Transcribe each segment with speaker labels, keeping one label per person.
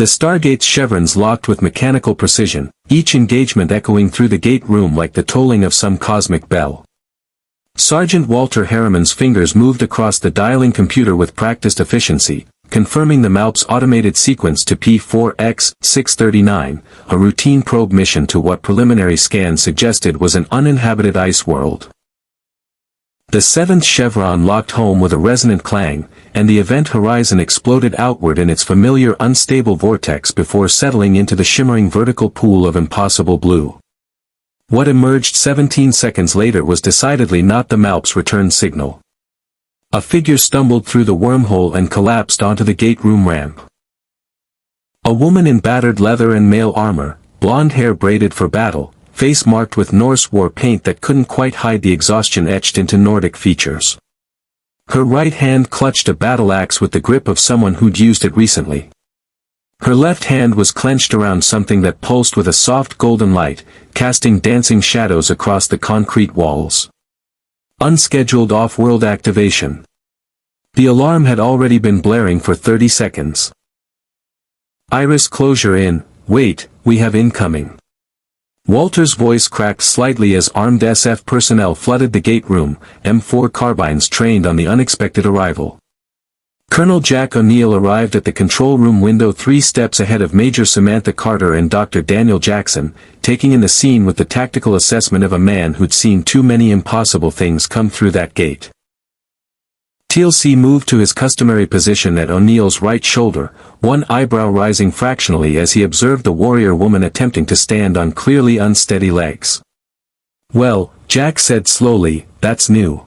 Speaker 1: The Stargate's chevrons locked with mechanical precision, each engagement echoing through the gate room like the tolling of some cosmic bell. Sergeant Walter Harriman's fingers moved across the dialing computer with practiced efficiency, confirming the MALP's automated sequence to P4X-639, a routine probe mission to what preliminary scans suggested was an uninhabited ice world. The seventh chevron locked home with a resonant clang, and the event horizon exploded outward in its familiar unstable vortex before settling into the shimmering vertical pool of impossible blue. What emerged 17 seconds later was decidedly not the MALP's return signal. A figure stumbled through the wormhole and collapsed onto the gate room ramp. A woman in battered leather and mail armor, blonde hair braided for battle, face marked with Norse war paint that couldn't quite hide the exhaustion etched into Nordic features. Her right hand clutched a battle axe with the grip of someone who'd used it recently. Her left hand was clenched around something that pulsed with a soft golden light, casting dancing shadows across the concrete walls. Unscheduled off-world activation. The alarm had already been blaring for 30 seconds. Iris closure in, wait, we have incoming. Walter's voice cracked slightly as armed SF personnel flooded the gate room, M4 carbines trained on the unexpected arrival. Colonel Jack O'Neill arrived at the control room window 3 steps ahead of Major Samantha Carter and Dr. Daniel Jackson, taking in the scene with the tactical assessment of a man who'd seen too many impossible things come through that gate. TLC moved to his customary position at O'Neill's right shoulder, one eyebrow rising fractionally as he observed the warrior woman attempting to stand on clearly unsteady legs. Well, Jack said slowly, that's new.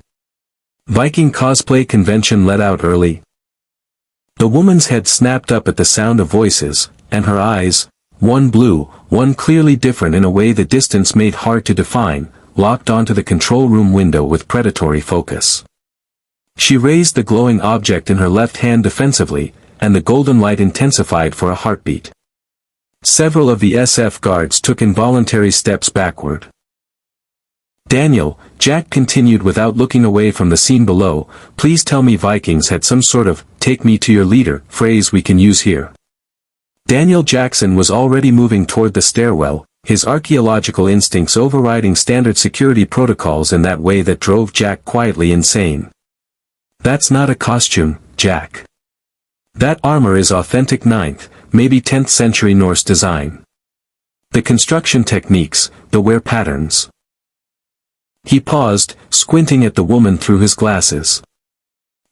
Speaker 1: Viking cosplay convention let out early. The woman's head snapped up at the sound of voices, and her eyes, one blue, one clearly different in a way the distance made hard to define, locked onto the control room window with predatory focus. She raised the glowing object in her left hand defensively, and the golden light intensified for a heartbeat. Several of the SF guards took involuntary steps backward. Daniel, Jack continued without looking away from the scene below, please tell me Vikings had some sort of, take me to your leader, phrase we can use here. Daniel Jackson was already moving toward the stairwell, his archaeological instincts overriding standard security protocols in that way that drove Jack quietly insane. That's not a costume, Jack. That armor is authentic 9th, maybe 10th century Norse design. The construction techniques, the wear patterns. He paused, squinting at the woman through his glasses.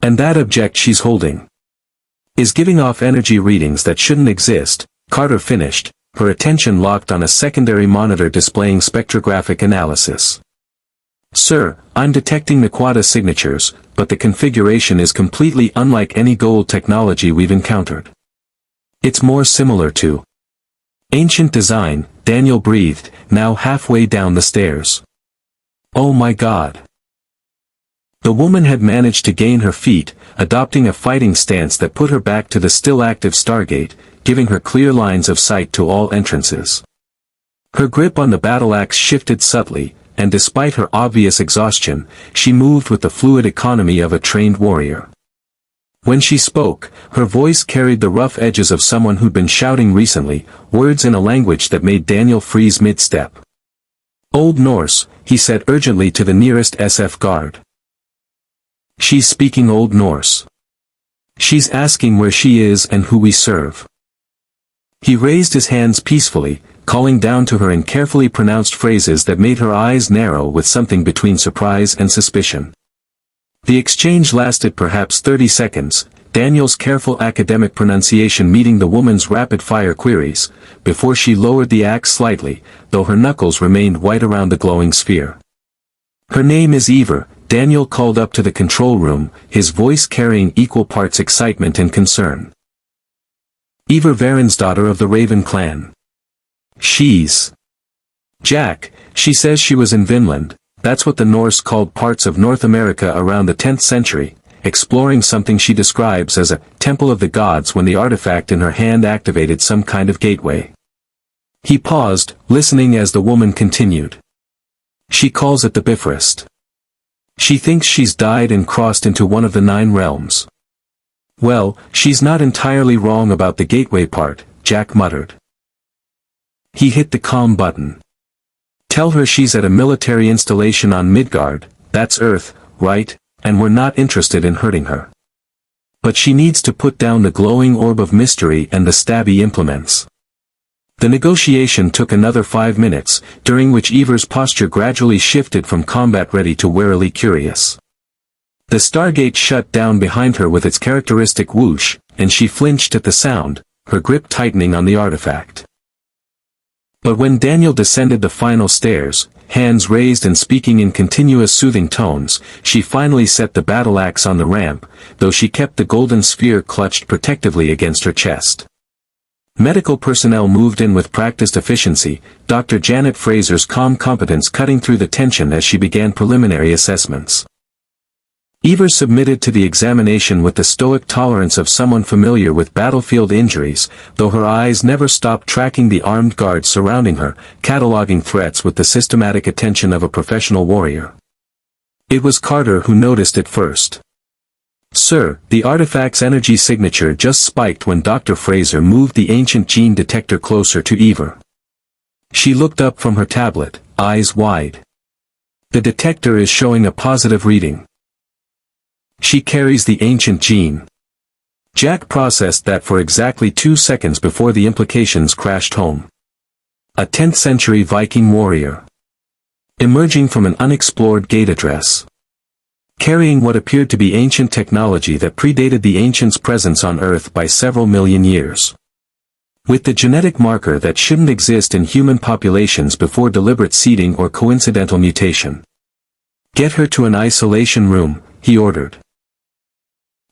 Speaker 1: And that object she's holding is giving off energy readings that shouldn't exist, Carter finished, her attention locked on a secondary monitor displaying spectrographic analysis. Sir, I'm detecting Naquata signatures, but the configuration is completely unlike any gold technology we've encountered. It's more similar to ancient design, Daniel breathed, now halfway down the stairs. Oh my God. The woman had managed to gain her feet, adopting a fighting stance that put her back to the still active Stargate, giving her clear lines of sight to all entrances. Her grip on the battle axe shifted subtly, and despite her obvious exhaustion, she moved with the fluid economy of a trained warrior. When she spoke, her voice carried the rough edges of someone who'd been shouting recently, words in a language that made Daniel freeze mid-step. Old Norse, he said urgently to the nearest SF guard. She's speaking Old Norse. She's asking where she is and who we serve. He raised his hands peacefully, calling down to her in carefully pronounced phrases that made her eyes narrow with something between surprise and suspicion. The exchange lasted perhaps 30 seconds, Daniel's careful academic pronunciation meeting the woman's rapid-fire queries, before she lowered the axe slightly, though her knuckles remained white around the glowing sphere. Her name is Eivor, Daniel called up to the control room, his voice carrying equal parts excitement and concern. Eivor Varinsdottir of the Raven clan. She's Jack, she says she was in Vinland, that's what the Norse called parts of North America around the 10th century, exploring something she describes as a temple of the gods when the artifact in her hand activated some kind of gateway. He paused, listening as the woman continued. She calls it the Bifrost. She thinks she's died and crossed into one of the 9 realms. Well, she's not entirely wrong about the gateway part, Jack muttered. He hit the calm button. Tell her she's at a military installation on Midgard, that's Earth, right, and we're not interested in hurting her. But she needs to put down the glowing orb of mystery and the stabby implements. The negotiation took another 5 minutes, during which Eivor's posture gradually shifted from combat-ready to warily curious. The Stargate shut down behind her with its characteristic whoosh, and she flinched at the sound, her grip tightening on the artifact. But when Daniel descended the final stairs, hands raised and speaking in continuous soothing tones, she finally set the battle axe on the ramp, though she kept the golden sphere clutched protectively against her chest. Medical personnel moved in with practiced efficiency, Dr. Janet Fraser's calm competence cutting through the tension as she began preliminary assessments. Eivor submitted to the examination with the stoic tolerance of someone familiar with battlefield injuries, though her eyes never stopped tracking the armed guards surrounding her, cataloging threats with the systematic attention of a professional warrior. It was Carter who noticed it first. "Sir, the artifact's energy signature just spiked when Dr. Fraser moved the ancient gene detector closer to Eivor." She looked up from her tablet, eyes wide. "The detector is showing a positive reading. She carries the ancient gene." Jack processed that for exactly 2 seconds before the implications crashed home. A 10th century Viking warrior. Emerging from an unexplored gate address. Carrying what appeared to be ancient technology that predated the ancients' presence on Earth by several million years. With the genetic marker that shouldn't exist in human populations before deliberate seeding or coincidental mutation. "Get her to an isolation room," he ordered.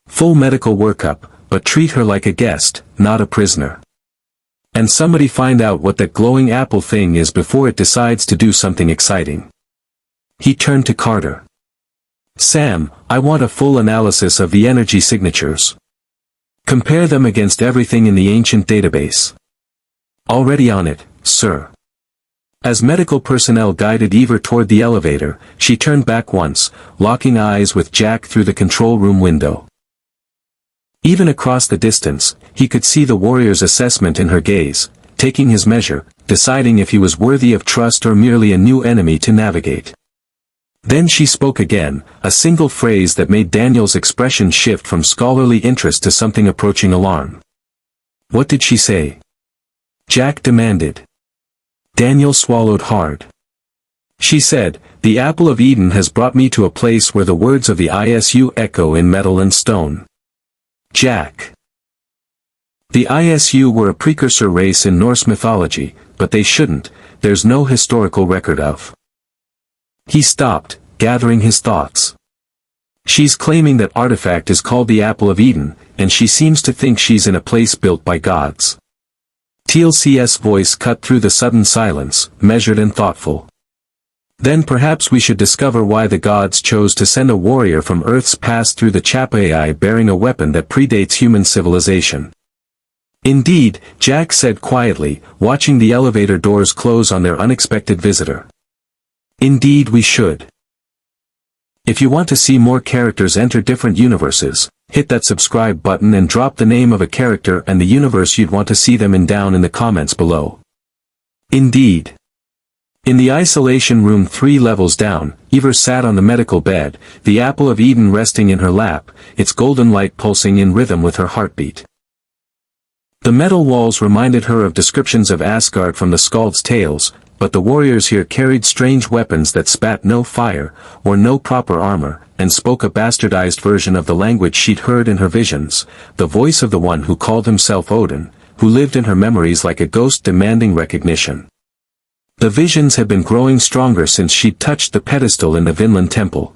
Speaker 1: "Full medical workup, but treat her like a guest, not a prisoner. And somebody find out what that glowing apple thing is before it decides to do something exciting." He turned to Carter. "Sam, I want a full analysis of the energy signatures. Compare them against everything in the ancient database." "Already on it, sir." As medical personnel guided Eivor toward the elevator, she turned back once, locking eyes with Jack through the control room window. Even across the distance, he could see the warrior's assessment in her gaze, taking his measure, deciding if he was worthy of trust or merely a new enemy to navigate. Then she spoke again, a single phrase that made Daniel's expression shift from scholarly interest to something approaching alarm. "What did she say?" Jack demanded. Daniel swallowed hard. "She said, 'The apple of Eden has brought me to a place where the words of the ISU echo in metal and stone.'" Jack. The ISU were a precursor race in Norse mythology, but they shouldn't, there's no historical record of. He stopped, gathering his thoughts. "She's claiming that artifact is called the Apple of Eden, and she seems to think she's in a place built by gods." TLC's voice cut through the sudden silence, measured and thoughtful. "Then perhaps we should discover why the gods chose to send a warrior from Earth's past through the Chapai bearing a weapon that predates human civilization." "Indeed," Jack said quietly, watching the elevator doors close on their unexpected visitor. "Indeed we should." If you want to see more characters enter different universes, hit that subscribe button and drop the name of a character and the universe you'd want to see them in down in the comments below. Indeed. In the isolation room 3 levels down, Eivor sat on the medical bed, the apple of Eden resting in her lap, its golden light pulsing in rhythm with her heartbeat. The metal walls reminded her of descriptions of Asgard from the Skald's tales, but the warriors here carried strange weapons that spat no fire, or no proper armor, and spoke a bastardized version of the language she'd heard in her visions, the voice of the one who called himself Odin, who lived in her memories like a ghost demanding recognition. The visions had been growing stronger since she'd touched the pedestal in the Vinland temple.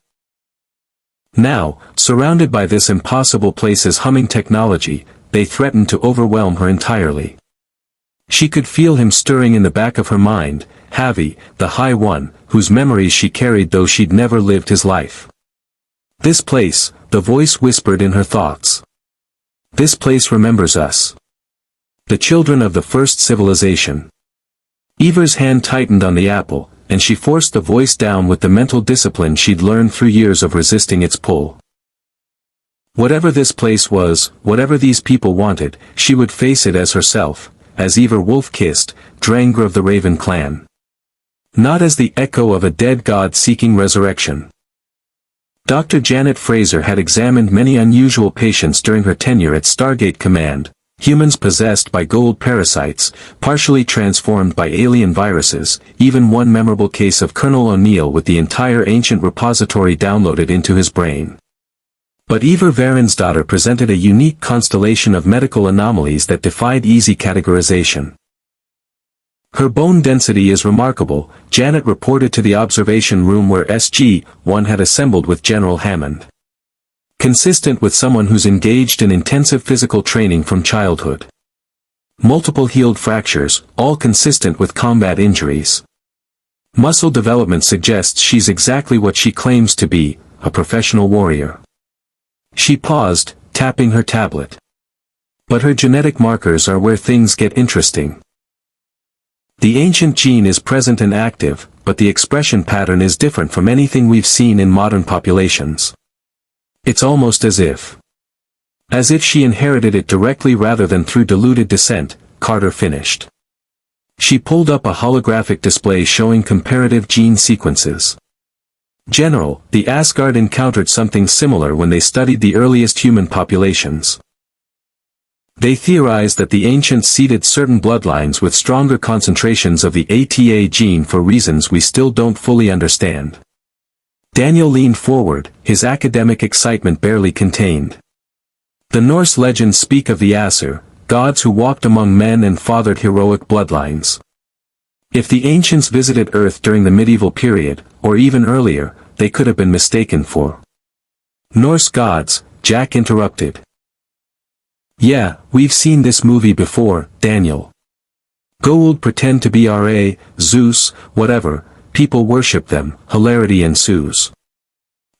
Speaker 1: Now, surrounded by this impossible place's humming technology, they threatened to overwhelm her entirely. She could feel him stirring in the back of her mind, Havi, the High One, whose memories she carried though she'd never lived his life. "This place," the voice whispered in her thoughts. "This place remembers us. The children of the first civilization." Eivor's hand tightened on the apple, and she forced the voice down with the mental discipline she'd learned through years of resisting its pull. Whatever this place was, whatever these people wanted, she would face it as herself, as Eivor wolf-kissed, drengr of the Raven clan. Not as the echo of a dead god seeking resurrection. Dr. Janet Fraser had examined many unusual patients during her tenure at Stargate Command, humans possessed by gold parasites, partially transformed by alien viruses, even one memorable case of Colonel O'Neill with the entire ancient repository downloaded into his brain. But Eivor Varinsdottir presented a unique constellation of medical anomalies that defied easy categorization. Her bone density is remarkable, Janet reported to the observation room where SG-1 had assembled with General Hammond. Consistent with someone who's engaged in intensive physical training from childhood. Multiple healed fractures, all consistent with combat injuries. Muscle development suggests she's exactly what she claims to be, a professional warrior. She paused, tapping her tablet. But her genetic markers are where things get interesting. The ancient gene is present and active, but the expression pattern is different from anything we've seen in modern populations. It's almost as if she inherited it directly rather than through diluted descent, Carter finished. She pulled up a holographic display showing comparative gene sequences. General, the Asgard encountered something similar when they studied the earliest human populations. They theorized that the ancients seeded certain bloodlines with stronger concentrations of the ATA gene for reasons we still don't fully understand. Daniel leaned forward, his academic excitement barely contained. The Norse legends speak of the Aesir, gods who walked among men and fathered heroic bloodlines. If the ancients visited Earth during the medieval period, or even earlier, they could have been mistaken for Norse gods, Jack interrupted. Yeah, we've seen this movie before, Daniel. Goa'uld pretend to be Ra, Zeus, whatever, people worship them, hilarity ensues.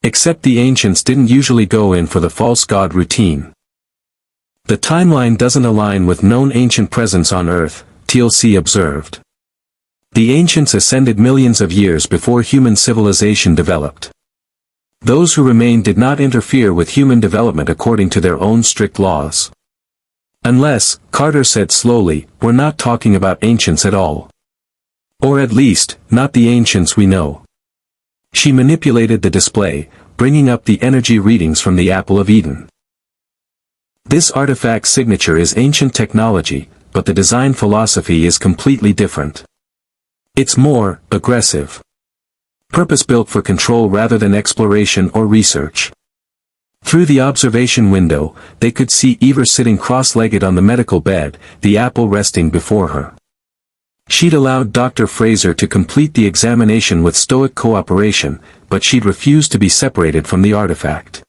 Speaker 1: Except the ancients didn't usually go in for the false god routine. The timeline doesn't align with known ancient presence on Earth, TLC observed. The ancients ascended millions of years before human civilization developed. Those who remained did not interfere with human development according to their own strict laws. Unless, Carter said slowly, we're not talking about ancients at all. Or at least, not the ancients we know. She manipulated the display, bringing up the energy readings from the Apple of Eden. This artifact's signature is ancient technology, but the design philosophy is completely different. It's more aggressive. Purpose-built for control rather than exploration or research. Through the observation window, they could see Eivor sitting cross-legged on the medical bed, the apple resting before her. She'd allowed Dr. Fraser to complete the examination with stoic cooperation, but she'd refused to be separated from the artifact.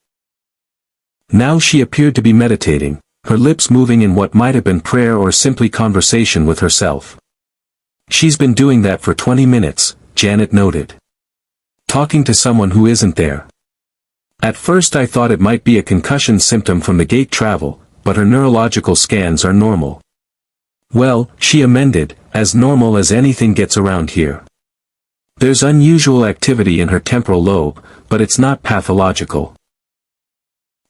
Speaker 1: Now she appeared to be meditating, her lips moving in what might have been prayer or simply conversation with herself. She's been doing that for 20 minutes, Janet noted. Talking to someone who isn't there. At first I thought it might be a concussion symptom from the gate travel, but her neurological scans are normal. Well, she amended, as normal as anything gets around here. There's unusual activity in her temporal lobe, but it's not pathological.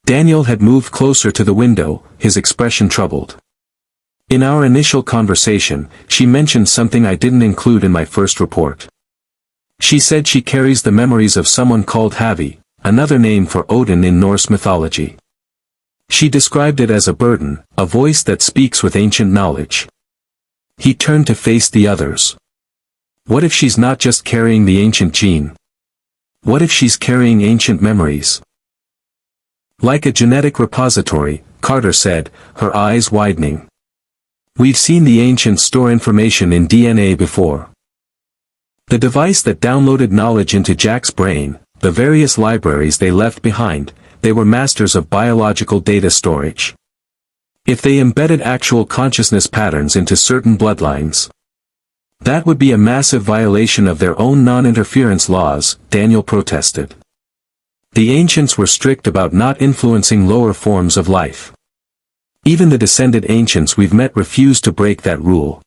Speaker 1: Daniel had moved closer to the window, his expression troubled. In our initial conversation, she mentioned something I didn't include in my first report. She said she carries the memories of someone called Havi, another name for Odin in Norse mythology. She described it as a burden, a voice that speaks with ancient knowledge. He turned to face the others. What if she's not just carrying the ancient gene? What if she's carrying ancient memories? Like a genetic repository, Carter said, her eyes widening. We've seen the ancients store information in DNA before. The device that downloaded knowledge into Jack's brain, the various libraries they left behind, they were masters of biological data storage. If they embedded actual consciousness patterns into certain bloodlines, that would be a massive violation of their own non-interference laws, Daniel protested. The ancients were strict about not influencing lower forms of life. Even the descended ancients we've met refused to break that rule.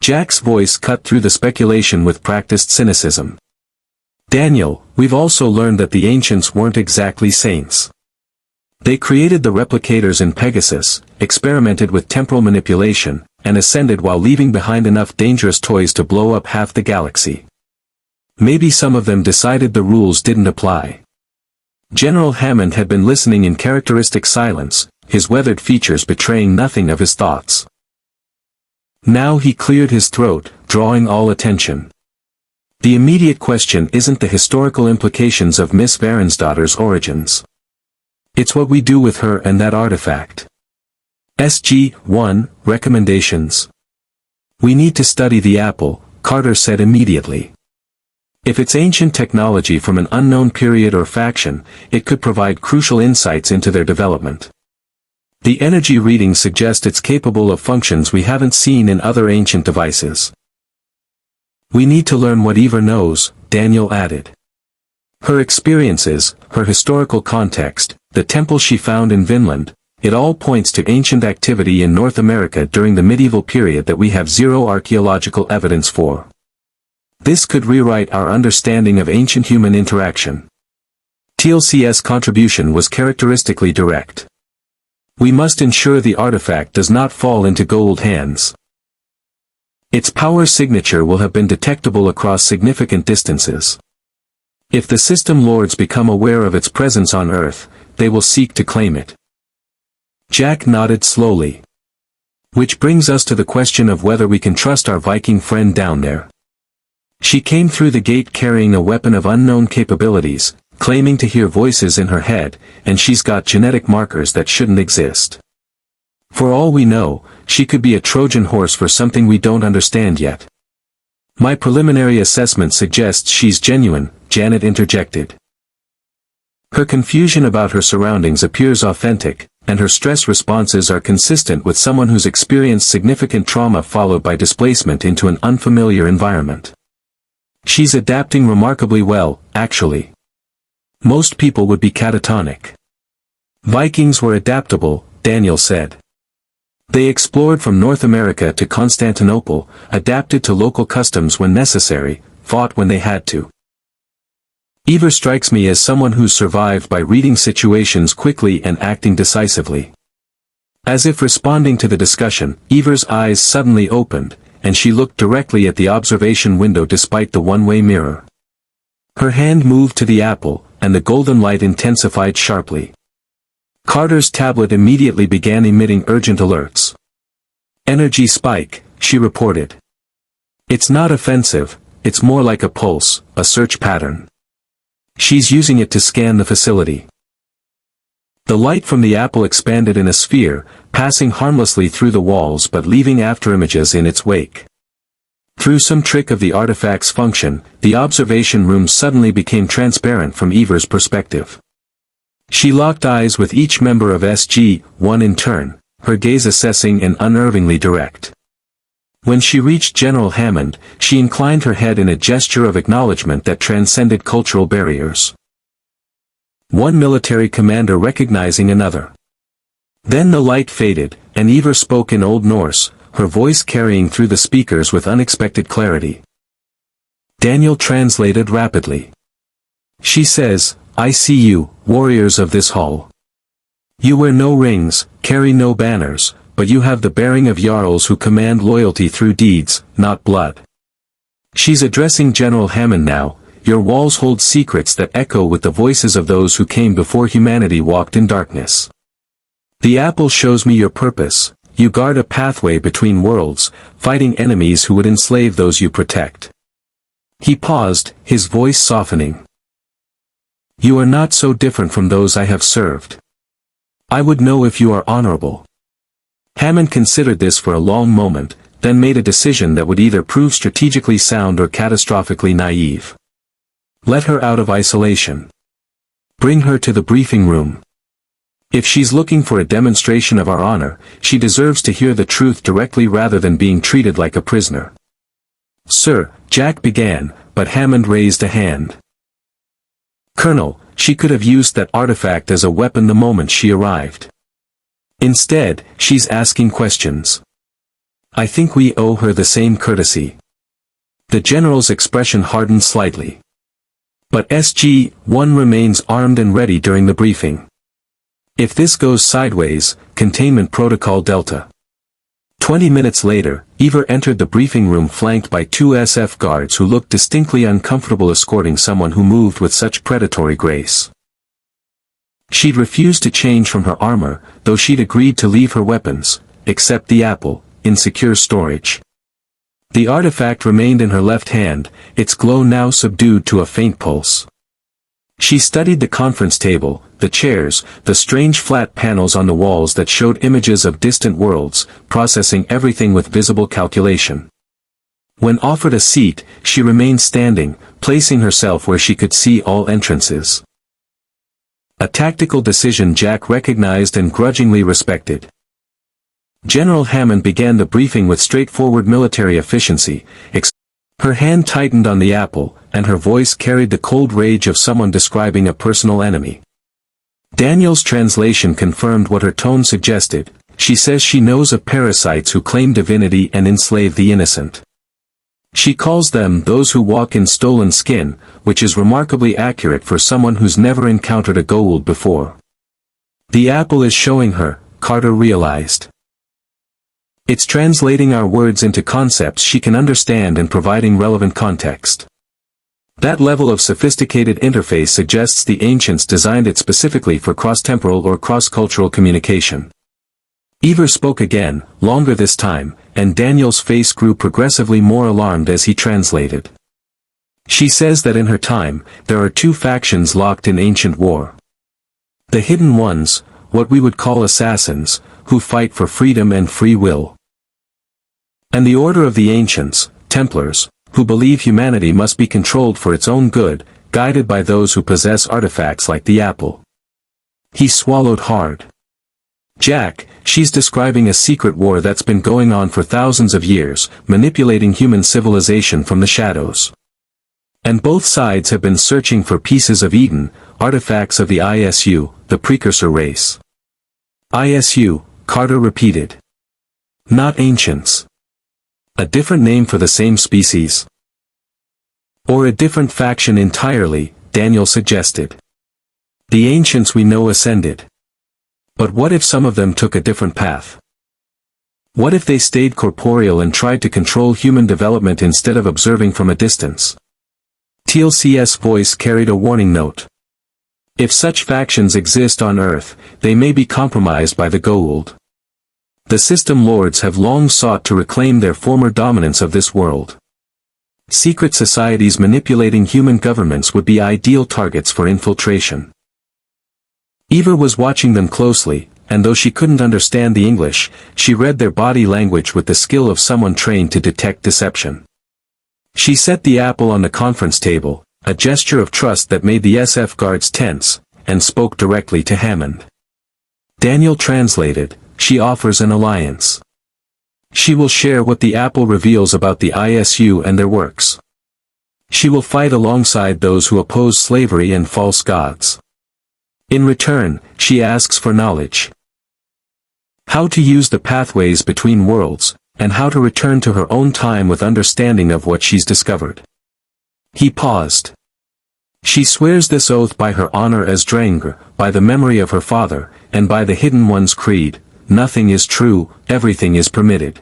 Speaker 1: Jack's voice cut through the speculation with practiced cynicism. Daniel, we've also learned that the ancients weren't exactly saints. They created the replicators in Pegasus, experimented with temporal manipulation, and ascended while leaving behind enough dangerous toys to blow up half the galaxy. Maybe some of them decided the rules didn't apply. General Hammond had been listening in characteristic silence, his weathered features betraying nothing of his thoughts. Now he cleared his throat, drawing all attention. The immediate question isn't the historical implications of Miss Varinsdottir's origins. It's what we do with her and that artifact. SG-1, recommendations. We need to study the apple, Carter said immediately. If it's ancient technology from an unknown period or faction, it could provide crucial insights into their development. The energy readings suggest it's capable of functions we haven't seen in other ancient devices. We need to learn what Eivor knows, Daniel added. Her experiences, her historical context, the temple she found in Vinland, it all points to ancient activity in North America during the medieval period that we have zero archaeological evidence for. This could rewrite our understanding of ancient human interaction. TLC's contribution was characteristically direct. We must ensure the artifact does not fall into gold hands. Its power signature will have been detectable across significant distances. If the system lords become aware of its presence on Earth, they will seek to claim it. Jack nodded slowly. Which brings us to the question of whether we can trust our Viking friend down there. She came through the gate carrying a weapon of unknown capabilities, claiming to hear voices in her head, and she's got genetic markers that shouldn't exist. For all we know, she could be a Trojan horse for something we don't understand yet. My preliminary assessment suggests she's genuine, Janet interjected. Her confusion about her surroundings appears authentic, and her stress responses are consistent with someone who's experienced significant trauma followed by displacement into an unfamiliar environment. She's adapting remarkably well, actually. Most people would be catatonic. Vikings were adaptable, Daniel said. They explored from North America to Constantinople, adapted to local customs when necessary, fought when they had to. Eivor strikes me as someone who's survived by reading situations quickly and acting decisively. As if responding to the discussion, Eivor's eyes suddenly opened, and she looked directly at the observation window despite the one-way mirror. Her hand moved to the apple, and the golden light intensified sharply. Carter's tablet immediately began emitting urgent alerts. Energy spike, she reported. It's not offensive, it's more like a pulse, a search pattern. She's using it to scan the facility. The light from the apple expanded in a sphere, passing harmlessly through the walls but leaving afterimages in its wake. Through some trick of the artifact's function, the observation room suddenly became transparent from Eivor's perspective. She locked eyes with each member of SG-1 in turn, her gaze assessing and unnervingly direct. When she reached General Hammond, she inclined her head in a gesture of acknowledgement that transcended cultural barriers. One military commander recognizing another. Then the light faded, and Eivor spoke in Old Norse, her voice carrying through the speakers with unexpected clarity. Daniel translated rapidly. She says, I see you, warriors of this hall. You wear no rings, carry no banners, but you have the bearing of jarls who command loyalty through deeds, not blood. She's addressing General Hammond now, your walls hold secrets that echo with the voices of those who came before humanity walked in darkness. The apple shows me your purpose, you guard a pathway between worlds, fighting enemies who would enslave those you protect. He paused, his voice softening. You are not so different from those I have served. I would know if you are honorable. Hammond considered this for a long moment, then made a decision that would either prove strategically sound or catastrophically naive. Let her out of isolation. Bring her to the briefing room. If she's looking for a demonstration of our honor, she deserves to hear the truth directly rather than being treated like a prisoner. Sir, Jack began, but Hammond raised a hand. Colonel, she could have used that artifact as a weapon the moment she arrived. Instead, she's asking questions. I think we owe her the same courtesy. The general's expression hardened slightly. But SG-1 remains armed and ready during the briefing. If this goes sideways, Containment Protocol Delta. 20 minutes later, Eivor entered the briefing room flanked by two SF guards who looked distinctly uncomfortable escorting someone who moved with such predatory grace. She'd refused to change from her armor, though she'd agreed to leave her weapons, except the apple, in secure storage. The artifact remained in her left hand, its glow now subdued to a faint pulse. She studied the conference table, the chairs, the strange flat panels on the walls that showed images of distant worlds, processing everything with visible calculation. When offered a seat, she remained standing, placing herself where she could see all entrances. A tactical decision Jack recognized and grudgingly respected. General Hammond began the briefing with straightforward military efficiency. Her hand tightened on the apple, and her voice carried the cold rage of someone describing a personal enemy. Daniel's translation confirmed what her tone suggested. She says she knows of parasites who claim divinity and enslave the innocent. She calls them those who walk in stolen skin, which is remarkably accurate for someone who's never encountered a Goa'uld before. The apple is showing her, Carter realized. It's translating our words into concepts she can understand and providing relevant context. That level of sophisticated interface suggests the ancients designed it specifically for cross-temporal or cross-cultural communication. Eivor spoke again, longer this time, and Daniel's face grew progressively more alarmed as he translated. She says that in her time, there are two factions locked in ancient war. The hidden ones, what we would call assassins, who fight for freedom and free will. And the Order of the Ancients, Templars, who believe humanity must be controlled for its own good, guided by those who possess artifacts like the apple. He swallowed hard. Jack, she's describing a secret war that's been going on for thousands of years, manipulating human civilization from the shadows. And both sides have been searching for pieces of Eden, artifacts of the ISU, the precursor race. ISU, Carter repeated. Not ancients. A different name for the same species? Or a different faction entirely, Daniel suggested. The ancients we know ascended. But what if some of them took a different path? What if they stayed corporeal and tried to control human development instead of observing from a distance? TLC's voice carried a warning note. If such factions exist on Earth, they may be compromised by the Goa'uld. The system lords have long sought to reclaim their former dominance of this world. Secret societies manipulating human governments would be ideal targets for infiltration. Eivor was watching them closely, and though she couldn't understand the English, she read their body language with the skill of someone trained to detect deception. She set the apple on the conference table, a gesture of trust that made the SF guards tense, and spoke directly to Hammond. Daniel translated, she offers an alliance. She will share what the apple reveals about the ISU and their works. She will fight alongside those who oppose slavery and false gods. In return, she asks for knowledge. How to use the pathways between worlds, and how to return to her own time with understanding of what she's discovered. He paused. She swears this oath by her honor as drengr, by the memory of her father, and by the Hidden One's creed. Nothing is true, everything is permitted.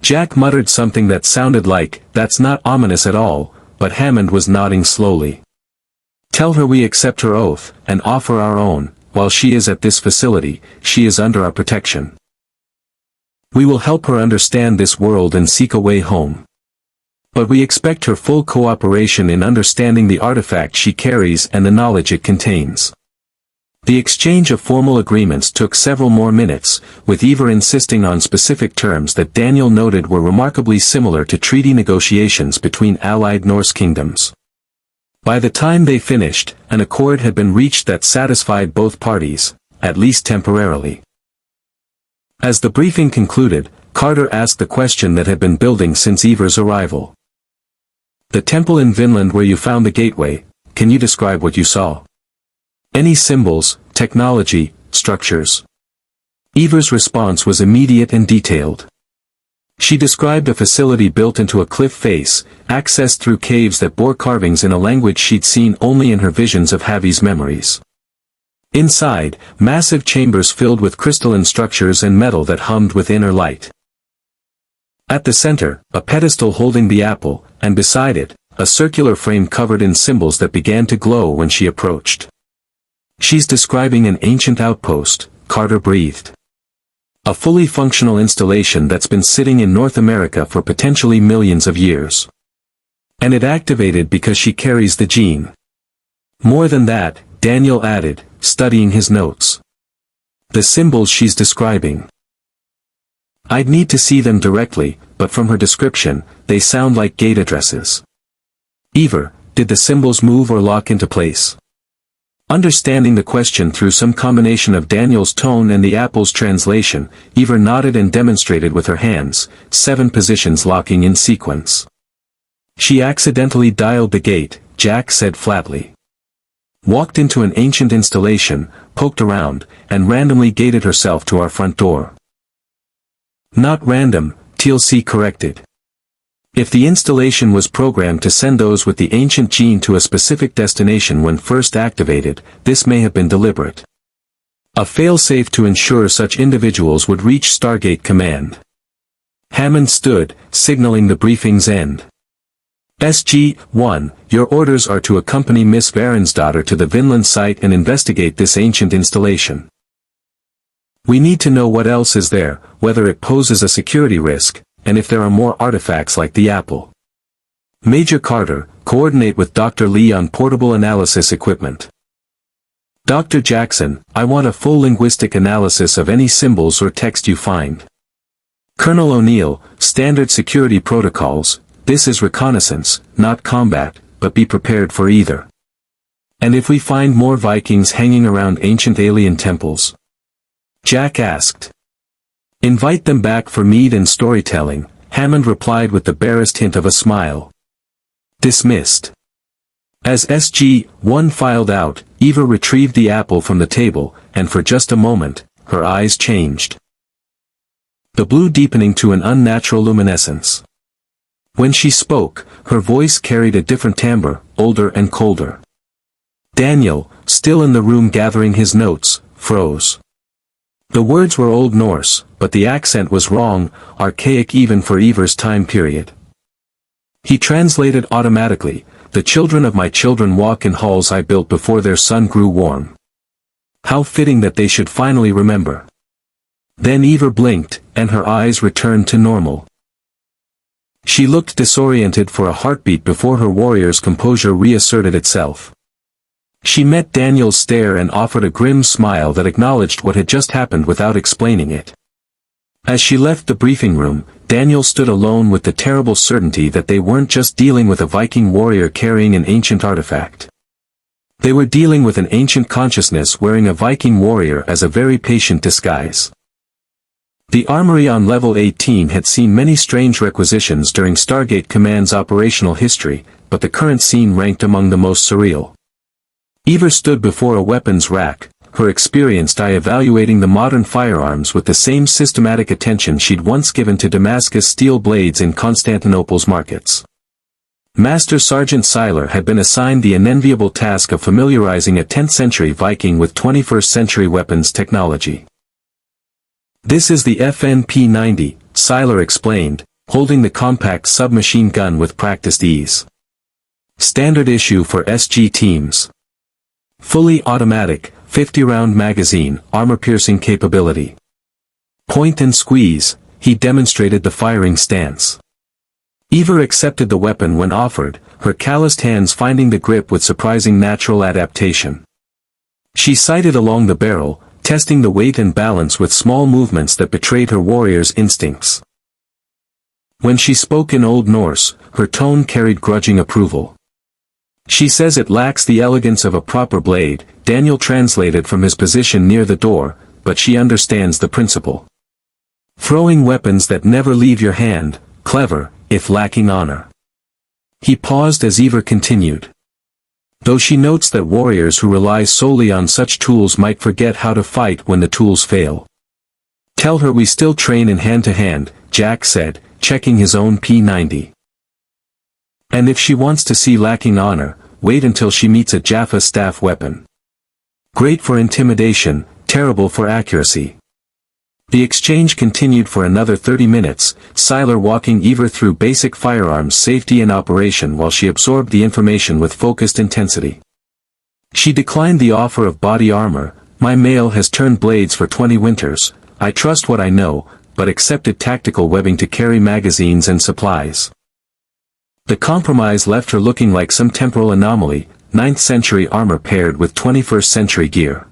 Speaker 1: Jack muttered something that sounded like, that's not ominous at all, but Hammond was nodding slowly. Tell her we accept her oath, and offer our own. While she is at this facility, she is under our protection. We will help her understand this world and seek a way home. But we expect her full cooperation in understanding the artifact she carries and the knowledge it contains. The exchange of formal agreements took several more minutes, with Eivor insisting on specific terms that Daniel noted were remarkably similar to treaty negotiations between allied Norse kingdoms. By the time they finished, an accord had been reached that satisfied both parties, at least temporarily. As the briefing concluded, Carter asked the question that had been building since Eivor's arrival. The temple in Vinland where you found the gateway, can you describe what you saw? Any symbols, technology, structures? Eivor's response was immediate and detailed. She described a facility built into a cliff face, accessed through caves that bore carvings in a language she'd seen only in her visions of Havi's memories. Inside, massive chambers filled with crystalline structures and metal that hummed with inner light. At the center, a pedestal holding the apple, and beside it, a circular frame covered in symbols that began to glow when she approached. "She's describing an ancient outpost," Carter breathed. "A fully functional installation that's been sitting in North America for potentially millions of years. And it activated because she carries the gene." "More than that," Daniel added, studying his notes. "The symbols she's describing. I'd need to see them directly, but from her description, they sound like gate addresses." "Eivor, did the symbols move or lock into place?" Understanding the question through some combination of Daniel's tone and the apple's translation, Eivor nodded and demonstrated with her hands, 7 positions locking in sequence. "She accidentally dialed the gate," Jack said flatly. "Walked into an ancient installation, poked around, and randomly gated herself to our front door." "Not random," TLC corrected. "If the installation was programmed to send those with the ancient gene to a specific destination when first activated, this may have been deliberate. A failsafe to ensure such individuals would reach Stargate Command." Hammond stood, signaling the briefing's end. "SG-1, your orders are to accompany Miss Varinsdottir to the Vinland site and investigate this ancient installation. We need to know what else is there, whether it poses a security risk, and if there are more artifacts like the apple. Major Carter, coordinate with Dr. Lee on portable analysis equipment. Dr. Jackson, I want a full linguistic analysis of any symbols or text you find. Colonel O'Neill, standard security protocols, this is reconnaissance, not combat, but be prepared for either. And if we find more Vikings hanging around ancient alien temples?" Jack asked. "Invite them back for mead and storytelling," Hammond replied with the barest hint of a smile. Dismissed. As SG-1 filed out, Eivor retrieved the apple from the table, and for just a moment, her eyes changed. The blue deepening to an unnatural luminescence. When she spoke, her voice carried a different timbre, older and colder. Daniel, still in the room gathering his notes, froze. The words were Old Norse, but the accent was wrong, archaic even for Eivor's time period. He translated automatically, "The children of my children walk in halls I built before their sun grew warm." How fitting that they should finally remember. Then Eivor blinked, and her eyes returned to normal. She looked disoriented for a heartbeat before her warrior's composure reasserted itself. She met Daniel's stare and offered a grim smile that acknowledged what had just happened without explaining it. As she left the briefing room, Daniel stood alone with the terrible certainty that they weren't just dealing with a Viking warrior carrying an ancient artifact. They were dealing with an ancient consciousness wearing a Viking warrior as a very patient disguise. The armory on level 18 had seen many strange requisitions during Stargate Command's operational history, but the current scene ranked among the most surreal. Eivor stood before a weapons rack, her experienced eye evaluating the modern firearms with the same systematic attention she'd once given to Damascus steel blades in Constantinople's markets. Master Sergeant Seiler had been assigned the unenviable task of familiarizing a 10th-century Viking with 21st-century weapons technology. "This is the FNP-90, Seiler explained, holding the compact submachine gun with practiced ease. "Standard issue for SG teams. Fully automatic, 50-round magazine, armor-piercing capability. Point and squeeze," he demonstrated the firing stance. Eivor accepted the weapon when offered, her calloused hands finding the grip with surprising natural adaptation. She sighted along the barrel, testing the weight and balance with small movements that betrayed her warrior's instincts. When she spoke in Old Norse, her tone carried grudging approval. "She says it lacks the elegance of a proper blade," Daniel translated from his position near the door, "but she understands the principle. Throwing weapons that never leave your hand, clever, if lacking honor." He paused as Eivor continued. "Though she notes that warriors who rely solely on such tools might forget how to fight when the tools fail. Tell her we still train in hand-to-hand," Jack said, checking his own P90. "And if she wants to see lacking honor, wait until she meets a Jaffa staff weapon. Great for intimidation, terrible for accuracy." The exchange continued for another 30 minutes, Sylar walking Eivor through basic firearms safety and operation while she absorbed the information with focused intensity. She declined the offer of body armor. My mail has turned blades for 20 winters. I trust what I know, but accepted tactical webbing to carry magazines and supplies. The compromise left her looking like some temporal anomaly, 9th century armor paired with 21st century gear.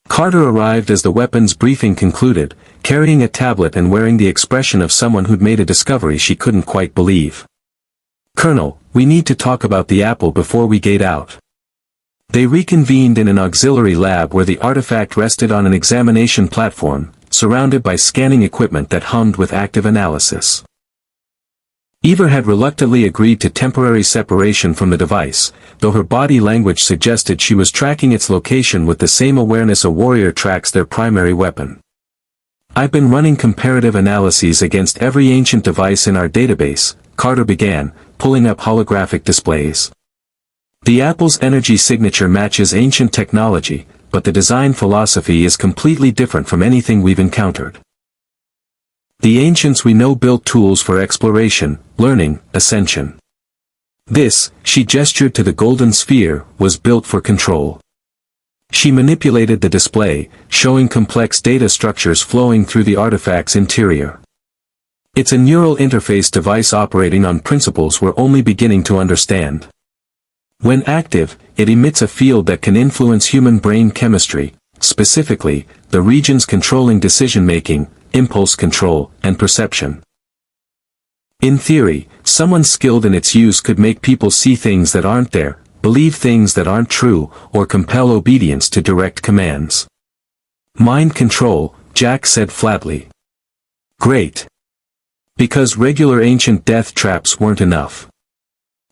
Speaker 1: Carter arrived as the weapons briefing concluded, carrying a tablet and wearing the expression of someone who'd made a discovery she couldn't quite believe. "Colonel, we need to talk about the apple before we gate out." They reconvened in an auxiliary lab where the artifact rested on an examination platform, surrounded by scanning equipment that hummed with active analysis. Eivor had reluctantly agreed to temporary separation from the device, though her body language suggested she was tracking its location with the same awareness a warrior tracks their primary weapon. "I've been running comparative analyses against every ancient device in our database," Carter began, pulling up holographic displays. "The apple's energy signature matches ancient technology, but the design philosophy is completely different from anything we've encountered. The ancients we know built tools for exploration, learning, ascension. This," she gestured to the golden sphere, "was built for control." She manipulated the display, showing complex data structures flowing through the artifact's interior. "It's a neural interface device operating on principles we're only beginning to understand. When active, it emits a field that can influence human brain chemistry, specifically, the regions controlling decision-making, impulse control, and perception. In theory, someone skilled in its use could make people see things that aren't there, believe things that aren't true, or compel obedience to direct commands." "Mind control," Jack said flatly. "Great. Because regular ancient death traps weren't enough.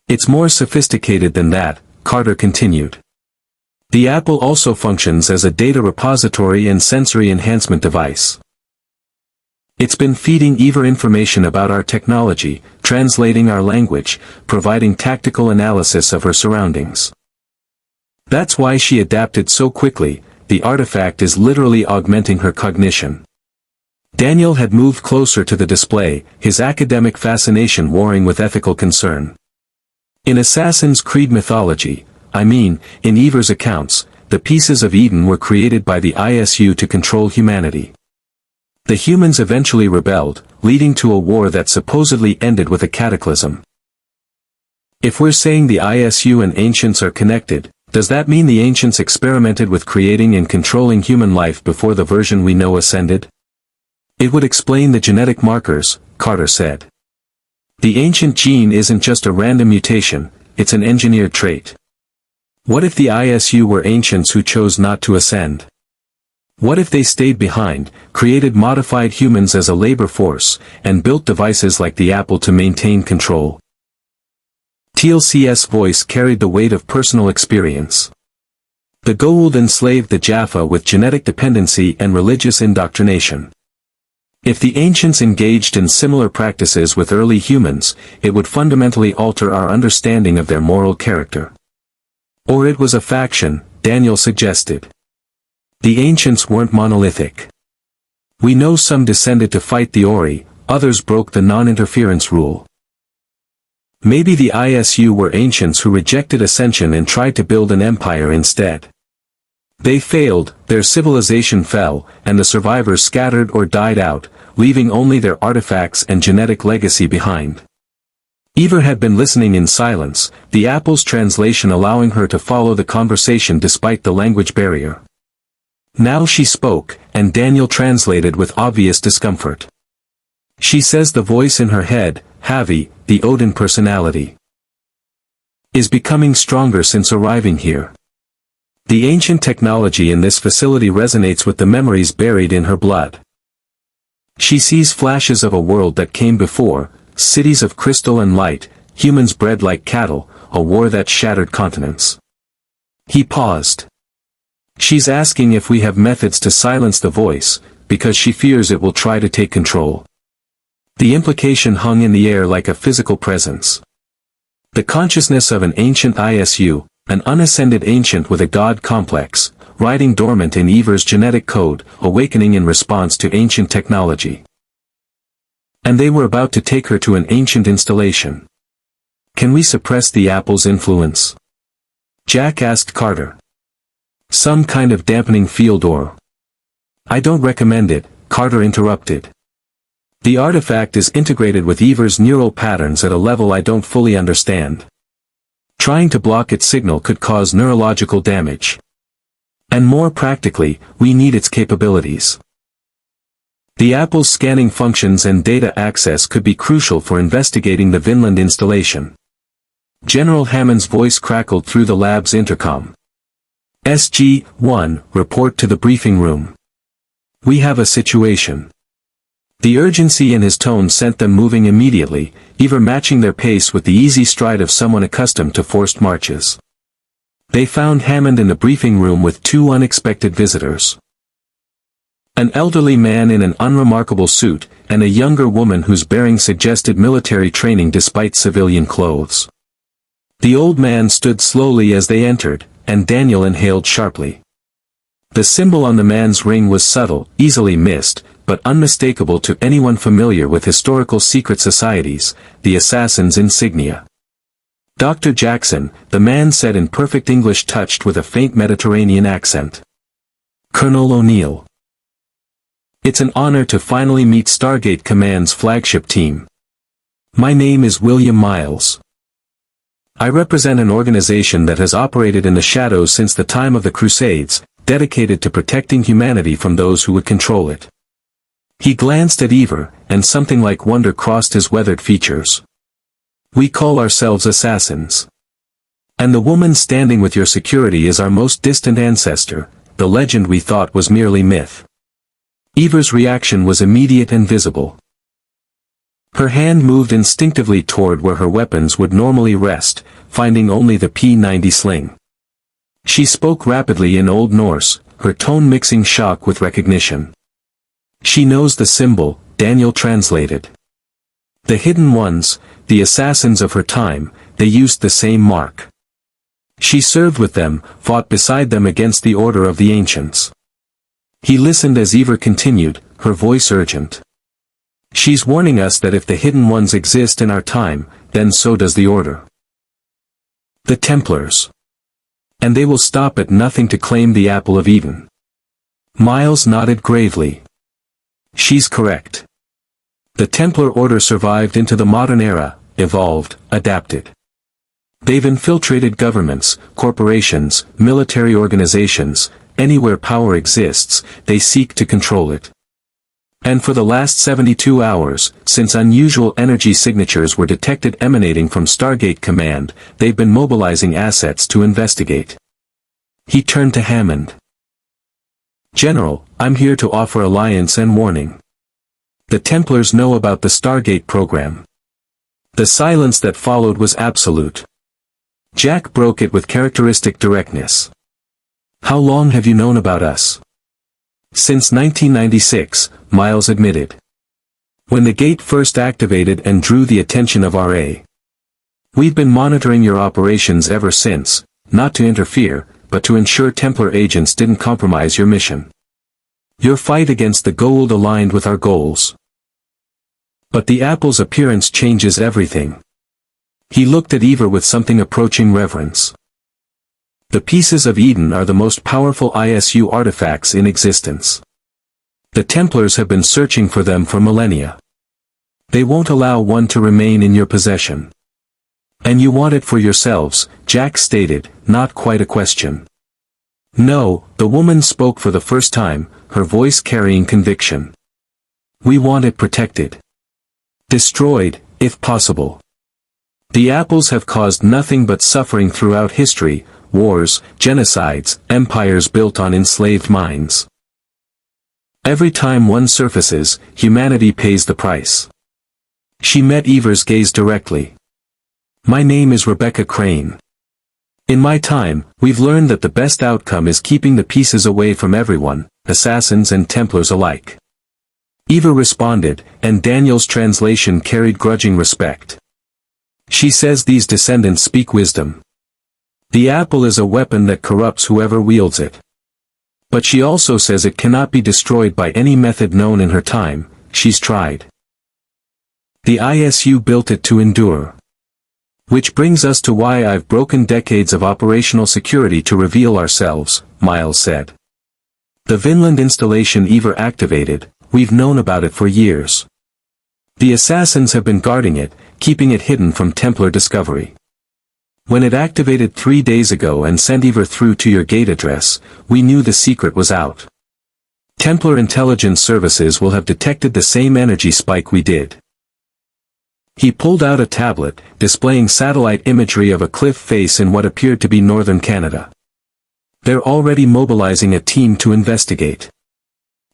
Speaker 1: It's more sophisticated than that," Carter continued. "The apple also functions as a data repository and sensory enhancement device. It's been feeding Eivor information about our technology, translating our language, providing tactical analysis of her surroundings. That's why she adapted so quickly. The artifact is literally augmenting her cognition." Daniel had moved closer to the display, his academic fascination warring with ethical concern. "In Assassin's Creed mythology, in Eivor's accounts, the pieces of Eden were created by the ISU to control humanity. The humans eventually rebelled, leading to a war that supposedly ended with a cataclysm. If we're saying the ISU and ancients are connected, does that mean the ancients experimented with creating and controlling human life before the version we know ascended? It would explain the genetic markers," Carter said. "The ancient gene isn't just a random mutation, it's an engineered trait. What if the ISU were ancients who chose not to ascend? What if they stayed behind, created modified humans as a labor force, and built devices like the apple to maintain control?" TLC's voice carried the weight of personal experience. "The Goa'uld enslaved the Jaffa with genetic dependency and religious indoctrination. If the ancients engaged in similar practices with early humans, it would fundamentally alter our understanding of their moral character. Or it was a faction," Daniel suggested. "The ancients weren't monolithic. We know some descended to fight the Ori, others broke the non-interference rule. Maybe the ISU were ancients who rejected ascension and tried to build an empire instead. They failed, their civilization fell, and the survivors scattered or died out, leaving only their artifacts and genetic legacy behind." Eivor had been listening in silence, the apple's translation allowing her to follow the conversation despite the language barrier. Now she spoke, and Daniel translated with obvious discomfort. "She says the voice in her head, Havi, the Odin personality, is becoming stronger since arriving here. The ancient technology in this facility resonates with the memories buried in her blood. She sees flashes of a world that came before, cities of crystal and light, humans bred like cattle, a war that shattered continents." He paused. "She's asking if we have methods to silence the voice, because she fears it will try to take control." The implication hung in the air like a physical presence. The consciousness of an ancient ISU, an unascended ancient with a god complex, riding dormant in Eivor's genetic code, awakening in response to ancient technology. And they were about to take her to an ancient installation. Can we suppress the apple's influence? Jack asked Carter. Some kind of dampening field or... I don't recommend it, Carter interrupted. The artifact is integrated with Eivor's neural patterns at a level I don't fully understand. Trying to block its signal could cause neurological damage. And more practically, we need its capabilities. The apple's scanning functions and data access could be crucial for investigating the Vinland installation. General Hammond's voice crackled through the lab's intercom. SG-1, report to the briefing room. We have a situation. The urgency in his tone sent them moving immediately, Eivor matching their pace with the easy stride of someone accustomed to forced marches. They found Hammond in the briefing room with two unexpected visitors. An elderly man in an unremarkable suit, and a younger woman whose bearing suggested military training despite civilian clothes. The old man stood slowly as they entered, and Daniel inhaled sharply. The symbol on the man's ring was subtle, easily missed, but unmistakable to anyone familiar with historical secret societies, the assassin's insignia. Dr. Jackson, the man said in perfect English touched with a faint Mediterranean accent. Colonel O'Neill. It's an honor to finally meet Stargate Command's flagship team. My name is William Miles. I represent an organization that has operated in the shadows since the time of the Crusades, dedicated to protecting humanity from those who would control it. He glanced at Eivor, and something like wonder crossed his weathered features. We call ourselves assassins. And the woman standing with your security is our most distant ancestor, the legend we thought was merely myth. Eivor's reaction was immediate and visible. Her hand moved instinctively toward where her weapons would normally rest, finding only the P90 sling. She spoke rapidly in Old Norse, her tone mixing shock with recognition. She knows the symbol, Daniel translated. The hidden ones, the assassins of her time, they used the same mark. She served with them, fought beside them against the order of the ancients. He listened as Eivor continued, her voice urgent. She's warning us that if the hidden ones exist in our time, then so does the order. The Templars. And they will stop at nothing to claim the apple of Eden. Miles nodded gravely. She's correct. The Templar order survived into the modern era, evolved, adapted. They've infiltrated governments, corporations, military organizations, anywhere power exists, they seek to control it. And for the last 72 hours, since unusual energy signatures were detected emanating from Stargate Command, they've been mobilizing assets to investigate. He turned to Hammond. General, I'm here to offer alliance and warning. The Templars know about the Stargate program. The silence that followed was absolute. Jack broke it with characteristic directness. How long have you known about us? Since 1996, Miles admitted. When the gate first activated and drew the attention of RA. We've been monitoring your operations ever since, not to interfere, but to ensure Templar agents didn't compromise your mission. Your fight against the Goa'uld aligned with our goals. But the apple's appearance changes everything. He looked at Eivor with something approaching reverence. The pieces of Eden are the most powerful ISU artifacts in existence. The Templars have been searching for them for millennia. They won't allow one to remain in your possession. And you want it for yourselves, Jack stated, not quite a question. No, the woman spoke for the first time, her voice carrying conviction. We want it protected. Destroyed, if possible. The apples have caused nothing but suffering throughout history, wars, genocides, empires built on enslaved minds. Every time one surfaces, humanity pays the price. She met Eivor's gaze directly. My name is Rebecca Crane. In my time, we've learned that the best outcome is keeping the pieces away from everyone, assassins and Templars alike. Eivor responded, and Daniel's translation carried grudging respect. She says these descendants speak wisdom. The apple is a weapon that corrupts whoever wields it. But she also says it cannot be destroyed by any method known in her time. She's tried. The ISU built it to endure. Which brings us to why I've broken decades of operational security to reveal ourselves, Miles said. The Vinland installation Eivor activated, we've known about it for years. The assassins have been guarding it, keeping it hidden from Templar discovery. When it activated 3 days ago and sent Eivor through to your gate address, we knew the secret was out. Templar intelligence services will have detected the same energy spike we did. He pulled out a tablet, displaying satellite imagery of a cliff face in what appeared to be northern Canada. They're already mobilizing a team to investigate.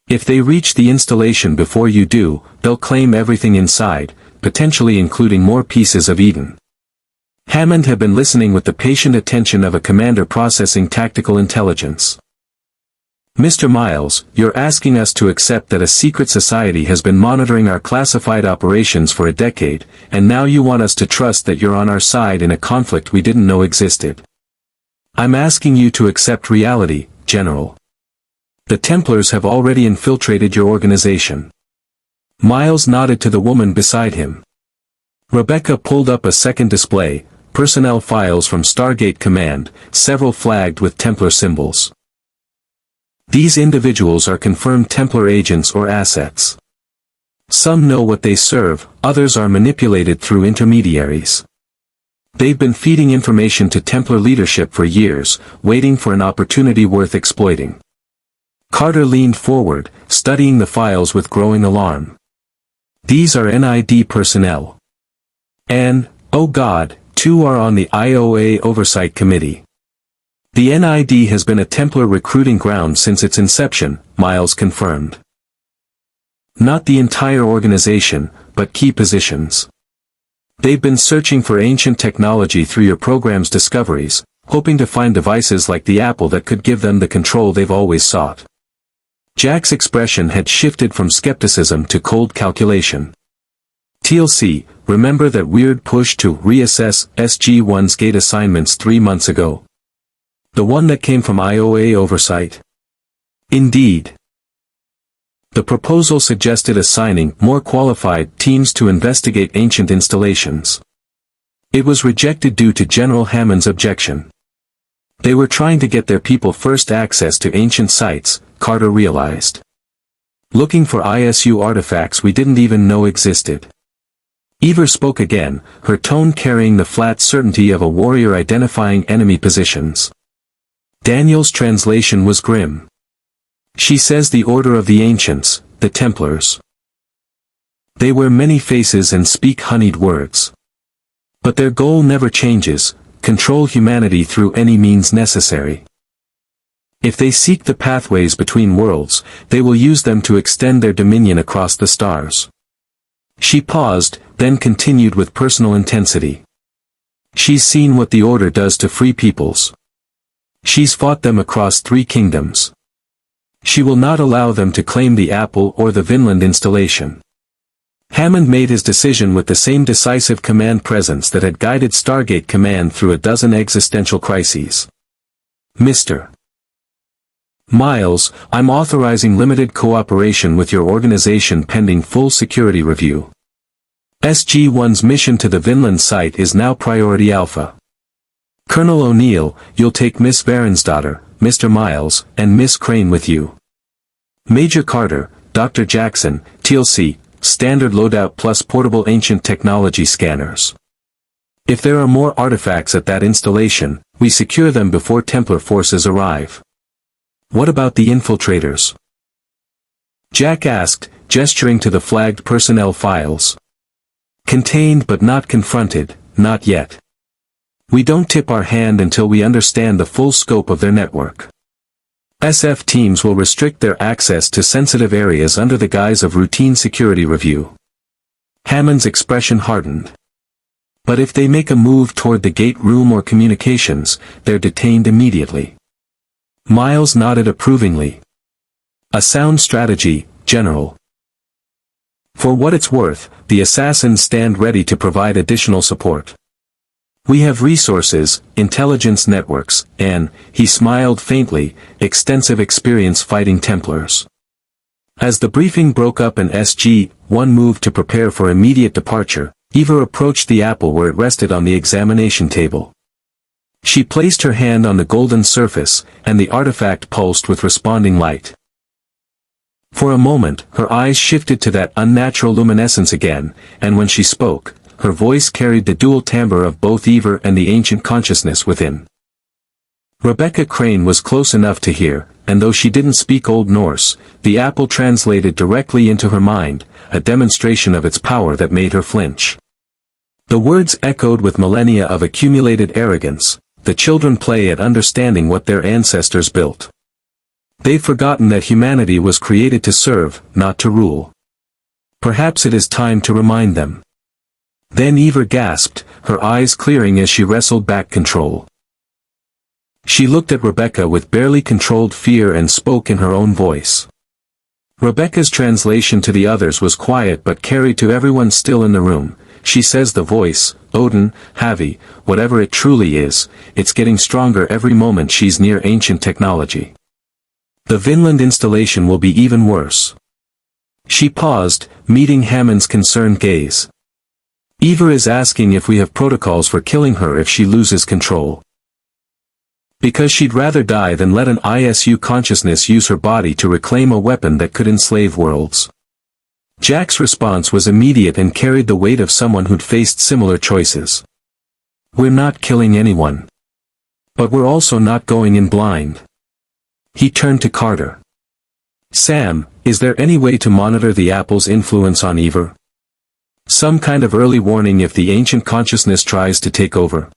Speaker 1: If they reach the installation before you do, they'll claim everything inside, potentially including more pieces of Eden. Hammond had been listening with the patient attention of a commander processing tactical intelligence. Mr. Miles, you're asking us to accept that a secret society has been monitoring our classified operations for a decade, and now you want us to trust that you're on our side in a conflict we didn't know existed. I'm asking you to accept reality, General. The Templars have already infiltrated your organization. Miles nodded to the woman beside him. Rebecca pulled up a second display, personnel files from Stargate Command, several flagged with Templar symbols. These individuals are confirmed Templar agents or assets. Some know what they serve, others are manipulated through intermediaries. They've been feeding information to Templar leadership for years, waiting for an opportunity worth exploiting. Carter leaned forward, studying the files with growing alarm. These are NID personnel. And, oh God, 2 are on the IOA Oversight Committee. The NID has been a Templar recruiting ground since its inception, Miles confirmed. Not the entire organization, but key positions. They've been searching for ancient technology through your program's discoveries, hoping to find devices like the Apple that could give them the control they've always sought. Jack's expression had shifted from skepticism to cold calculation. TLC, remember that weird push to reassess SG-1's gate assignments 3 months ago? The one that came from IOA Oversight? Indeed. The proposal suggested assigning more qualified teams to investigate ancient installations. It was rejected due to General Hammond's objection. They were trying to get their people first access to ancient sites, Carter realized. Looking for ISU artifacts we didn't even know existed. Eivor spoke again, her tone carrying the flat certainty of a warrior identifying enemy positions. Daniel's translation was grim. She says the Order of the Ancients, the Templars. They wear many faces and speak honeyed words. But their goal never changes, control humanity through any means necessary. If they seek the pathways between worlds, they will use them to extend their dominion across the stars. She paused, then continued with personal intensity. She's seen what the Order does to free peoples. She's fought them across 3 kingdoms. She will not allow them to claim the Apple or the Vinland installation. Hammond made his decision with the same decisive command presence that had guided Stargate Command through a dozen existential crises. Mr. Miles, I'm authorizing limited cooperation with your organization pending full security review. SG-1's mission to the Vinland site is now priority alpha. Colonel O'Neill, you'll take Miss Varinsdottir, Mr. Miles, and Miss Crane with you. Major Carter, Dr. Jackson, TLC, standard loadout plus portable ancient technology scanners. If there are more artifacts at that installation, we secure them before Templar forces arrive. What about the infiltrators? Jack asked, gesturing to the flagged personnel files. Contained but not confronted, not yet. We don't tip our hand until we understand the full scope of their network. SF teams will restrict their access to sensitive areas under the guise of routine security review. Hammond's expression hardened. But if they make a move toward the gate room or communications, they're detained immediately. Miles nodded approvingly. A sound strategy, General. For what it's worth, the assassins stand ready to provide additional support. We have resources, intelligence networks, and, he smiled faintly, extensive experience fighting Templars. As the briefing broke up and SG-1 moved to prepare for immediate departure, Eivor approached the apple where it rested on the examination table. She placed her hand on the golden surface, and the artifact pulsed with responding light. For a moment, her eyes shifted to that unnatural luminescence again, and when she spoke, her voice carried the dual timbre of both Eivor and the ancient consciousness within. Rebecca Crane was close enough to hear, and though she didn't speak Old Norse, the apple translated directly into her mind, a demonstration of its power that made her flinch. The words echoed with millennia of accumulated arrogance. The children play at understanding what their ancestors built. They've forgotten that humanity was created to serve, not to rule. Perhaps it is time to remind them. Then Eivor gasped, her eyes clearing as she wrestled back control. She looked at Rebecca with barely controlled fear and spoke in her own voice. Rebecca's translation to the others was quiet but carried to everyone still in the room. She says the voice, Odin, Havi, whatever it truly is, it's getting stronger every moment she's near ancient technology. The Vinland installation will be even worse. She paused, meeting Hammond's concerned gaze. Eivor is asking if we have protocols for killing her if she loses control. Because she'd rather die than let an ISU consciousness use her body to reclaim a weapon that could enslave worlds. Jack's response was immediate and carried the weight of someone who'd faced similar choices. We're not killing anyone. But we're also not going in blind. He turned to Carter. Sam, is there any way to monitor the apple's influence on Eivor? Some kind of early warning if the ancient consciousness tries to take over?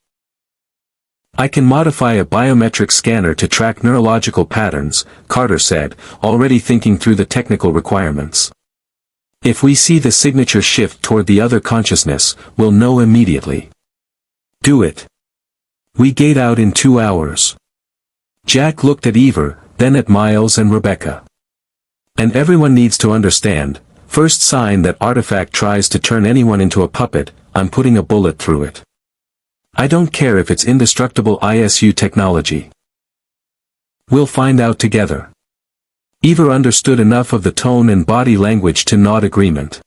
Speaker 1: I can modify a biometric scanner to track neurological patterns, Carter said, already thinking through the technical requirements. If we see the signature shift toward the other consciousness, we'll know immediately. Do it. We gate out in 2 hours. Jack looked at Eivor, then at Miles and Rebecca. And everyone needs to understand, first sign that artifact tries to turn anyone into a puppet, I'm putting a bullet through it. I don't care if it's indestructible ISU technology. We'll find out together. Eivor understood enough of the tone and body language to nod agreement.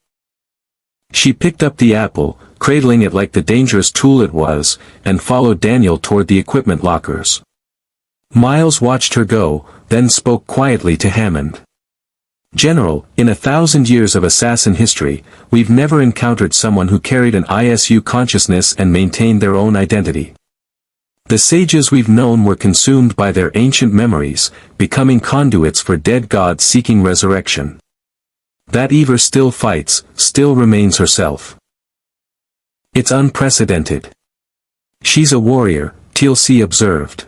Speaker 1: She picked up the apple, cradling it like the dangerous tool it was, and followed Daniel toward the equipment lockers. Miles watched her go, then spoke quietly to Hammond. General, in 1,000 years of assassin history, we've never encountered someone who carried an ISU consciousness and maintained their own identity. The sages we've known were consumed by their ancient memories, becoming conduits for dead gods seeking resurrection. That Eivor still fights, still remains herself. It's unprecedented. She's a warrior, TLC observed.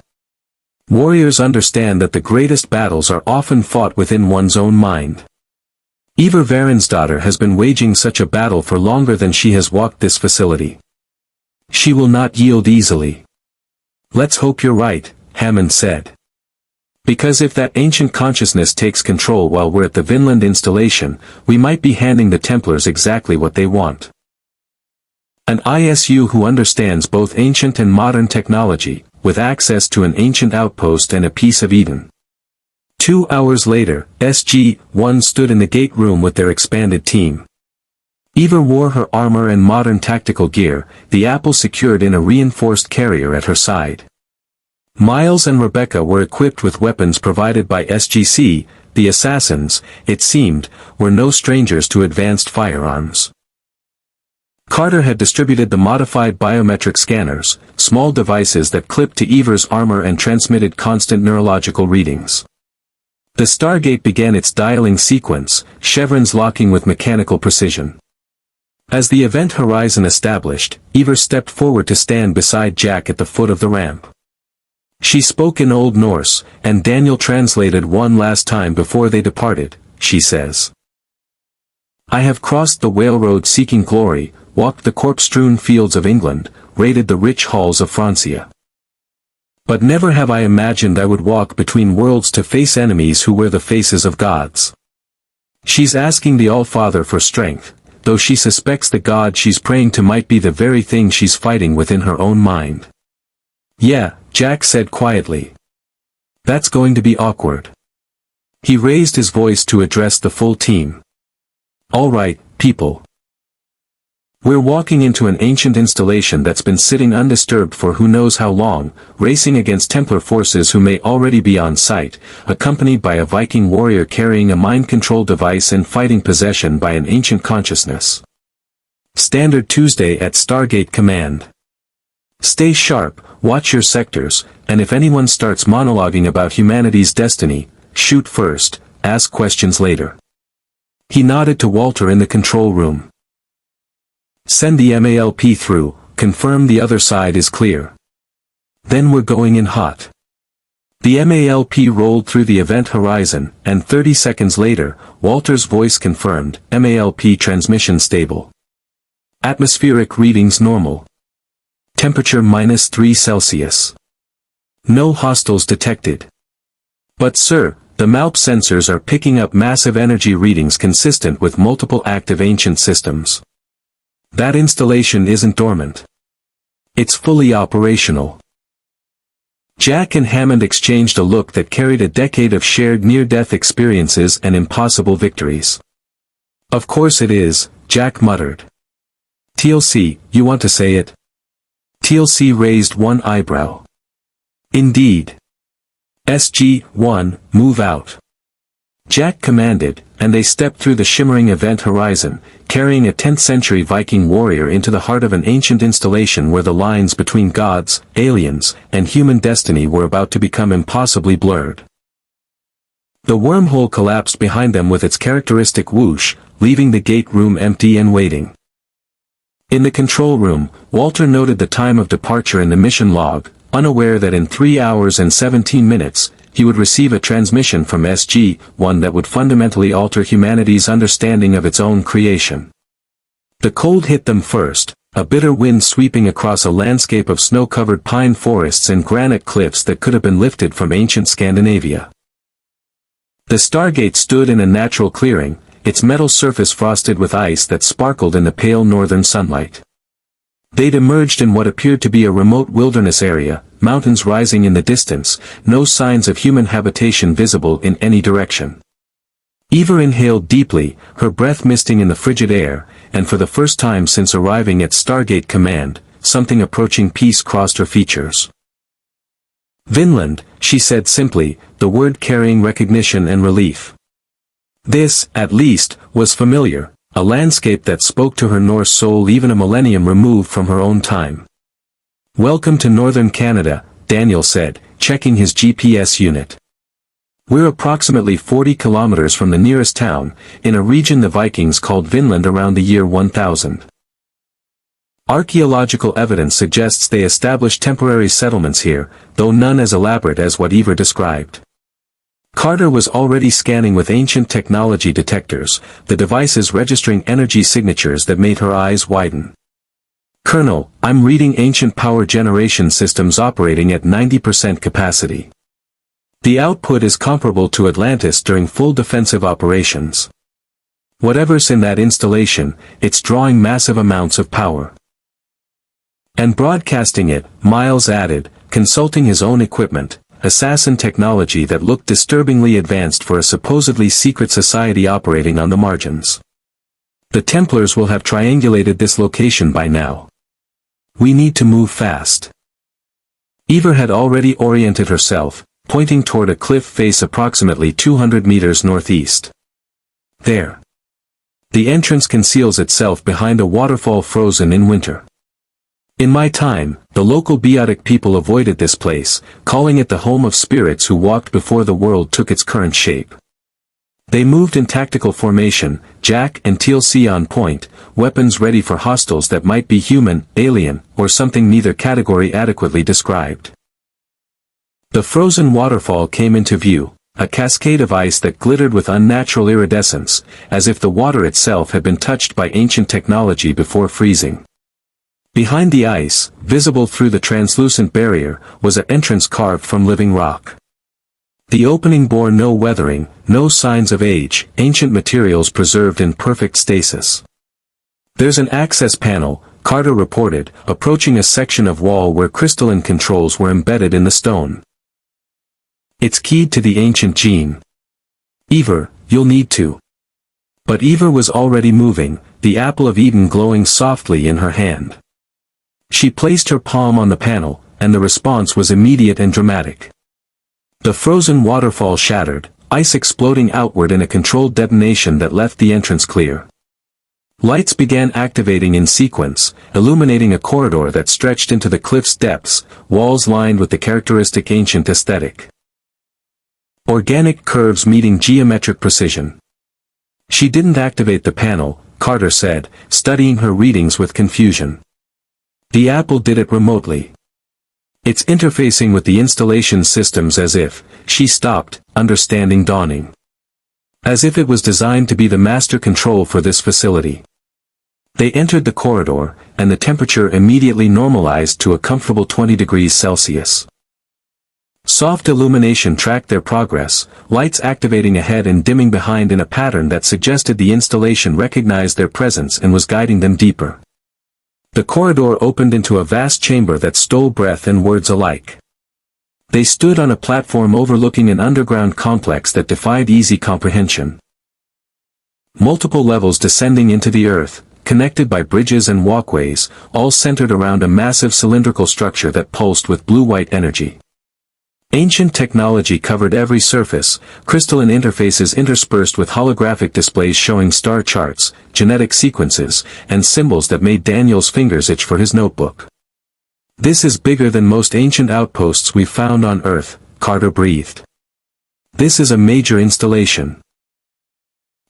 Speaker 1: Warriors understand that the greatest battles are often fought within one's own mind. Eivor Varinsdottir has been waging such a battle for longer than she has walked this facility. She will not yield easily. Let's hope you're right, Hammond said. Because if that ancient consciousness takes control while we're at the Vinland installation, we might be handing the Templars exactly what they want. An ISU who understands both ancient and modern technology, with access to an ancient outpost and a piece of Eden. 2 hours later, SG-1 stood in the gate room with their expanded team. Eivor wore her armor and modern tactical gear, the apple secured in a reinforced carrier at her side. Miles and Rebecca were equipped with weapons provided by SGC, the assassins, it seemed, were no strangers to advanced firearms. Carter had distributed the modified biometric scanners, small devices that clipped to Eivor's armor and transmitted constant neurological readings. The Stargate began its dialing sequence, chevrons locking with mechanical precision. As the event horizon established, Eivor stepped forward to stand beside Jack at the foot of the ramp. She spoke in Old Norse, and Daniel translated one last time before they departed, she says. I have crossed the whale road seeking glory, walked the corpse-strewn fields of England, raided the rich halls of Francia. But never have I imagined I would walk between worlds to face enemies who wear the faces of gods. She's asking the All-Father for strength, though she suspects the god she's praying to might be the very thing she's fighting within her own mind. "Yeah," Jack said quietly. "That's going to be awkward." He raised his voice to address the full team. "All right, people. We're walking into an ancient installation that's been sitting undisturbed for who knows how long, racing against Templar forces who may already be on site, accompanied by a Viking warrior carrying a mind control device and fighting possession by an ancient consciousness. Standard Tuesday at Stargate Command. Stay sharp, watch your sectors, and if anyone starts monologuing about humanity's destiny, shoot first, ask questions later." He nodded to Walter in the control room. "Send the MALP through, confirm the other side is clear. Then we're going in hot." The MALP rolled through the event horizon, and 30 seconds later, Walter's voice confirmed, "MALP transmission stable. Atmospheric readings normal. Temperature -3 Celsius. No hostiles detected. But sir, the MALP sensors are picking up massive energy readings consistent with multiple active ancient systems. That installation isn't dormant. It's fully operational." Jack and Hammond exchanged a look that carried a decade of shared near-death experiences and impossible victories. "Of course it is," Jack muttered. "TLC, you want to say it?" TLC raised one eyebrow. "Indeed. SG-1, move out." Jack commanded, and they stepped through the shimmering event horizon, carrying a 10th-century Viking warrior into the heart of an ancient installation where the lines between gods, aliens, and human destiny were about to become impossibly blurred. The wormhole collapsed behind them with its characteristic whoosh, leaving the gate room empty and waiting. In the control room, Walter noted the time of departure in the mission log, unaware that in 3 hours and 17 minutes, he would receive a transmission from SG-1 that would fundamentally alter humanity's understanding of its own creation. The cold hit them first, a bitter wind sweeping across a landscape of snow-covered pine forests and granite cliffs that could have been lifted from ancient Scandinavia. The Stargate stood in a natural clearing, its metal surface frosted with ice that sparkled in the pale northern sunlight. They'd emerged in what appeared to be a remote wilderness area, mountains rising in the distance, no signs of human habitation visible in any direction. Eivor inhaled deeply, her breath misting in the frigid air, and for the first time since arriving at Stargate Command, something approaching peace crossed her features. "Vinland," she said simply, the word carrying recognition and relief. This, at least, was familiar. A landscape that spoke to her Norse soul even a millennium removed from her own time. "Welcome to northern Canada," Daniel said, checking his GPS unit. "We're approximately 40 kilometers from the nearest town, in a region the Vikings called Vinland around the year 1000. Archaeological evidence suggests they established temporary settlements here, though none as elaborate as what Eivor described." Carter was already scanning with ancient technology detectors, the devices registering energy signatures that made her eyes widen. "Colonel, I'm reading ancient power generation systems operating at 90% capacity. The output is comparable to Atlantis during full defensive operations. Whatever's in that installation, it's drawing massive amounts of power. And broadcasting it," Miles added, consulting his own equipment. Assassin technology that looked disturbingly advanced for a supposedly secret society operating on the margins. "The Templars will have triangulated this location by now. We need to move fast." Eivor had already oriented herself, pointing toward a cliff face approximately 200 meters northeast. "There. The entrance conceals itself behind a waterfall frozen in winter. In my time, the local Biotic people avoided this place, calling it the home of spirits who walked before the world took its current shape. They moved in tactical formation, Jack and TLC on point, weapons ready for hostiles that might be human, alien, or something neither category adequately described." The frozen waterfall came into view, a cascade of ice that glittered with unnatural iridescence, as if the water itself had been touched by ancient technology before freezing. Behind the ice, visible through the translucent barrier, was an entrance carved from living rock. The opening bore no weathering, no signs of age, ancient materials preserved in perfect stasis. There's an access panel, Carter reported, approaching a section of wall where crystalline controls were embedded in the stone. It's keyed to the ancient gene. Eivor, you'll need to. But Eivor was already moving, the apple of Eden glowing softly in her hand. She placed her palm on the panel, and the response was immediate and dramatic. The frozen waterfall shattered, ice exploding outward in a controlled detonation that left the entrance clear. Lights began activating in sequence, illuminating a corridor that stretched into the cliff's depths, walls lined with the characteristic ancient aesthetic. Organic curves meeting geometric precision. She didn't activate the panel, Carter said, studying her readings with confusion. The apple did it remotely. It's interfacing with the installation systems as if, she stopped, understanding dawning. As if it was designed to be the master control for this facility. They entered the corridor, and the temperature immediately normalized to a comfortable 20 degrees Celsius. Soft illumination tracked their progress, lights activating ahead and dimming behind in a pattern that suggested the installation recognized their presence and was guiding them deeper. The corridor opened into a vast chamber that stole breath and words alike. They stood on a platform overlooking an underground complex that defied easy comprehension. Multiple levels descending into the earth, connected by bridges and walkways, all centered around a massive cylindrical structure that pulsed with blue-white energy. Ancient technology covered every surface, crystalline interfaces interspersed with holographic displays showing star charts, genetic sequences, and symbols that made Daniel's fingers itch for his notebook. This is bigger than most ancient outposts we've found on Earth, Carter breathed. This is a major installation.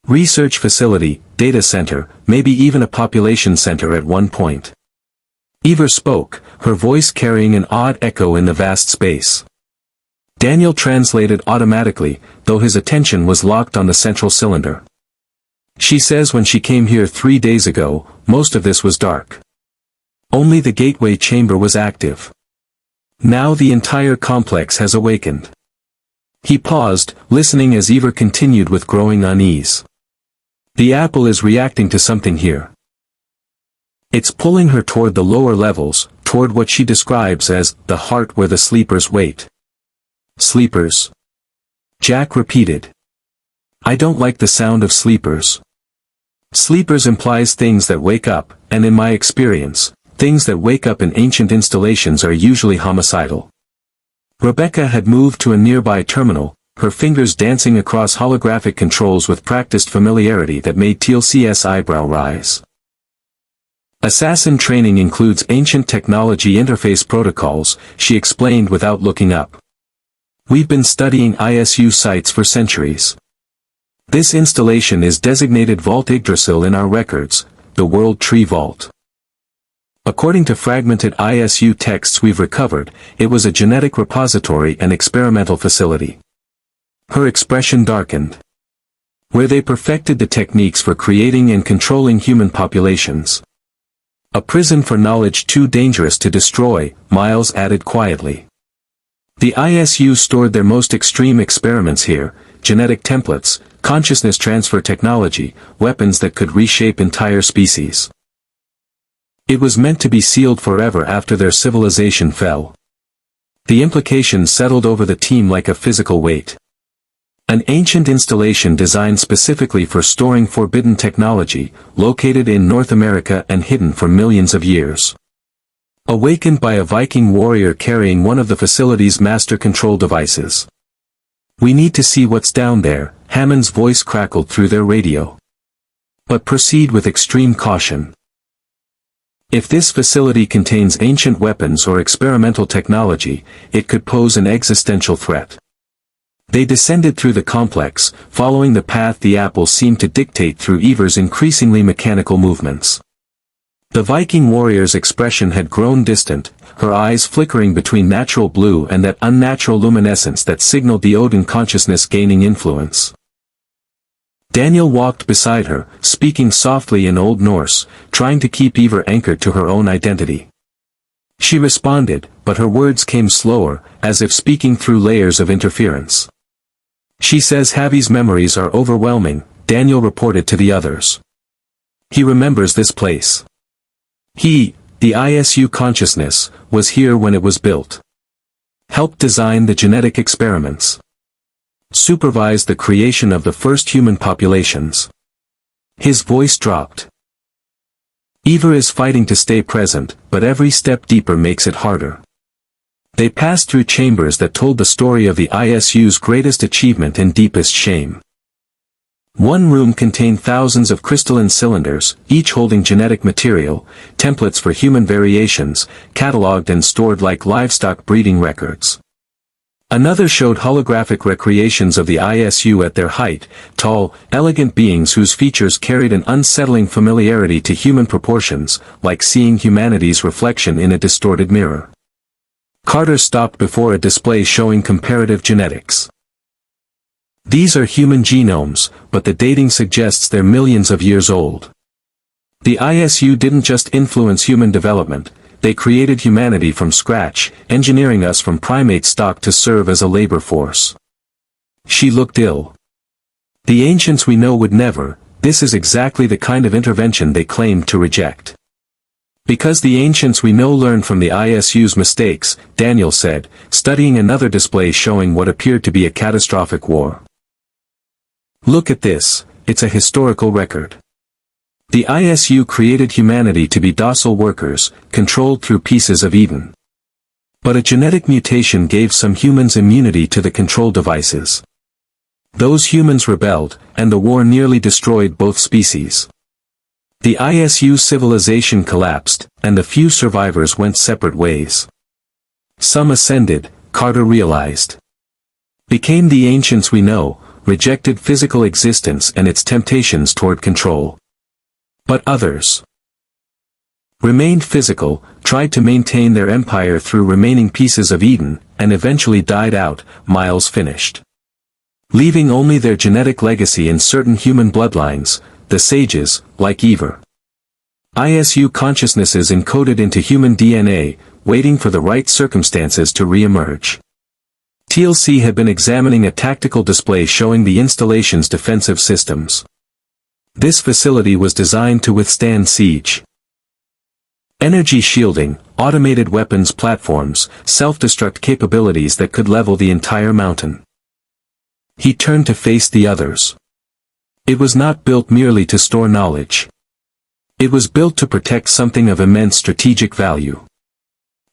Speaker 1: Research facility, data center, maybe even a population center at one point. Eivor spoke, her voice carrying an odd echo in the vast space. Daniel translated automatically, though his attention was locked on the central cylinder. She says when she came here 3 days ago, most of this was dark. Only the gateway chamber was active. Now the entire complex has awakened. He paused, listening as Eivor continued with growing unease. The apple is reacting to something here. It's pulling her toward the lower levels, toward what she describes as the heart where the sleepers wait. Sleepers? Jack repeated. I don't like the sound of sleepers. Sleepers implies things that wake up, and in my experience, things that wake up in ancient installations are usually homicidal. Rebecca had moved to a nearby terminal, her fingers dancing across holographic controls with practiced familiarity that made TLC's eyebrow rise. Assassin training includes ancient technology interface protocols, she explained without looking up. We've been studying ISU sites for centuries. This installation is designated Vault Yggdrasil in our records, the World Tree Vault. According to fragmented ISU texts we've recovered, it was a genetic repository and experimental facility. Her expression darkened. Where they perfected the techniques for creating and controlling human populations. A prison for knowledge too dangerous to destroy, Miles added quietly. The ISU stored their most extreme experiments here, genetic templates, consciousness transfer technology, weapons that could reshape entire species. It was meant to be sealed forever after their civilization fell. The implications settled over the team like a physical weight. An ancient installation designed specifically for storing forbidden technology, located in North America and hidden for millions of years. Awakened by a Viking warrior carrying one of the facility's master control devices. We need to see what's down there, Hammond's voice crackled through their radio. But proceed with extreme caution. If this facility contains ancient weapons or experimental technology, it could pose an existential threat. They descended through the complex, following the path the apple seemed to dictate through Eivor's increasingly mechanical movements. The Viking warrior's expression had grown distant, her eyes flickering between natural blue and that unnatural luminescence that signaled the Odin consciousness gaining influence. Daniel walked beside her, speaking softly in Old Norse, trying to keep Eivor anchored to her own identity. She responded, but her words came slower, as if speaking through layers of interference. She says Javi's memories are overwhelming, Daniel reported to the others. He remembers this place. He, the ISU consciousness, was here when it was built. Helped design the genetic experiments. Supervised the creation of the first human populations. His voice dropped. Eivor is fighting to stay present, but every step deeper makes it harder. They passed through chambers that told the story of the ISU's greatest achievement and deepest shame. One room contained thousands of crystalline cylinders, each holding genetic material, templates for human variations, catalogued and stored like livestock breeding records. Another showed holographic recreations of the ISU at their height, tall, elegant beings whose features carried an unsettling familiarity to human proportions, like seeing humanity's reflection in a distorted mirror. Carter stopped before a display showing comparative genetics. These are human genomes, but the dating suggests they're millions of years old. The ISU didn't just influence human development, they created humanity from scratch, engineering us from primate stock to serve as a labor force. She looked ill. The ancients we know would never, this is exactly the kind of intervention they claimed to reject. Because the ancients we know learned from the ISU's mistakes, Daniel said, studying another display showing what appeared to be a catastrophic war. Look at this, it's a historical record. The ISU created humanity to be docile workers, controlled through pieces of Eden. But a genetic mutation gave some humans immunity to the control devices. Those humans rebelled, and the war nearly destroyed both species. The ISU civilization collapsed, and the few survivors went separate ways. Some ascended, Carter realized. Became the ancients we know, rejected physical existence and its temptations toward control. But others remained physical, tried to maintain their empire through remaining pieces of Eden, and eventually died out, Miles finished. Leaving only their genetic legacy in certain human bloodlines, the sages, like Eivor. ISU consciousnesses encoded into human DNA, waiting for the right circumstances to re-emerge. TLC had been examining a tactical display showing the installation's defensive systems. This facility was designed to withstand siege. Energy shielding, automated weapons platforms, self-destruct capabilities that could level the entire mountain. He turned to face the others. It was not built merely to store knowledge. It was built to protect something of immense strategic value.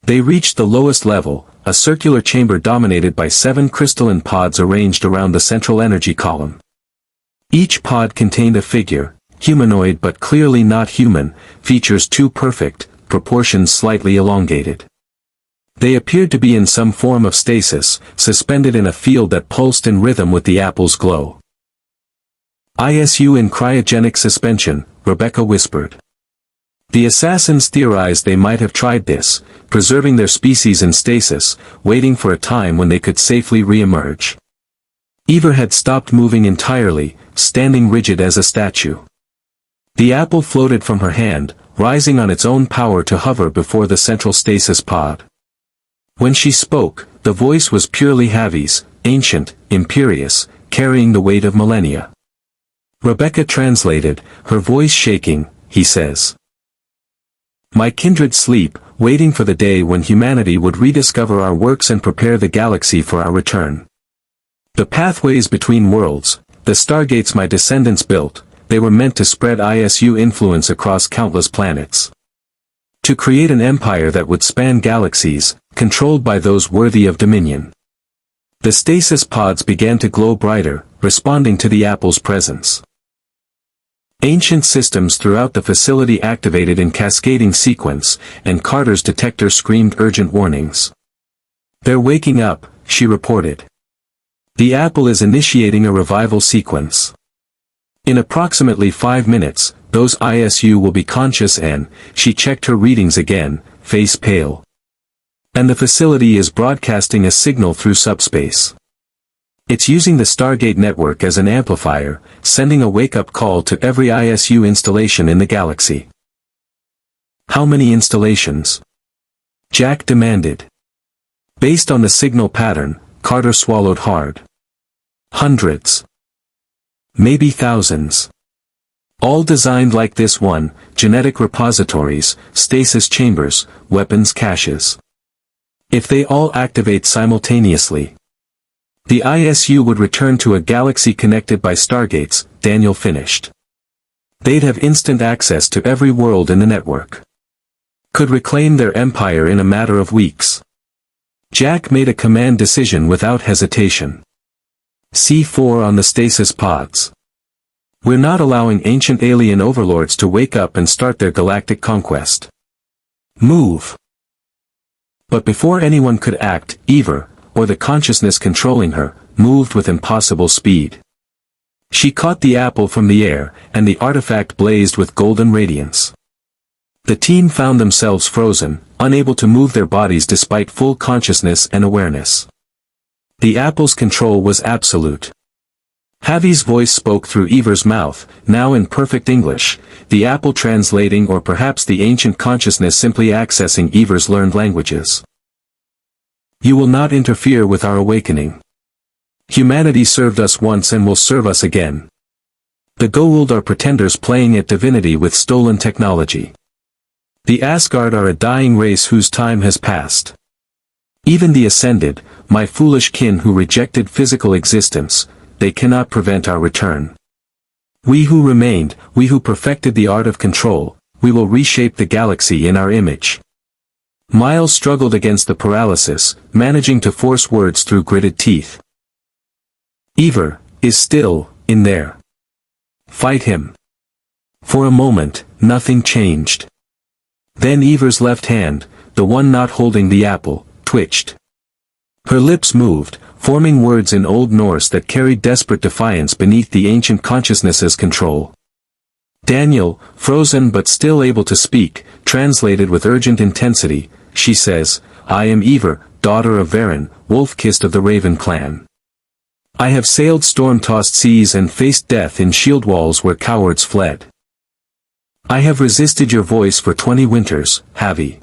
Speaker 1: They reached the lowest level, a circular chamber dominated by 7 crystalline pods arranged around the central energy column. Each pod contained a figure, humanoid but clearly not human, features too perfect, proportions slightly elongated. They appeared to be in some form of stasis, suspended in a field that pulsed in rhythm with the apple's glow. ISU in cryogenic suspension, Rebecca whispered. The assassins theorized they might have tried this, preserving their species in stasis, waiting for a time when they could safely re-emerge. Eivor had stopped moving entirely, standing rigid as a statue. The apple floated from her hand, rising on its own power to hover before the central stasis pod. When she spoke, the voice was purely Havi's, ancient, imperious, carrying the weight of millennia. Rebecca translated, her voice shaking, he says. My kindred sleep, waiting for the day when humanity would rediscover our works and prepare the galaxy for our return. The pathways between worlds, the stargates my descendants built, they were meant to spread ISU influence across countless planets. To create an empire that would span galaxies, controlled by those worthy of dominion. The stasis pods began to glow brighter, responding to the apple's presence. Ancient systems throughout the facility activated in cascading sequence, and Carter's detector screamed urgent warnings. They're waking up, she reported. The apple is initiating a revival sequence. In approximately 5 minutes, those ISU will be conscious and, she checked her readings again, face pale. And the facility is broadcasting a signal through subspace. It's using the Stargate network as an amplifier, sending a wake-up call to every ISU installation in the galaxy. How many installations? Jack demanded. Based on the signal pattern, Carter swallowed hard. Hundreds. Maybe thousands. All designed like this one: genetic repositories, stasis chambers, weapons caches. If they all activate simultaneously, the ISU would return to a galaxy connected by stargates, Daniel finished. They'd have instant access to every world in the network. Could reclaim their empire in a matter of weeks. Jack made a command decision without hesitation. C4 on the stasis pods. We're not allowing ancient alien overlords to wake up and start their galactic conquest. Move. But before anyone could act, Eivor, or the consciousness controlling her, moved with impossible speed. She caught the apple from the air, and the artifact blazed with golden radiance. The team found themselves frozen, unable to move their bodies despite full consciousness and awareness. The apple's control was absolute. Javi's voice spoke through Eivor's mouth, now in perfect English, the apple translating, or perhaps the ancient consciousness simply accessing Eivor's learned languages. You will not interfere with our awakening. Humanity served us once and will serve us again. The Goa'uld are pretenders playing at divinity with stolen technology. The Asgard are a dying race whose time has passed. Even the Ascended, my foolish kin who rejected physical existence, they cannot prevent our return. We who remained, we who perfected the art of control, we will reshape the galaxy in our image. Miles struggled against the paralysis, managing to force words through gritted teeth. Eivor is still in there. Fight him. For a moment, nothing changed. Then Eivor's left hand, the one not holding the apple, twitched. Her lips moved, forming words in Old Norse that carried desperate defiance beneath the ancient consciousness's control. Daniel, frozen but still able to speak, translated with urgent intensity. She says, I am Eivor, daughter of Varin, wolf-kissed of the Raven clan. I have sailed storm-tossed seas and faced death in shield walls where cowards fled. I have resisted your voice for 20 winters, Javi.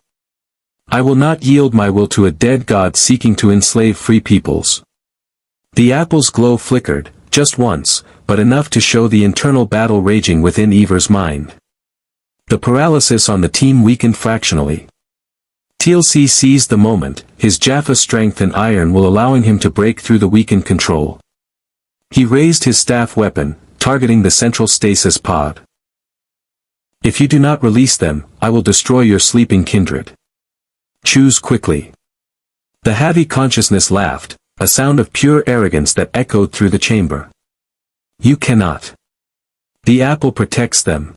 Speaker 1: I will not yield my will to a dead god seeking to enslave free peoples. The apple's glow flickered, just once, but enough to show the internal battle raging within Eivor's mind. The paralysis on the team weakened fractionally. TLC seized the moment, his Jaffa strength and iron will allowing him to break through the weakened control. He raised his staff weapon, targeting the central stasis pod. If you do not release them, I will destroy your sleeping kindred. Choose quickly. The Javi consciousness laughed, a sound of pure arrogance that echoed through the chamber. You cannot. The apple protects them.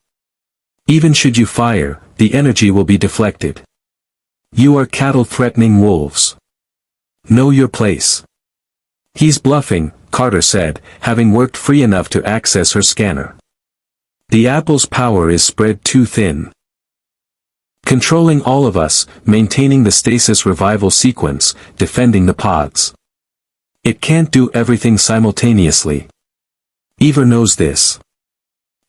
Speaker 1: Even should you fire, the energy will be deflected. You are cattle threatening wolves. Know your place. He's bluffing, Carter said, having worked free enough to access her scanner. The apple's power is spread too thin. Controlling all of us, maintaining the stasis revival sequence, defending the pods. It can't do everything simultaneously. Eivor knows this.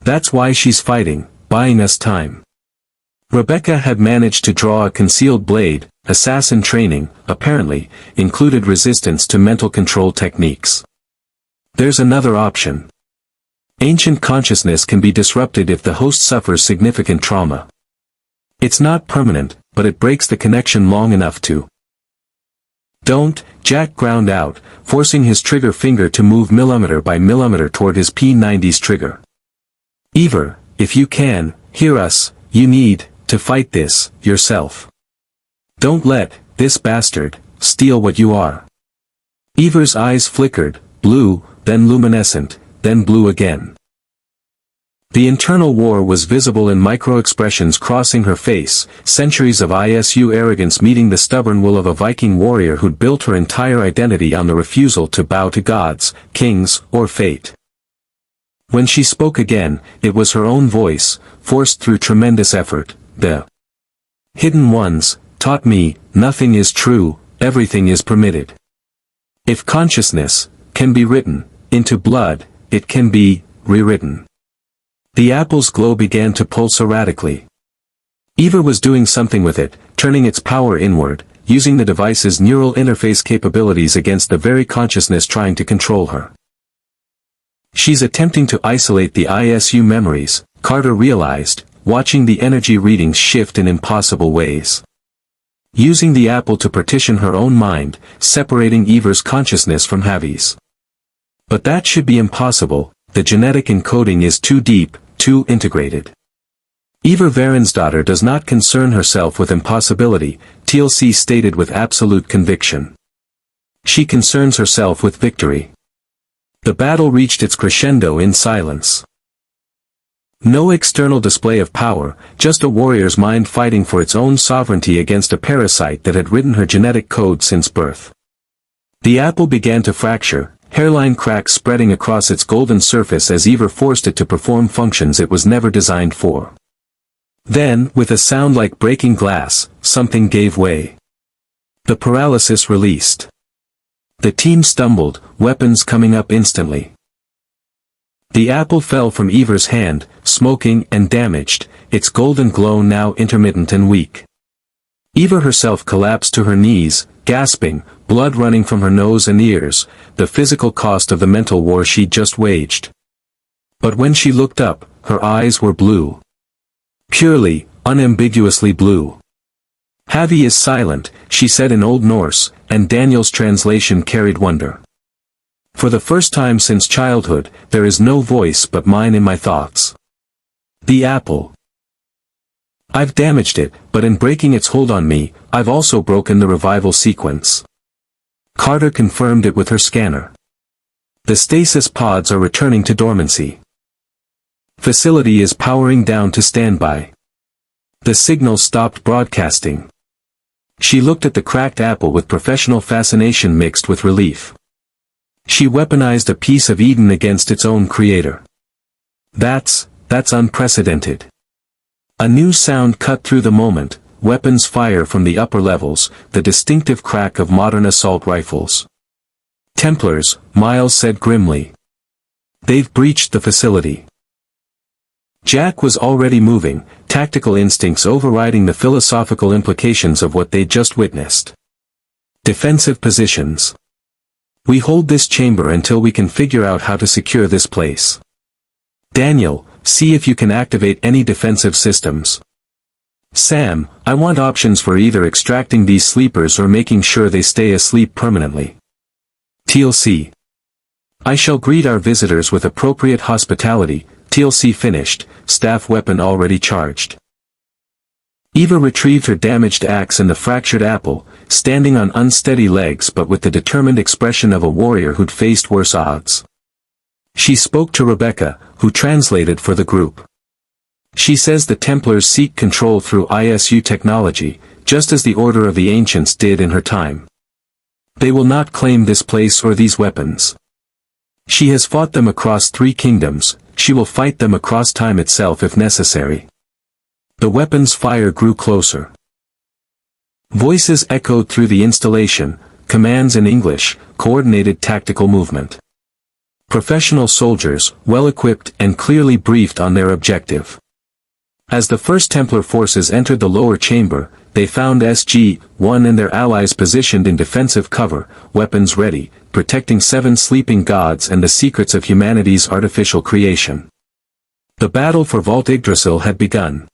Speaker 1: That's why she's fighting, buying us time. Rebecca had managed to draw a concealed blade. Assassin training, apparently, included resistance to mental control techniques. There's another option. Ancient consciousness can be disrupted if the host suffers significant trauma. It's not permanent, but it breaks the connection long enough to. Don't, Jack ground out, forcing his trigger finger to move millimeter by millimeter toward his P90's trigger. Eivor, if you can, hear us, you need to fight this, yourself. Don't let this bastard steal what you are. Eivor's eyes flickered, blue, then luminescent, then blue again. The internal war was visible in micro-expressions crossing her face, centuries of ISU arrogance meeting the stubborn will of a Viking warrior who'd built her entire identity on the refusal to bow to gods, kings, or fate. When she spoke again, it was her own voice, forced through tremendous effort. The Hidden Ones taught me, nothing is true, everything is permitted. If consciousness can be written into blood, it can be rewritten. The apple's glow began to pulse erratically. Eivor was doing something with it, turning its power inward, using the device's neural interface capabilities against the very consciousness trying to control her. She's attempting to isolate the ISU memories, Carter realized, watching the energy readings shift in impossible ways. Using the apple to partition her own mind, separating Eivor's consciousness from Javi's. But that should be impossible, the genetic encoding is too deep, too integrated. Eivor Varinsdottir does not concern herself with impossibility, TLC stated with absolute conviction. She concerns herself with victory. The battle reached its crescendo in silence. No external display of power, just a warrior's mind fighting for its own sovereignty against a parasite that had written her genetic code since birth. The apple began to fracture, hairline cracks spreading across its golden surface as Eivor forced it to perform functions it was never designed for. Then, with a sound like breaking glass, something gave way. The paralysis released. The team stumbled, weapons coming up instantly. The apple fell from Eivor's hand, smoking and damaged, its golden glow now intermittent and weak. Eivor herself collapsed to her knees, gasping, blood running from her nose and ears, the physical cost of the mental war she'd just waged. But when she looked up, her eyes were blue. Purely, unambiguously blue. Javi is silent, she said in Old Norse, and Daniel's translation carried wonder. For the first time since childhood, there is no voice but mine in my thoughts. The apple. I've damaged it, but in breaking its hold on me, I've also broken the revival sequence. Carter confirmed it with her scanner. The stasis pods are returning to dormancy. Facility is powering down to standby. The signal stopped broadcasting. She looked at the cracked apple with professional fascination mixed with relief. She weaponized a piece of Eden against its own creator. That's unprecedented. A new sound cut through the moment, weapons fire from the upper levels, the distinctive crack of modern assault rifles. Templars, Miles said grimly. They've breached the facility. Jack was already moving, tactical instincts overriding the philosophical implications of what they'd just witnessed. Defensive positions. We hold this chamber until we can figure out how to secure this place. Daniel, see if you can activate any defensive systems. Sam, I want options for either extracting these sleepers or making sure they stay asleep permanently. TLC. I shall greet our visitors with appropriate hospitality, TLC finished, staff weapon already charged. Eivor retrieved her damaged axe and the fractured apple, standing on unsteady legs but with the determined expression of a warrior who'd faced worse odds. She spoke to Rebecca, who translated for the group. She says the Templars seek control through ISU technology, just as the Order of the Ancients did in her time. They will not claim this place or these weapons. She has fought them across 3 kingdoms, she will fight them across time itself if necessary. The weapon's fire grew closer. Voices echoed through the installation, commands in English, coordinated tactical movement. Professional soldiers, well-equipped and clearly briefed on their objective. As the first Templar forces entered the lower chamber, they found SG-1 and their allies positioned in defensive cover, weapons ready, protecting 7 sleeping gods and the secrets of humanity's artificial creation. The battle for Vault Yggdrasil had begun.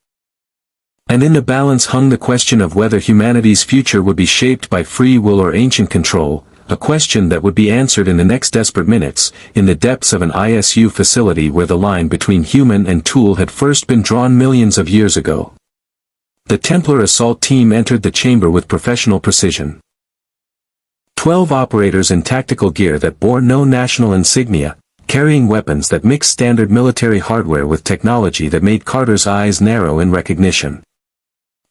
Speaker 1: And in the balance hung the question of whether humanity's future would be shaped by free will or ancient control, a question that would be answered in the next desperate minutes, in the depths of an ISU facility where the line between human and tool had first been drawn millions of years ago. The Templar assault team entered the chamber with professional precision. 12 operators in tactical gear that bore no national insignia, carrying weapons that mixed standard military hardware with technology that made Carter's eyes narrow in recognition.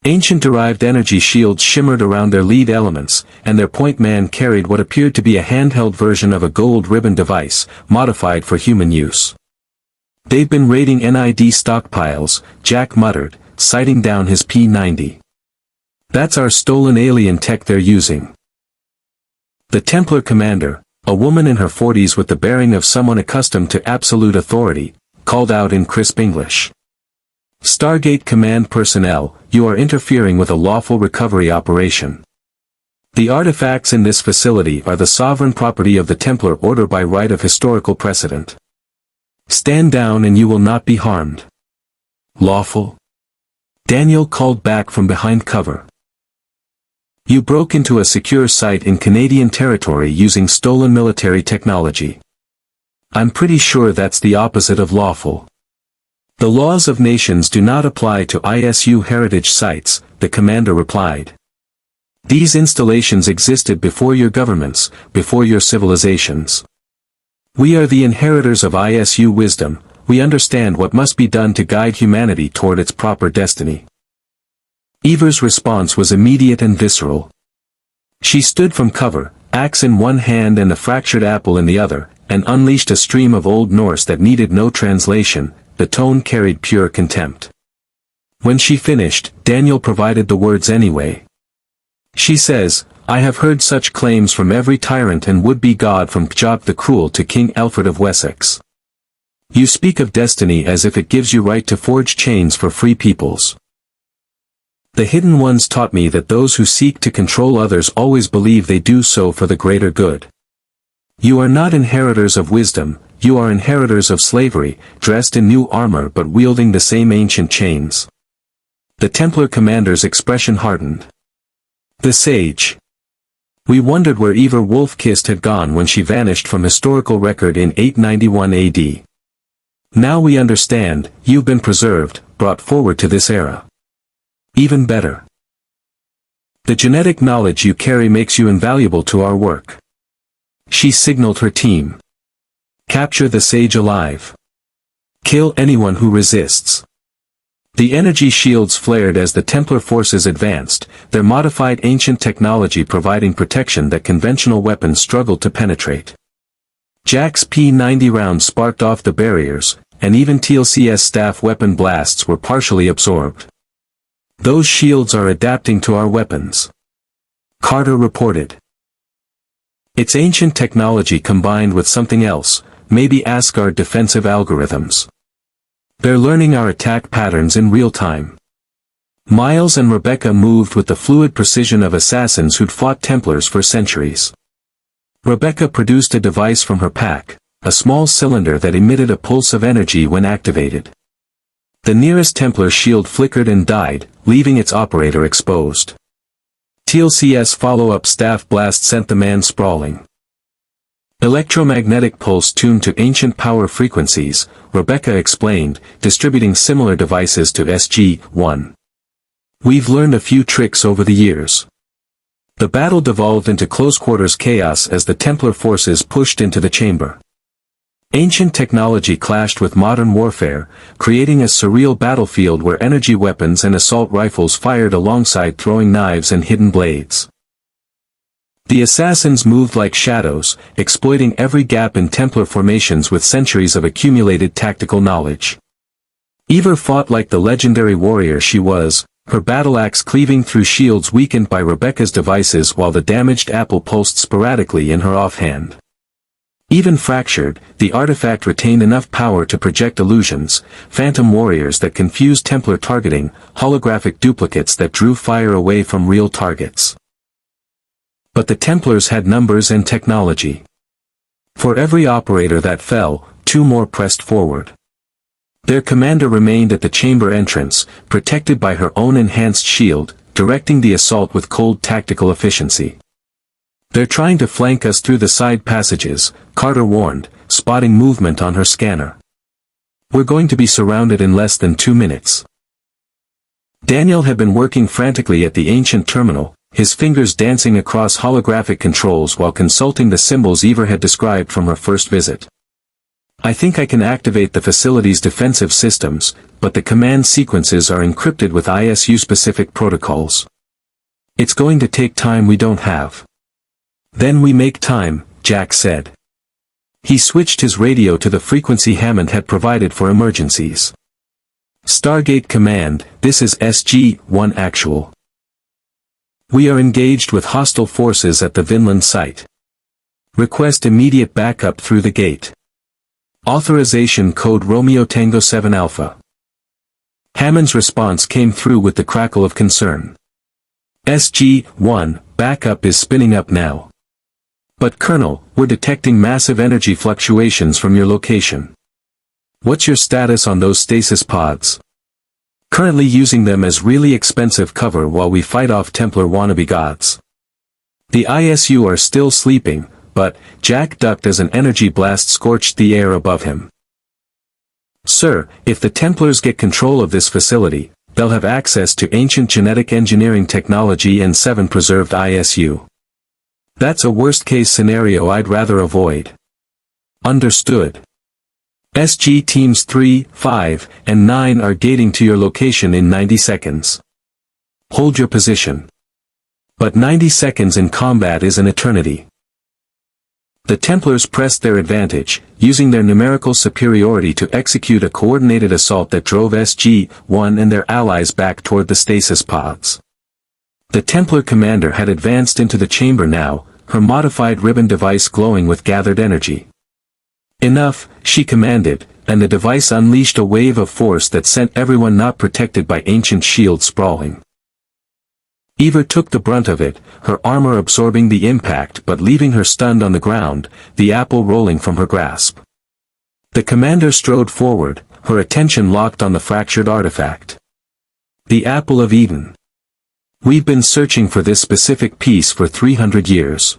Speaker 1: Ancient-derived energy shields shimmered around their lead elements, and their point man carried what appeared to be a handheld version of a gold ribbon device, modified for human use. They've been raiding NID stockpiles, Jack muttered, sighting down his P-90. That's our stolen alien tech they're using. The Templar commander, a woman in her 40s with the bearing of someone accustomed to absolute authority, called out in crisp English. Stargate command personnel, you are interfering with a lawful recovery operation. The artifacts in this facility are the sovereign property of the Templar Order by right of historical precedent. Stand down and you will not be harmed. Lawful? Daniel called back from behind cover. You broke into a secure site in Canadian territory using stolen military technology. I'm pretty sure that's the opposite of lawful. The laws of nations do not apply to ISU heritage sites, the commander replied. These installations existed before your governments, before your civilizations. We are the inheritors of ISU wisdom, we understand what must be done to guide humanity toward its proper destiny. Eivor's response was immediate and visceral. She stood from cover, axe in one hand and a fractured apple in the other, and unleashed a stream of Old Norse that needed no translation. The tone carried pure contempt. When she finished, Daniel provided the words anyway. She says, I have heard such claims from every tyrant and would-be god from Kjok the Cruel to King Alfred of Wessex. You speak of destiny as if it gives you right to forge chains for free peoples. The Hidden Ones taught me that those who seek to control others always believe they do so for the greater good. You are not inheritors of wisdom, you are inheritors of slavery, dressed in new armor but wielding the same ancient chains. The Templar commander's expression hardened. The sage. We wondered where Eivor Wolf-Kissed had gone when she vanished from historical record in 891 AD. Now we understand, you've been preserved, brought forward to this era. Even better. The genetic knowledge you carry makes you invaluable to our work. She signaled her team. Capture the sage alive. Kill anyone who resists. The energy shields flared as the Templar forces advanced, their modified ancient technology providing protection that conventional weapons struggled to penetrate. Jack's P-90 rounds sparked off the barriers, and even TLC's staff weapon blasts were partially absorbed. Those shields are adapting to our weapons. Carter reported. It's ancient technology combined with something else, maybe Asgard defensive algorithms. They're learning our attack patterns in real time. Miles and Rebecca moved with the fluid precision of assassins who'd fought Templars for centuries. Rebecca produced a device from her pack, a small cylinder that emitted a pulse of energy when activated. The nearest Templar shield flickered and died, leaving its operator exposed. TLC's follow-up staff blast sent the man sprawling. Electromagnetic pulse tuned to ancient power frequencies, Rebecca explained, distributing similar devices to SG-1. We've learned a few tricks over the years. The battle devolved into close-quarters chaos as the Templar forces pushed into the chamber. Ancient technology clashed with modern warfare, creating a surreal battlefield where energy weapons and assault rifles fired alongside throwing knives and hidden blades. The assassins moved like shadows, exploiting every gap in Templar formations with centuries of accumulated tactical knowledge. Eivor fought like the legendary warrior she was, her battle-axe cleaving through shields weakened by Rebecca's devices while the damaged apple pulsed sporadically in her offhand. Even fractured, the artifact retained enough power to project illusions, phantom warriors that confused Templar targeting, holographic duplicates that drew fire away from real targets. But the Templars had numbers and technology. For every operator that fell, two more pressed forward. Their commander remained at the chamber entrance, protected by her own enhanced shield, directing the assault with cold tactical efficiency. They're trying to flank us through the side passages, Carter warned, spotting movement on her scanner. We're going to be surrounded in less than 2 minutes. Daniel had been working frantically at the ancient terminal, his fingers dancing across holographic controls while consulting the symbols Eivor had described from her first visit. I think I can activate the facility's defensive systems, but the command sequences are encrypted with ISU-specific protocols. It's going to take time we don't have. Then we make time, Jack said. He switched his radio to the frequency Hammond had provided for emergencies. Stargate Command, this is SG-1 Actual. We are engaged with hostile forces at the Vinland site. Request immediate backup through the gate. Authorization code Romeo Tango 7 Alpha. Hammond's response came through with the crackle of concern. SG-1, backup is spinning up now. But Colonel, we're detecting massive energy fluctuations from your location. What's your status on those stasis pods? Currently using them as really expensive cover while we fight off Templar wannabe gods. The ISU are still sleeping, but Jack ducked as an energy blast scorched the air above him. Sir, if the Templars get control of this facility, they'll have access to ancient genetic engineering technology and 7 preserved ISU. That's a worst-case scenario I'd rather avoid. Understood. SG Teams 3, 5, and 9 are gating to your location in 90 seconds. Hold your position. But 90 seconds in combat is an eternity. The Templars pressed their advantage, using their numerical superiority to execute a coordinated assault that drove SG-1 and their allies back toward the stasis pods. The Templar commander had advanced into the chamber now, her modified ribbon device glowing with gathered energy. Enough, she commanded, and the device unleashed a wave of force that sent everyone not protected by ancient shields sprawling. Eivor took the brunt of it, her armor absorbing the impact but leaving her stunned on the ground, the apple rolling from her grasp. The commander strode forward, her attention locked on the fractured artifact. The Apple of Eden. We've been searching for this specific piece for 300 years.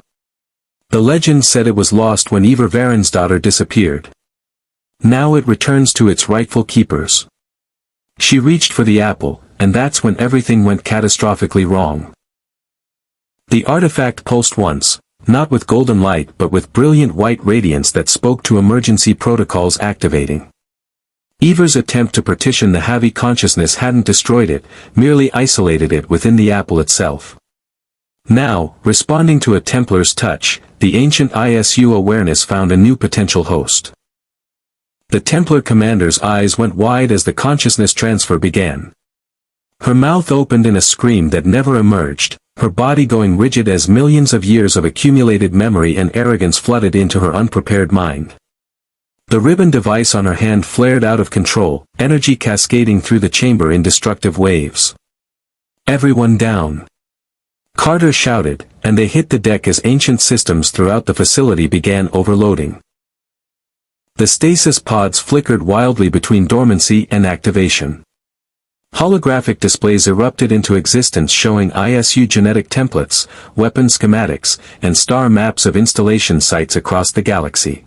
Speaker 1: The legend said it was lost when Eivor Varinsdottir disappeared. Now it returns to its rightful keepers. She reached for the apple, and that's when everything went catastrophically wrong. The artifact pulsed once, not with golden light but with brilliant white radiance that spoke to emergency protocols activating. Eivor's attempt to partition the heavy consciousness hadn't destroyed it, merely isolated it within the apple itself. Now, responding to a Templar's touch, the ancient ISU awareness found a new potential host. The Templar commander's eyes went wide as the consciousness transfer began. Her mouth opened in a scream that never emerged, her body going rigid as millions of years of accumulated memory and arrogance flooded into her unprepared mind. The ribbon device on her hand flared out of control, energy cascading through the chamber in destructive waves. Everyone down. Carter shouted, and they hit the deck as ancient systems throughout the facility began overloading. The stasis pods flickered wildly between dormancy and activation. Holographic displays erupted into existence showing ISU genetic templates, weapon schematics, and star maps of installation sites across the galaxy.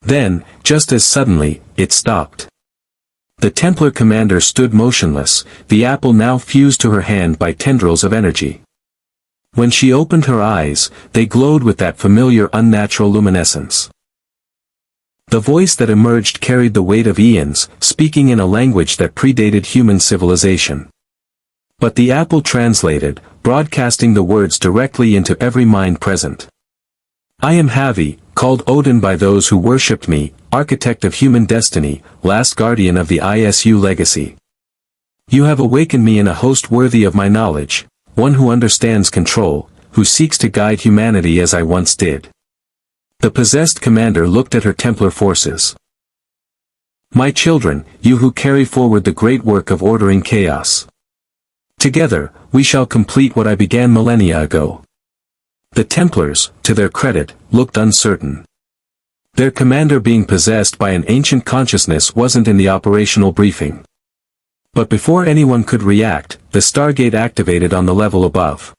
Speaker 1: Then, just as suddenly, it stopped. The Templar commander stood motionless, the apple now fused to her hand by tendrils of energy. When she opened her eyes, they glowed with that familiar unnatural luminescence. The voice that emerged carried the weight of eons, speaking in a language that predated human civilization. But the apple translated, broadcasting the words directly into every mind present. I am Havi, called Odin by those who worshipped me, architect of human destiny, last guardian of the ISU legacy. You have awakened me in a host worthy of my knowledge, one who understands control, who seeks to guide humanity as I once did. The possessed commander looked at her Templar forces. My children, you who carry forward the great work of ordering chaos. Together, we shall complete what I began millennia ago. The Templars, to their credit, looked uncertain. Their commander being possessed by an ancient consciousness wasn't in the operational briefing. But before anyone could react, the Stargate activated on the level above.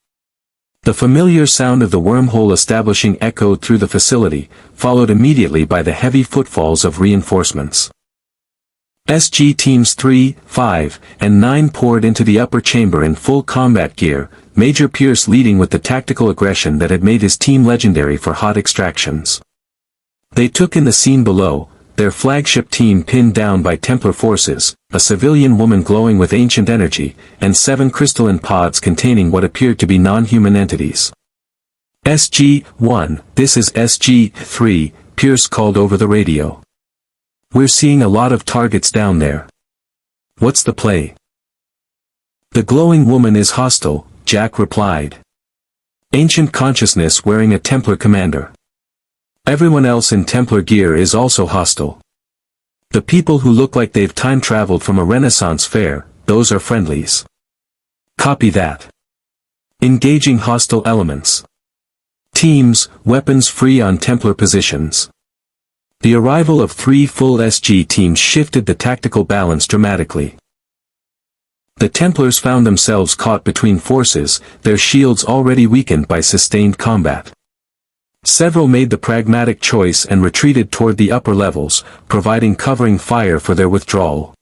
Speaker 1: The familiar sound of the wormhole establishing echoed through the facility, followed immediately by the heavy footfalls of reinforcements. SG Teams 3, 5, and 9 poured into the upper chamber in full combat gear, Major Pierce leading with the tactical aggression that had made his team legendary for hot extractions. They took in the scene below, their flagship team pinned down by Templar forces, a civilian woman glowing with ancient energy, and 7 crystalline pods containing what appeared to be non-human entities. SG-1, this is SG-3, Pierce called over the radio. We're seeing a lot of targets down there. What's the play? The glowing woman is hostile, Jack replied. Ancient consciousness wearing a Templar commander. Everyone else in Templar gear is also hostile. The people who look like they've time-traveled from a Renaissance fair, those are friendlies. Copy that. Engaging hostile elements. Teams, weapons free on Templar positions. The arrival of 3 full SG teams shifted the tactical balance dramatically. The Templars found themselves caught between forces, their shields already weakened by sustained combat. Several made the pragmatic choice and retreated toward the upper levels, providing covering fire for their withdrawal.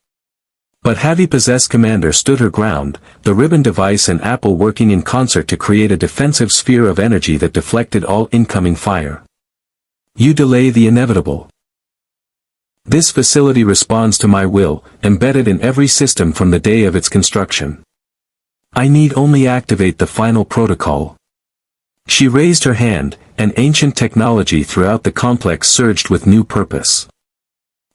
Speaker 1: But Havi-possessed commander stood her ground, the ribbon device and apple working in concert to create a defensive sphere of energy that deflected all incoming fire. You delay the inevitable. This facility responds to my will, embedded in every system from the day of its construction. I need only activate the final protocol. She raised her hand, and ancient technology throughout the complex surged with new purpose.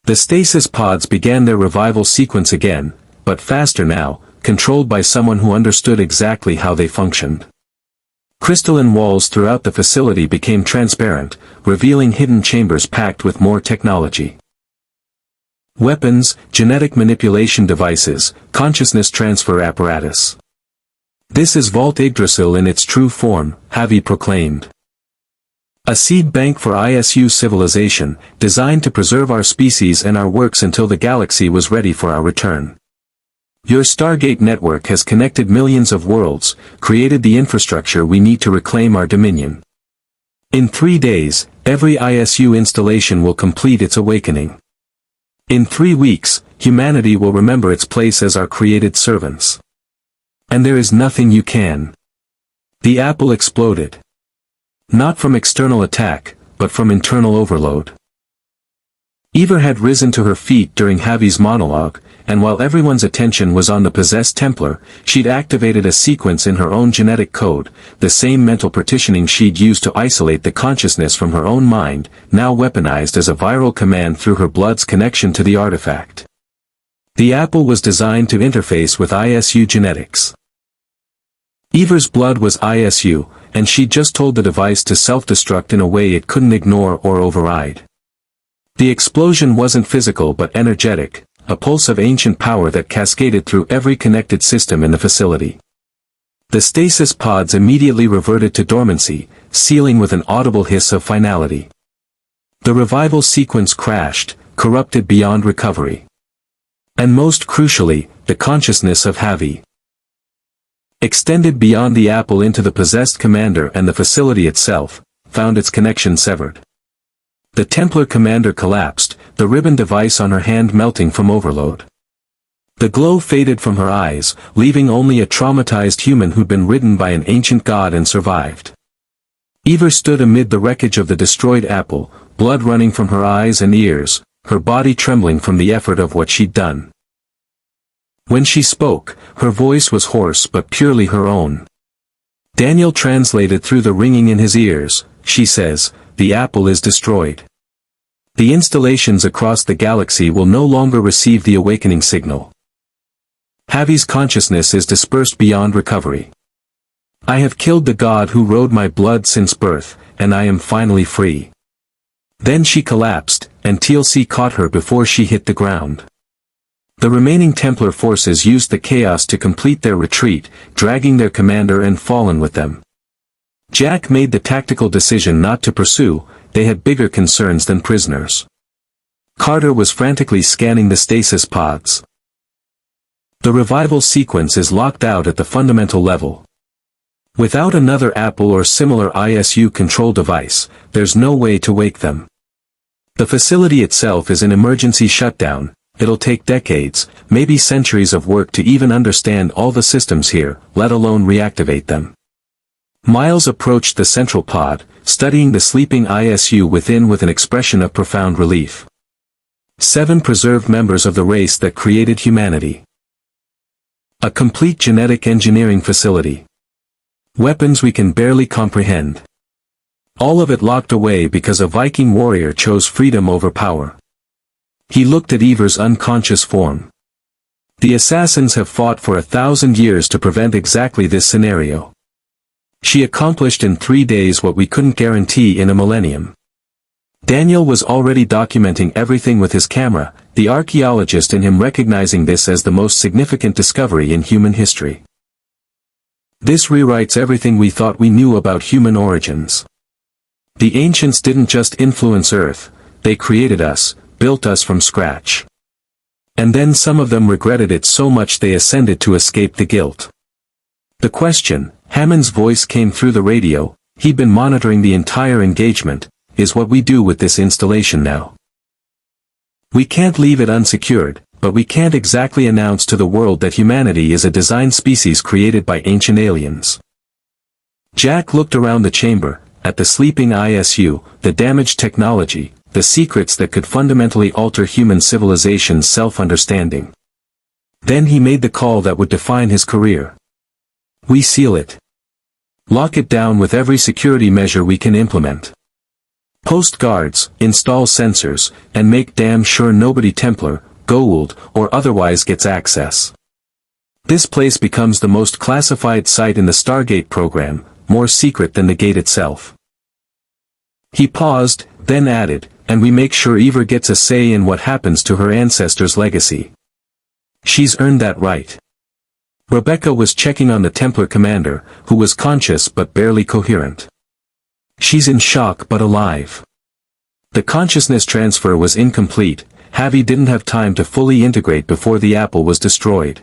Speaker 1: The stasis pods began their revival sequence again, but faster now, controlled by someone who understood exactly how they functioned. Crystalline walls throughout the facility became transparent, revealing hidden chambers packed with more technology. Weapons, genetic manipulation devices, consciousness transfer apparatus. This is Vault Yggdrasil in its true form, Havi proclaimed. A seed bank for ISU civilization, designed to preserve our species and our works until the galaxy was ready for our return. Your Stargate network has connected millions of worlds, created the infrastructure we need to reclaim our dominion. In 3 days, every ISU installation will complete its awakening. In 3 weeks, humanity will remember its place as our created servants. And there is nothing you can. The apple exploded. Not from external attack, but from internal overload. Eivor had risen to her feet during Havi's monologue, and while everyone's attention was on the possessed Templar, she'd activated a sequence in her own genetic code, the same mental partitioning she'd used to isolate the consciousness from her own mind, now weaponized as a viral command through her blood's connection to the artifact. The apple was designed to interface with ISU genetics. Eivor's blood was ISU, and she'd just told the device to self-destruct in a way it couldn't ignore or override. The explosion wasn't physical but energetic, a pulse of ancient power that cascaded through every connected system in the facility. The stasis pods immediately reverted to dormancy, sealing with an audible hiss of finality. The revival sequence crashed, corrupted beyond recovery. And most crucially, the consciousness of Havi extended beyond the apple into the possessed commander, and the facility itself found its connection severed. The Templar commander collapsed, the ribbon device on her hand melting from overload. The glow faded from her eyes, leaving only a traumatized human who'd been ridden by an ancient god and survived. Eivor stood amid the wreckage of the destroyed apple, blood running from her eyes and ears, her body trembling from the effort of what she'd done. When she spoke, her voice was hoarse but purely her own. Daniel translated through the ringing in his ears. She says, "The apple is destroyed. The installations across the galaxy will no longer receive the awakening signal. Havi's consciousness is dispersed beyond recovery. I have killed the god who rode my blood since birth, and I am finally free." Then she collapsed, and TLC caught her before she hit the ground. The remaining Templar forces used the chaos to complete their retreat, dragging their commander and Fallen with them. Jack made the tactical decision not to pursue, they had bigger concerns than prisoners. Carter was frantically scanning the stasis pods. The revival sequence is locked out at the fundamental level. Without another apple or similar ISU control device, there's no way to wake them. The facility itself is in emergency shutdown. It'll take decades, maybe centuries of work to even understand all the systems here, let alone reactivate them. Miles approached the central pod, studying the sleeping ISU within with an expression of profound relief. 7 preserved members of the race that created humanity. A complete genetic engineering facility. Weapons we can barely comprehend. All of it locked away because a Viking warrior chose freedom over power. He looked at Eivor's unconscious form. The assassins have fought for 1,000 years to prevent exactly this scenario. She accomplished in 3 days what we couldn't guarantee in a millennium. Daniel was already documenting everything with his camera, the archaeologist in him recognizing this as the most significant discovery in human history. This rewrites everything we thought we knew about human origins. The ancients didn't just influence Earth, they created us, built us from scratch. And then some of them regretted it so much they ascended to escape the guilt. The question, Hammond's voice came through the radio, he'd been monitoring the entire engagement, is what we do with this installation now. We can't leave it unsecured, but we can't exactly announce to the world that humanity is a designed species created by ancient aliens. Jack looked around the chamber, at the sleeping ISU, the damaged technology, the secrets that could fundamentally alter human civilization's self-understanding. Then he made the call that would define his career. We seal it. Lock it down with every security measure we can implement. Post guards, install sensors, and make damn sure nobody Templar, Goa'uld, or otherwise gets access. This place becomes the most classified site in the Stargate program, more secret than the gate itself. He paused, then added, and we make sure Eivor gets a say in what happens to her ancestors' legacy. She's earned that right. Rebecca was checking on the Templar commander, who was conscious but barely coherent. She's in shock but alive. The consciousness transfer was incomplete, Javi didn't have time to fully integrate before the apple was destroyed.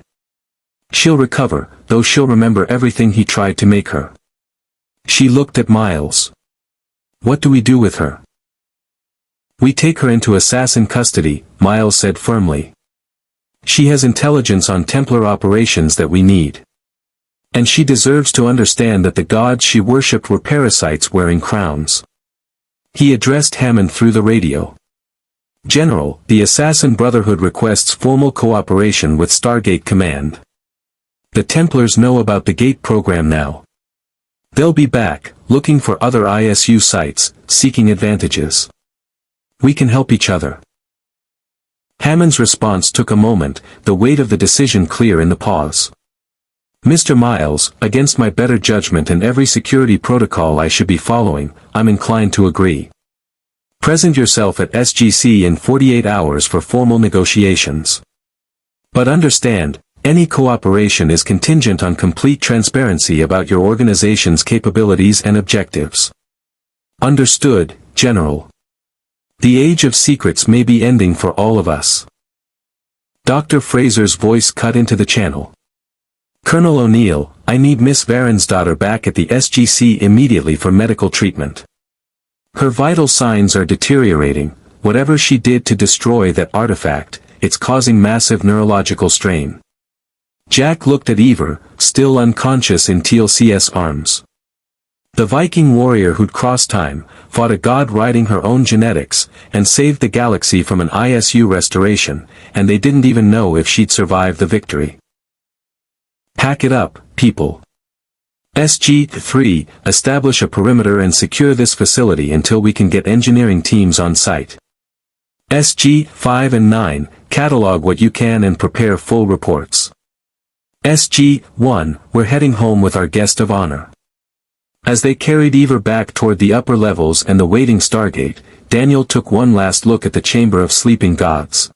Speaker 1: She'll recover, though she'll remember everything he tried to make her. She looked at Miles. What do we do with her? We take her into assassin custody, Miles said firmly. She has intelligence on Templar operations that we need. And she deserves to understand that the gods she worshipped were parasites wearing crowns. He addressed Hammond through the radio. General, the Assassin Brotherhood requests formal cooperation with Stargate Command. The Templars know about the Gate program now. They'll be back, looking for other ISU sites, seeking advantages. We can help each other. Hammond's response took a moment, the weight of the decision clear in the pause. Mr. Miles, against my better judgment and every security protocol I should be following, I'm inclined to agree. Present yourself at SGC in 48 hours for formal negotiations. But understand, any cooperation is contingent on complete transparency about your organization's capabilities and objectives. Understood, General. The age of secrets may be ending for all of us. Dr. Fraser's voice cut into the channel. Colonel O'Neill, I need Miss Varinsdottir back at the SGC immediately for medical treatment. Her vital signs are deteriorating, whatever she did to destroy that artifact, it's causing massive neurological strain. Jack looked at Eivor, still unconscious in TLC's arms. The Viking warrior who'd crossed time, fought a god riding her own genetics, and saved the galaxy from an ISU restoration, and they didn't even know if she'd survive the victory. Pack it up, people. SG-3, establish a perimeter and secure this facility until we can get engineering teams on site. SG-5 and 9, catalog what you can and prepare full reports. SG-1, we're heading home with our guest of honor. As they carried Eivor back toward the upper levels and the waiting Stargate, Daniel took one last look at the Chamber of Sleeping Gods.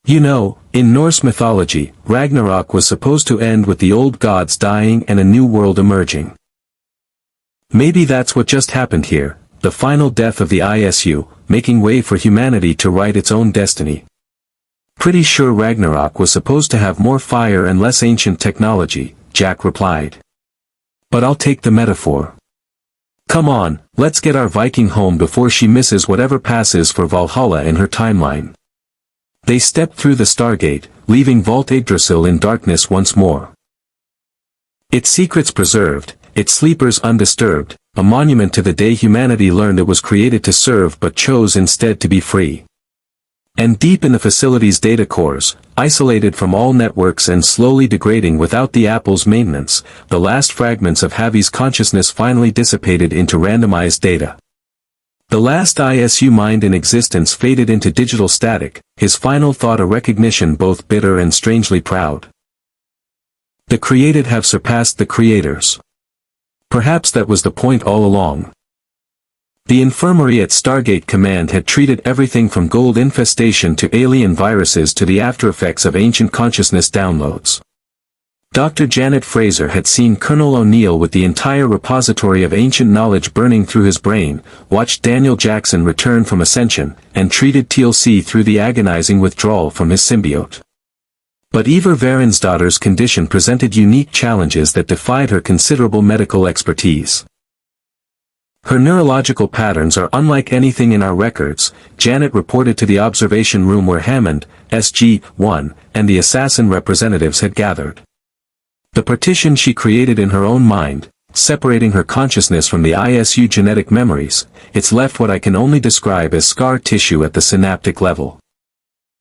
Speaker 1: You know, in Norse mythology, Ragnarok was supposed to end with the old gods dying and a new world emerging. Maybe that's what just happened here, the final death of the ISU, making way for humanity to write its own destiny. Pretty sure Ragnarok was supposed to have more fire and less ancient technology, Jack replied. But I'll take the metaphor. Come on, let's get our Viking home before she misses whatever passes for Valhalla in her timeline. They stepped through the Stargate, leaving Vault Yggdrasil in darkness once more. Its secrets preserved, its sleepers undisturbed, a monument to the day humanity learned it was created to serve but chose instead to be free. And deep in the facility's data cores, isolated from all networks and slowly degrading without the Apple's maintenance, the last fragments of Javi's consciousness finally dissipated into randomized data. The last ISU mind in existence faded into digital static, his final thought a recognition both bitter and strangely proud. The created have surpassed the creators. Perhaps that was the point all along. The infirmary at Stargate Command had treated everything from gold infestation to alien viruses to the aftereffects of ancient consciousness downloads. Dr. Janet Fraser had seen Colonel O'Neill with the entire repository of ancient knowledge burning through his brain, watched Daniel Jackson return from Ascension, and treated TLC through the agonizing withdrawal from his symbiote. But Eivor Varinsdottir's condition presented unique challenges that defied her considerable medical expertise. Her neurological patterns are unlike anything in our records, Janet reported to the observation room where Hammond, SG-1, and the assassin representatives had gathered. The partition she created in her own mind, separating her consciousness from the ISU genetic memories, it's left what I can only describe as scar tissue at the synaptic level.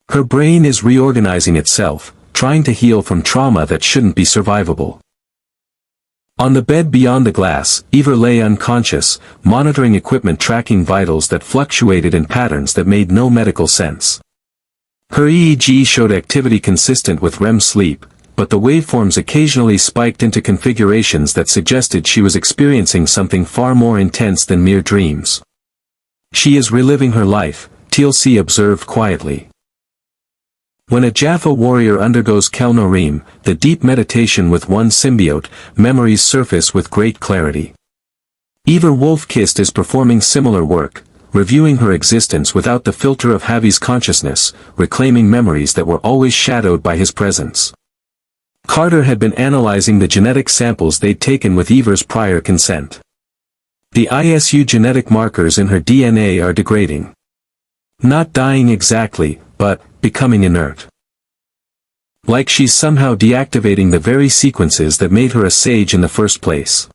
Speaker 1: Her brain is reorganizing itself, trying to heal from trauma that shouldn't be survivable. On the bed beyond the glass, Eivor lay unconscious, monitoring equipment tracking vitals that fluctuated in patterns that made no medical sense. Her EEG showed activity consistent with REM sleep, but the waveforms occasionally spiked into configurations that suggested she was experiencing something far more intense than mere dreams. She is reliving her life, TLC observed quietly. When a Jaffa warrior undergoes Kelnorim, the deep meditation with one symbiote, memories surface with great clarity. Eivor Wolf-Kist is performing similar work, reviewing her existence without the filter of Javi's consciousness, reclaiming memories that were always shadowed by his presence. Carter had been analyzing the genetic samples they'd taken with Eivor's prior consent. The ISU genetic markers in her DNA are degrading. Not dying exactly, but becoming inert. Like she's somehow deactivating the very sequences that made her a sage in the first place.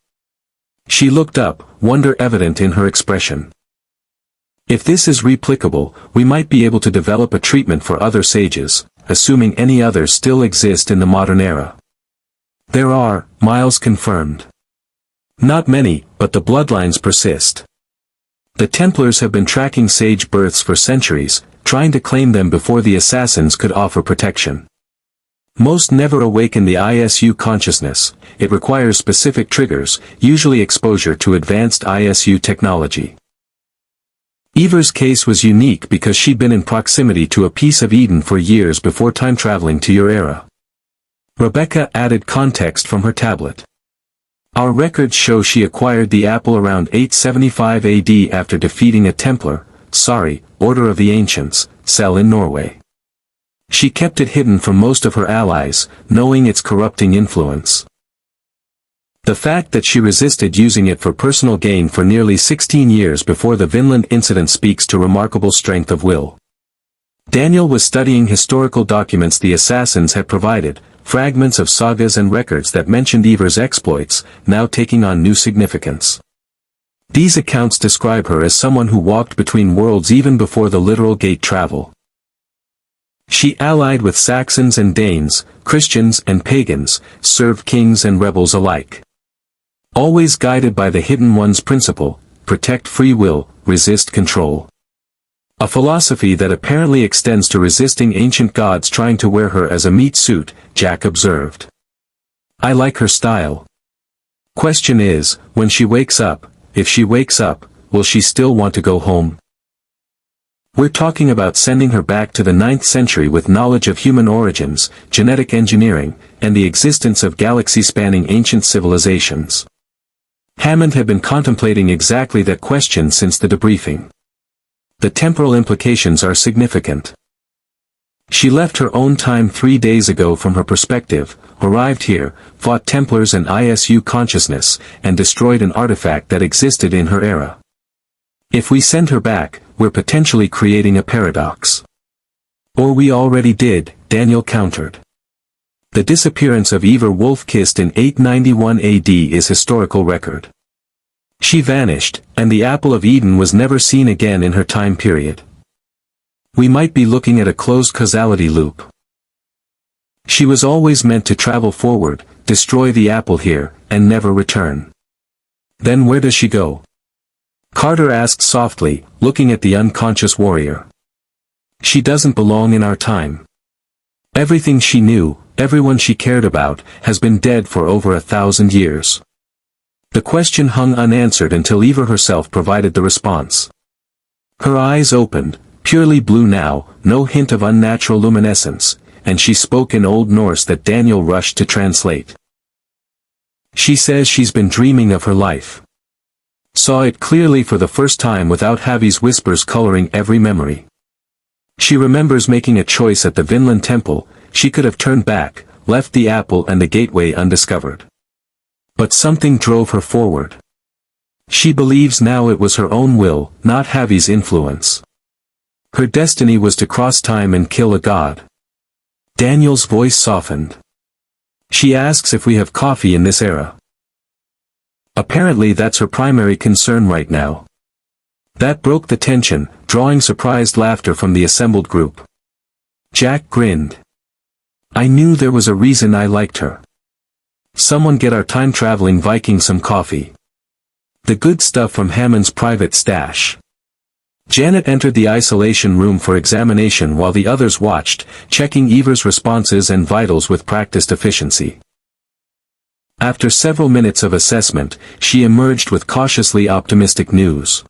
Speaker 1: She looked up, wonder evident in her expression. If this is replicable, we might be able to develop a treatment for other sages, assuming any others still exist in the modern era. There are, Miles confirmed. Not many, but the bloodlines persist. The Templars have been tracking sage births for centuries, trying to claim them before the assassins could offer protection. Most never awaken the ISU consciousness, it requires specific triggers, usually exposure to advanced ISU technology. Eivor's case was unique because she'd been in proximity to a piece of Eden for years before time traveling to your era. Rebecca added context from her tablet. Our records show she acquired the apple around 875 AD after defeating a Templar, Order of the Ancients, cell in Norway. She kept it hidden from most of her allies, knowing its corrupting influence. The fact that she resisted using it for personal gain for nearly 16 years before the Vinland incident speaks to remarkable strength of will. Daniel was studying historical documents the assassins had provided, fragments of sagas and records that mentioned Eivor's exploits, now taking on new significance. These accounts describe her as someone who walked between worlds even before the literal gate travel. She allied with Saxons and Danes, Christians and pagans, served kings and rebels alike. Always guided by the Hidden One's principle, protect free will, resist control. A philosophy that apparently extends to resisting ancient gods trying to wear her as a meat suit, Jack observed. I like her style. Question is, when she wakes up, if she wakes up, will she still want to go home? We're talking about sending her back to the 9th century with knowledge of human origins, genetic engineering, and the existence of galaxy-spanning ancient civilizations. Hammond had been contemplating exactly that question since the debriefing. The temporal implications are significant. She left her own time 3 days ago from her perspective, arrived here, fought Templars and ISU consciousness, and destroyed an artifact that existed in her era. If we send her back, we're potentially creating a paradox. Or we already did, Daniel countered. The disappearance of Eivor Wolf-Kist in 891 AD is historical record. She vanished, and the Apple of Eden was never seen again in her time period. We might be looking at a closed causality loop. She was always meant to travel forward, destroy the apple here, and never return. Then where does she go? Carter asked softly, looking at the unconscious warrior. She doesn't belong in our time. Everything she knew, everyone she cared about, has been dead for over 1,000 years. The question hung unanswered until Eivor herself provided the response. Her eyes opened, purely blue now, no hint of unnatural luminescence, and she spoke in Old Norse that Daniel rushed to translate. She says she's been dreaming of her life. Saw it clearly for the first time without Havi's whispers coloring every memory. She remembers making a choice at the Vinland temple. She could have turned back, left the apple and the gateway undiscovered. But something drove her forward. She believes now it was her own will, not Havi's influence. Her destiny was to cross time and kill a god. Daniel's voice softened. She asks if we have coffee in this era. Apparently that's her primary concern right now. That broke the tension, drawing surprised laughter from the assembled group. Jack grinned. I knew there was a reason I liked her. Someone get our time-traveling Viking some coffee. The good stuff from Hammond's private stash. Janet entered the isolation room for examination while the others watched, checking Eivor's responses and vitals with practiced efficiency. After several minutes of assessment, she emerged with cautiously optimistic news.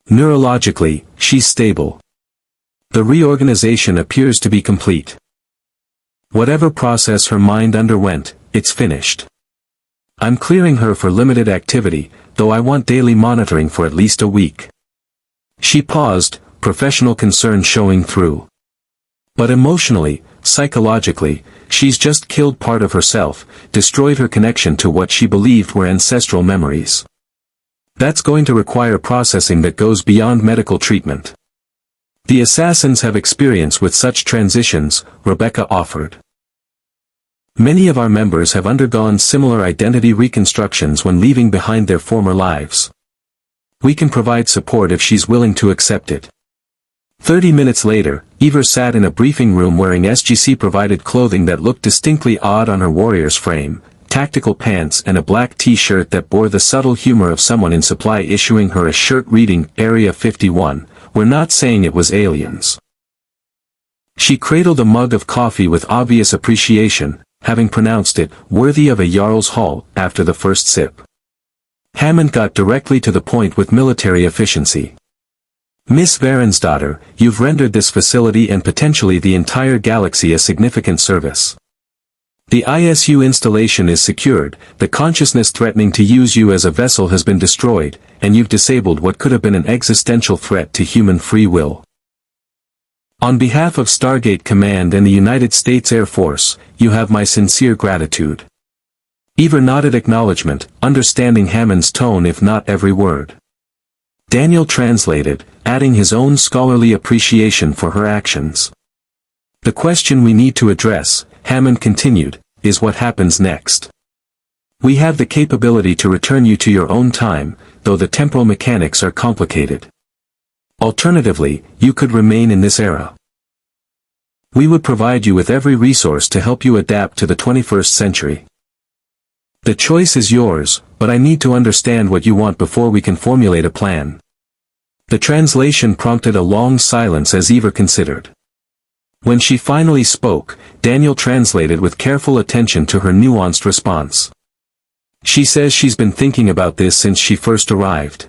Speaker 1: Neurologically, she's stable. The reorganization appears to be complete. Whatever process her mind underwent, it's finished. I'm clearing her for limited activity, though I want daily monitoring for at least a week. She paused, professional concern showing through. But emotionally, psychologically, she's just killed part of herself, destroyed her connection to what she believed were ancestral memories. That's going to require processing that goes beyond medical treatment. The assassins have experience with such transitions, Rebecca offered. Many of our members have undergone similar identity reconstructions when leaving behind their former lives. We can provide support if she's willing to accept it. 30 minutes later, Eivor sat in a briefing room wearing SGC-provided clothing that looked distinctly odd on her warrior's frame, tactical pants and a black t-shirt that bore the subtle humor of someone in supply issuing her a shirt reading, Area 51, we're not saying it was aliens. She cradled a mug of coffee with obvious appreciation, having pronounced it worthy of a Jarl's Hall after the first sip. Hammond got directly to the point with military efficiency. Miss Varinsdottir, you've rendered this facility and potentially the entire galaxy a significant service. The ISU installation is secured, the consciousness threatening to use you as a vessel has been destroyed, and you've disabled what could have been an existential threat to human free will. On behalf of Stargate Command and the United States Air Force, you have my sincere gratitude. Eivor nodded acknowledgement, understanding Hammond's tone if not every word. Daniel translated, adding his own scholarly appreciation for her actions. The question we need to address, Hammond continued, is what happens next. We have the capability to return you to your own time, though the temporal mechanics are complicated. Alternatively, you could remain in this era. We would provide you with every resource to help you adapt to the 21st century. The choice is yours, but I need to understand what you want before we can formulate a plan. The translation prompted a long silence as Eivor considered. When she finally spoke, Daniel translated with careful attention to her nuanced response. She says she's been thinking about this since she first arrived.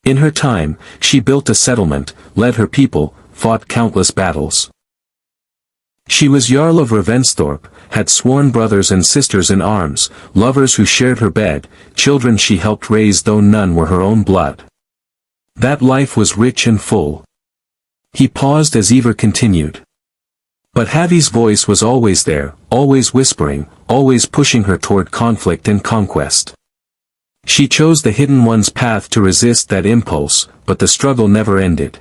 Speaker 1: In her time, she built a settlement, led her people, fought countless battles. She was Jarl of Ravensthorpe, had sworn brothers and sisters in arms, lovers who shared her bed, children she helped raise though none were her own blood. That life was rich and full. He paused as Eivor continued. But Havi's voice was always there, always whispering, always pushing her toward conflict and conquest. She chose the Hidden One's path to resist that impulse, but the struggle never ended.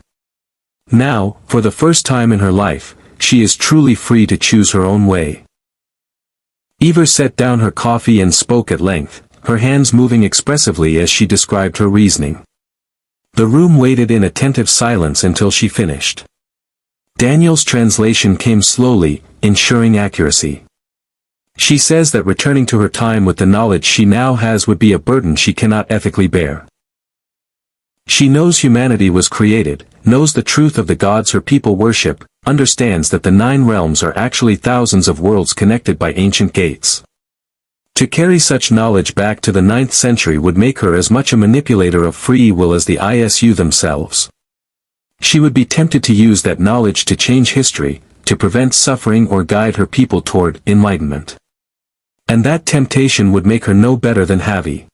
Speaker 1: Now, for the first time in her life, she is truly free to choose her own way. Eivor set down her coffee and spoke at length, her hands moving expressively as she described her reasoning. The room waited in attentive silence until she finished. Daniel's translation came slowly, ensuring accuracy. She says that returning to her time with the knowledge she now has would be a burden she cannot ethically bear. She knows humanity was created, knows the truth of the gods her people worship, understands that the 9 realms are actually thousands of worlds connected by ancient gates. To carry such knowledge back to the 9th century would make her as much a manipulator of free will as the ISU themselves. She would be tempted to use that knowledge to change history, to prevent suffering or guide her people toward enlightenment. And that temptation would make her no better than Havi.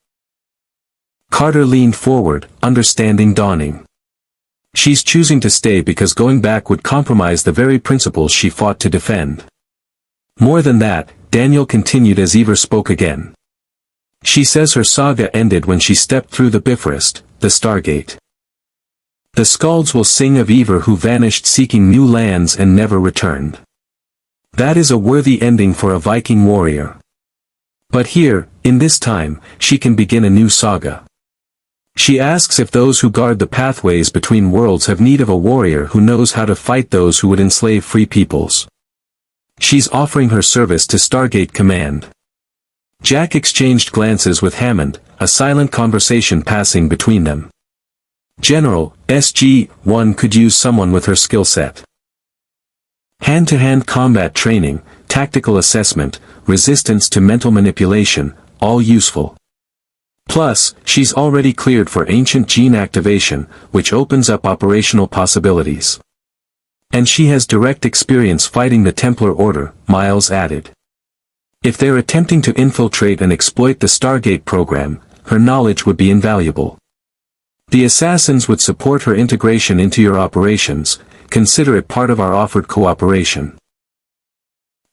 Speaker 1: Carter leaned forward, understanding dawning. She's choosing to stay because going back would compromise the very principles she fought to defend. More than that, Daniel continued as Eivor spoke again. She says her saga ended when she stepped through the Bifrost, the Stargate. The Skalds will sing of Eivor who vanished seeking new lands and never returned. That is a worthy ending for a Viking warrior. But here, in this time, she can begin a new saga. She asks if those who guard the pathways between worlds have need of a warrior who knows how to fight those who would enslave free peoples. She's offering her service to Stargate Command. Jack exchanged glances with Hammond, a silent conversation passing between them. General, SG-1 could use someone with her skill set. Hand-to-hand combat training, tactical assessment, resistance to mental manipulation, all useful. Plus, she's already cleared for ancient gene activation, which opens up operational possibilities. And she has direct experience fighting the Templar Order, Miles added. If they're attempting to infiltrate and exploit the Stargate program, her knowledge would be invaluable. The assassins would support her integration into your operations. Consider it part of our offered cooperation.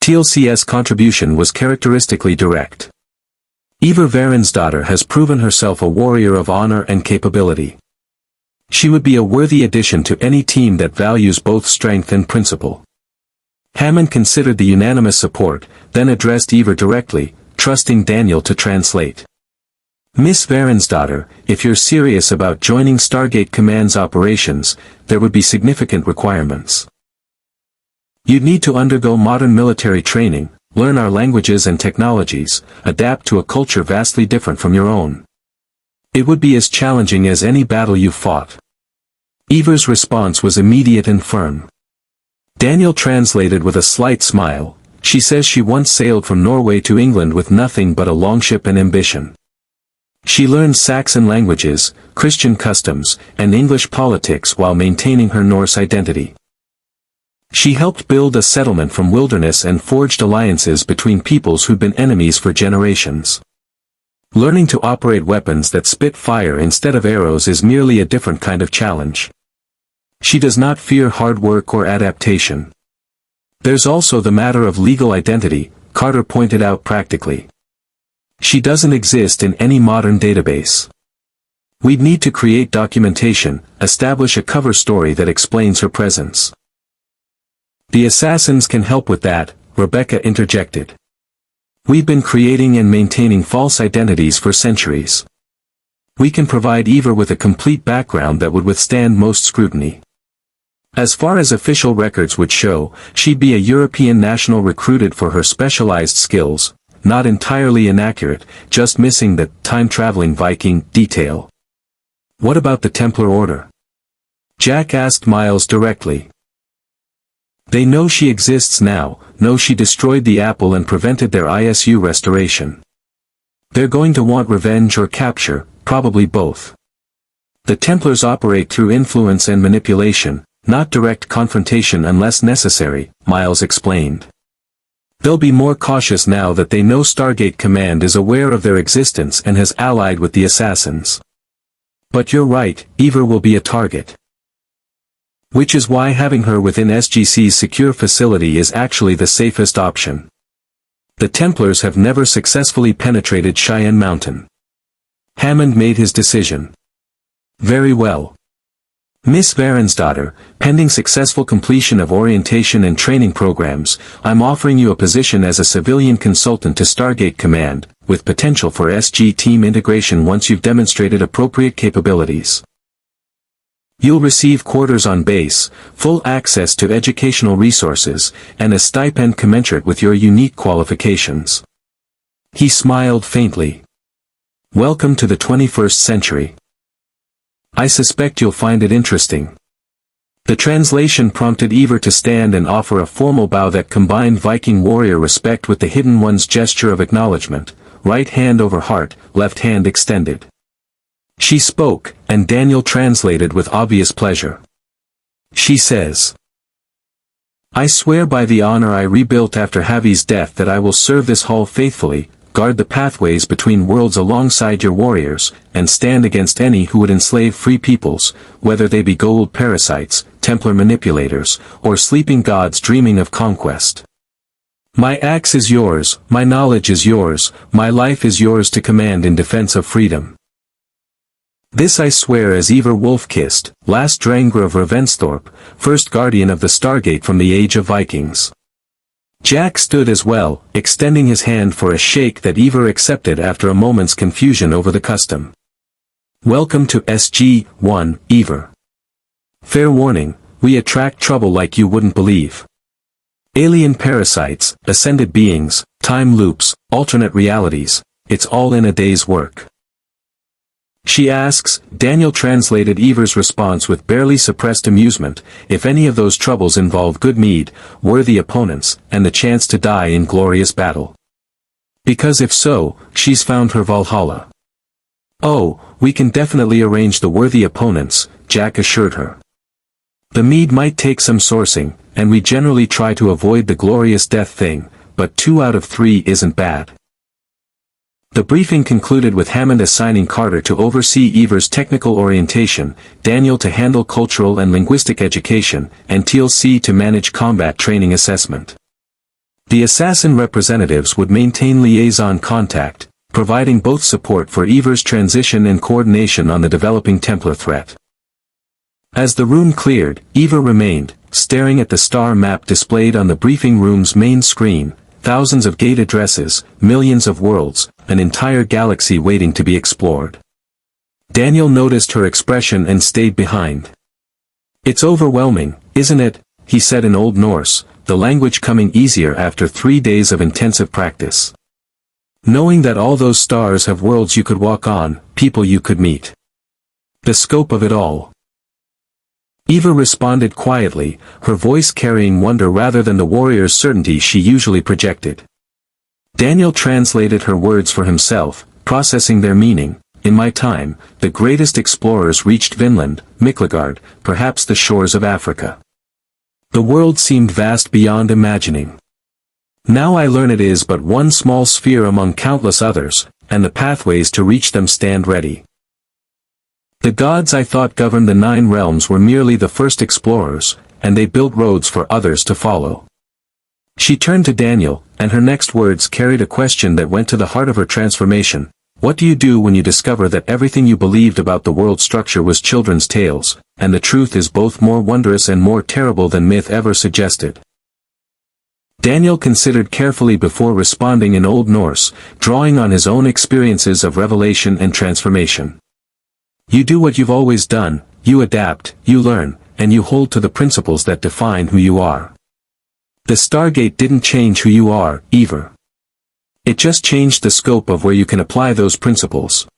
Speaker 1: TLC's contribution was characteristically direct. Eivor Varinsdottir has proven herself a warrior of honor and capability. She would be a worthy addition to any team that values both strength and principle. Hammond considered the unanimous support, then addressed Eivor directly, trusting Daniel to translate. Miss Varinsdottir, if you're serious about joining Stargate Command's operations, there would be significant requirements. You'd need to undergo modern military training, learn our languages and technologies, adapt to a culture vastly different from your own. It would be as challenging as any battle you've fought. Eivor's response was immediate and firm. Daniel translated with a slight smile. She says she once sailed from Norway to England with nothing but a longship and ambition. She learned Saxon languages, Christian customs, and English politics while maintaining her Norse identity. She helped build a settlement from wilderness and forged alliances between peoples who'd been enemies for generations. Learning to operate weapons that spit fire instead of arrows is merely a different kind of challenge. She does not fear hard work or adaptation. There's also the matter of legal identity, Carter pointed out practically. She doesn't exist in any modern database. We'd need to create documentation, establish a cover story that explains her presence. The assassins can help with that, Rebecca interjected. We've been creating and maintaining false identities for centuries. We can provide Eivor with a complete background that would withstand most scrutiny. As far as official records would show, she'd be a European national recruited for her specialized skills, not entirely inaccurate, just missing the time-traveling Viking detail. What about the Templar Order? Jack asked Miles directly. They know she exists now, know she destroyed the apple and prevented their ISU restoration. They're going to want revenge or capture, probably both. The Templars operate through influence and manipulation, not direct confrontation unless necessary, Miles explained. They'll be more cautious now that they know Stargate Command is aware of their existence and has allied with the assassins. But you're right, Eivor will be a target. Which is why having her within SGC's secure facility is actually the safest option. The Templars have never successfully penetrated Cheyenne Mountain. Hammond made his decision. Very well. Miss Varinsdottir, pending successful completion of orientation and training programs, I'm offering you a position as a civilian consultant to Stargate Command, with potential for SG team integration once you've demonstrated appropriate capabilities. You'll receive quarters on base, full access to educational resources, and a stipend commensurate with your unique qualifications. He smiled faintly. Welcome to the 21st century. I suspect you'll find it interesting. The translation prompted Eivor to stand and offer a formal bow that combined Viking warrior respect with the Hidden One's gesture of acknowledgement, right hand over heart, left hand extended. She spoke, and Daniel translated with obvious pleasure. She says, I swear by the honor I rebuilt after Havi's death that I will serve this hall faithfully, guard the pathways between worlds alongside your warriors, and stand against any who would enslave free peoples, whether they be gold parasites, Templar manipulators, or sleeping gods dreaming of conquest. My axe is yours, my knowledge is yours, my life is yours to command in defense of freedom. This I swear as Eivor Wolf-Kissed, last drengr of Ravensthorpe, first guardian of the Stargate from the age of Vikings. Jack stood as well, extending his hand for a shake that Eivor accepted after a moment's confusion over the custom. Welcome to SG-1, Eivor. Fair warning, we attract trouble like you wouldn't believe. Alien parasites, ascended beings, time loops, alternate realities, it's all in a day's work. She asks. Daniel translated Eivor's response with barely suppressed amusement. If any of those troubles involve good mead, worthy opponents, and the chance to die in glorious battle. Because if so, she's found her Valhalla. Oh, we can definitely arrange the worthy opponents, Jack assured her. The mead might take some sourcing, and we generally try to avoid the glorious death thing, but 2 out of 3 isn't bad. The briefing concluded with Hammond assigning Carter to oversee Eivor's technical orientation, Daniel to handle cultural and linguistic education, and TLC to manage combat training assessment. The assassin representatives would maintain liaison contact, providing both support for Eivor's transition and coordination on the developing Templar threat. As the room cleared, Eivor remained, staring at the star map displayed on the briefing room's main screen. Thousands of gate addresses, millions of worlds, an entire galaxy waiting to be explored. Daniel noticed her expression and stayed behind. It's overwhelming, isn't it? He said in Old Norse, the language coming easier after 3 days of intensive practice. Knowing that all those stars have worlds you could walk on, people you could meet. The scope of it all. Eivor responded quietly, her voice carrying wonder rather than the warrior's certainty she usually projected. Daniel translated her words for himself, processing their meaning. In my time, the greatest explorers reached Vinland, Miklagard, perhaps the shores of Africa. The world seemed vast beyond imagining. Now I learn it is but one small sphere among countless others, and the pathways to reach them stand ready. The gods I thought governed the 9 realms were merely the first explorers, and they built roads for others to follow. She turned to Daniel, and her next words carried a question that went to the heart of her transformation. What do you do when you discover that everything you believed about the world structure was children's tales, and the truth is both more wondrous and more terrible than myth ever suggested? Daniel considered carefully before responding in Old Norse, drawing on his own experiences of revelation and transformation. You do what you've always done, you adapt, you learn, and you hold to the principles that define who you are. The Stargate didn't change who you are, Eivor. It just changed the scope of where you can apply those principles.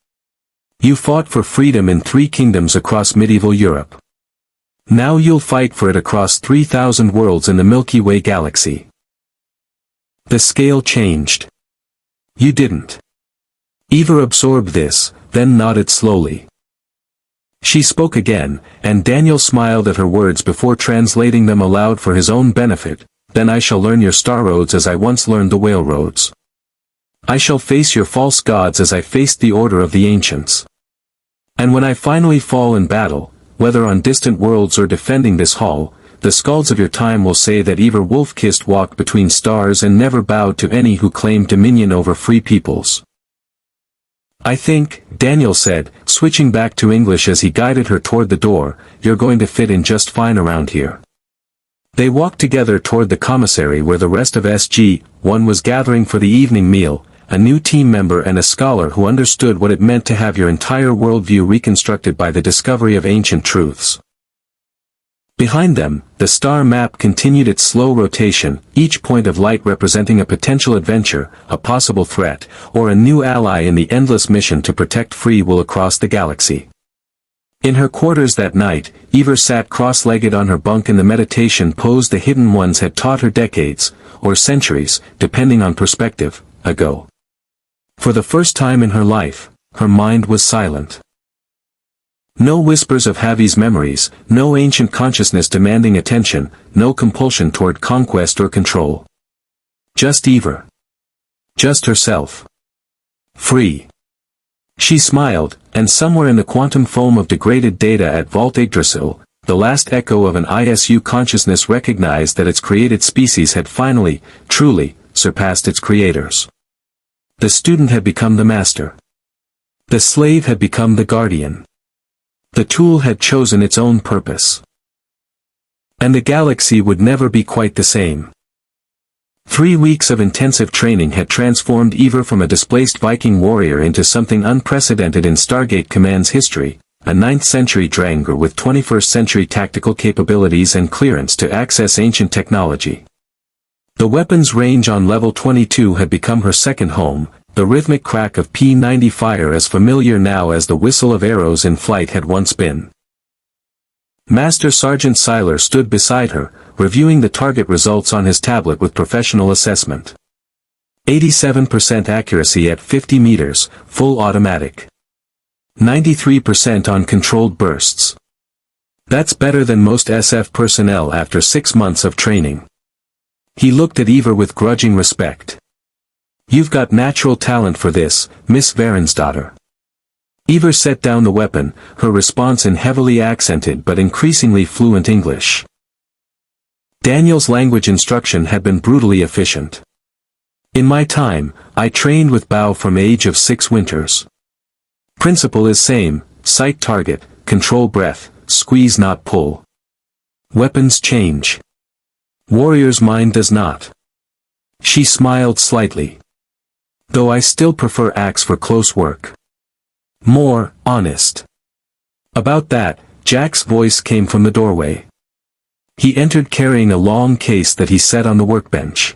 Speaker 1: You fought for freedom in 3 kingdoms across medieval Europe. Now you'll fight for it across 3,000 worlds in the Milky Way galaxy. The scale changed. You didn't. Eivor absorbed this, then nodded slowly. She spoke again, and Daniel smiled at her words before translating them aloud for his own benefit. Then I shall learn your star roads as I once learned the whale roads. I shall face your false gods as I faced the order of the ancients. And when I finally fall in battle, whether on distant worlds or defending this hall, the skalds of your time will say that Eivor Wolf-Kissed walked between stars and never bowed to any who claimed dominion over free peoples. I think, Daniel said, switching back to English as he guided her toward the door, you're going to fit in just fine around here. They walked together toward the commissary where the rest of SG-1 was gathering for the evening meal, a new team member and a scholar who understood what it meant to have your entire worldview reconstructed by the discovery of ancient truths. Behind them, the star map continued its slow rotation, each point of light representing a potential adventure, a possible threat, or a new ally in the endless mission to protect free will across the galaxy. In her quarters that night, Eivor sat cross-legged on her bunk in the meditation pose the Hidden Ones had taught her decades, or centuries, depending on perspective, ago. For the first time in her life, her mind was silent. No whispers of Javi's memories, no ancient consciousness demanding attention, no compulsion toward conquest or control. Just Eivor. Just herself. Free. She smiled, and somewhere in the quantum foam of degraded data at Vault Yggdrasil, the last echo of an ISU consciousness recognized that its created species had finally, truly, surpassed its creators. The student had become the master. The slave had become the guardian. The tool had chosen its own purpose. And the galaxy would never be quite the same. 3 weeks of intensive training had transformed Eivor from a displaced Viking warrior into something unprecedented in Stargate Command's history, a 9th-century drengr with 21st-century tactical capabilities and clearance to access ancient technology. The weapons range on level 22 had become her second home, the rhythmic crack of P-90 fire as familiar now as the whistle of arrows in flight had once been. Master Sergeant Seiler stood beside her, reviewing the target results on his tablet with professional assessment. 87% accuracy at 50 meters, full automatic. 93% on controlled bursts. That's better than most SF personnel after 6 months of training. He looked at Eivor with grudging respect. You've got natural talent for this, Miss Varinsdottir. Eivor set down the weapon, her response in heavily accented but increasingly fluent English. Daniel's language instruction had been brutally efficient. In my time, I trained with bow from age of 6 winters. Principle is same, sight target, control breath, squeeze not pull. Weapons change. Warrior's mind does not. She smiled slightly. Though I still prefer axe for close work. More honest. About that, Jack's voice came from the doorway. He entered carrying a long case that he set on the workbench.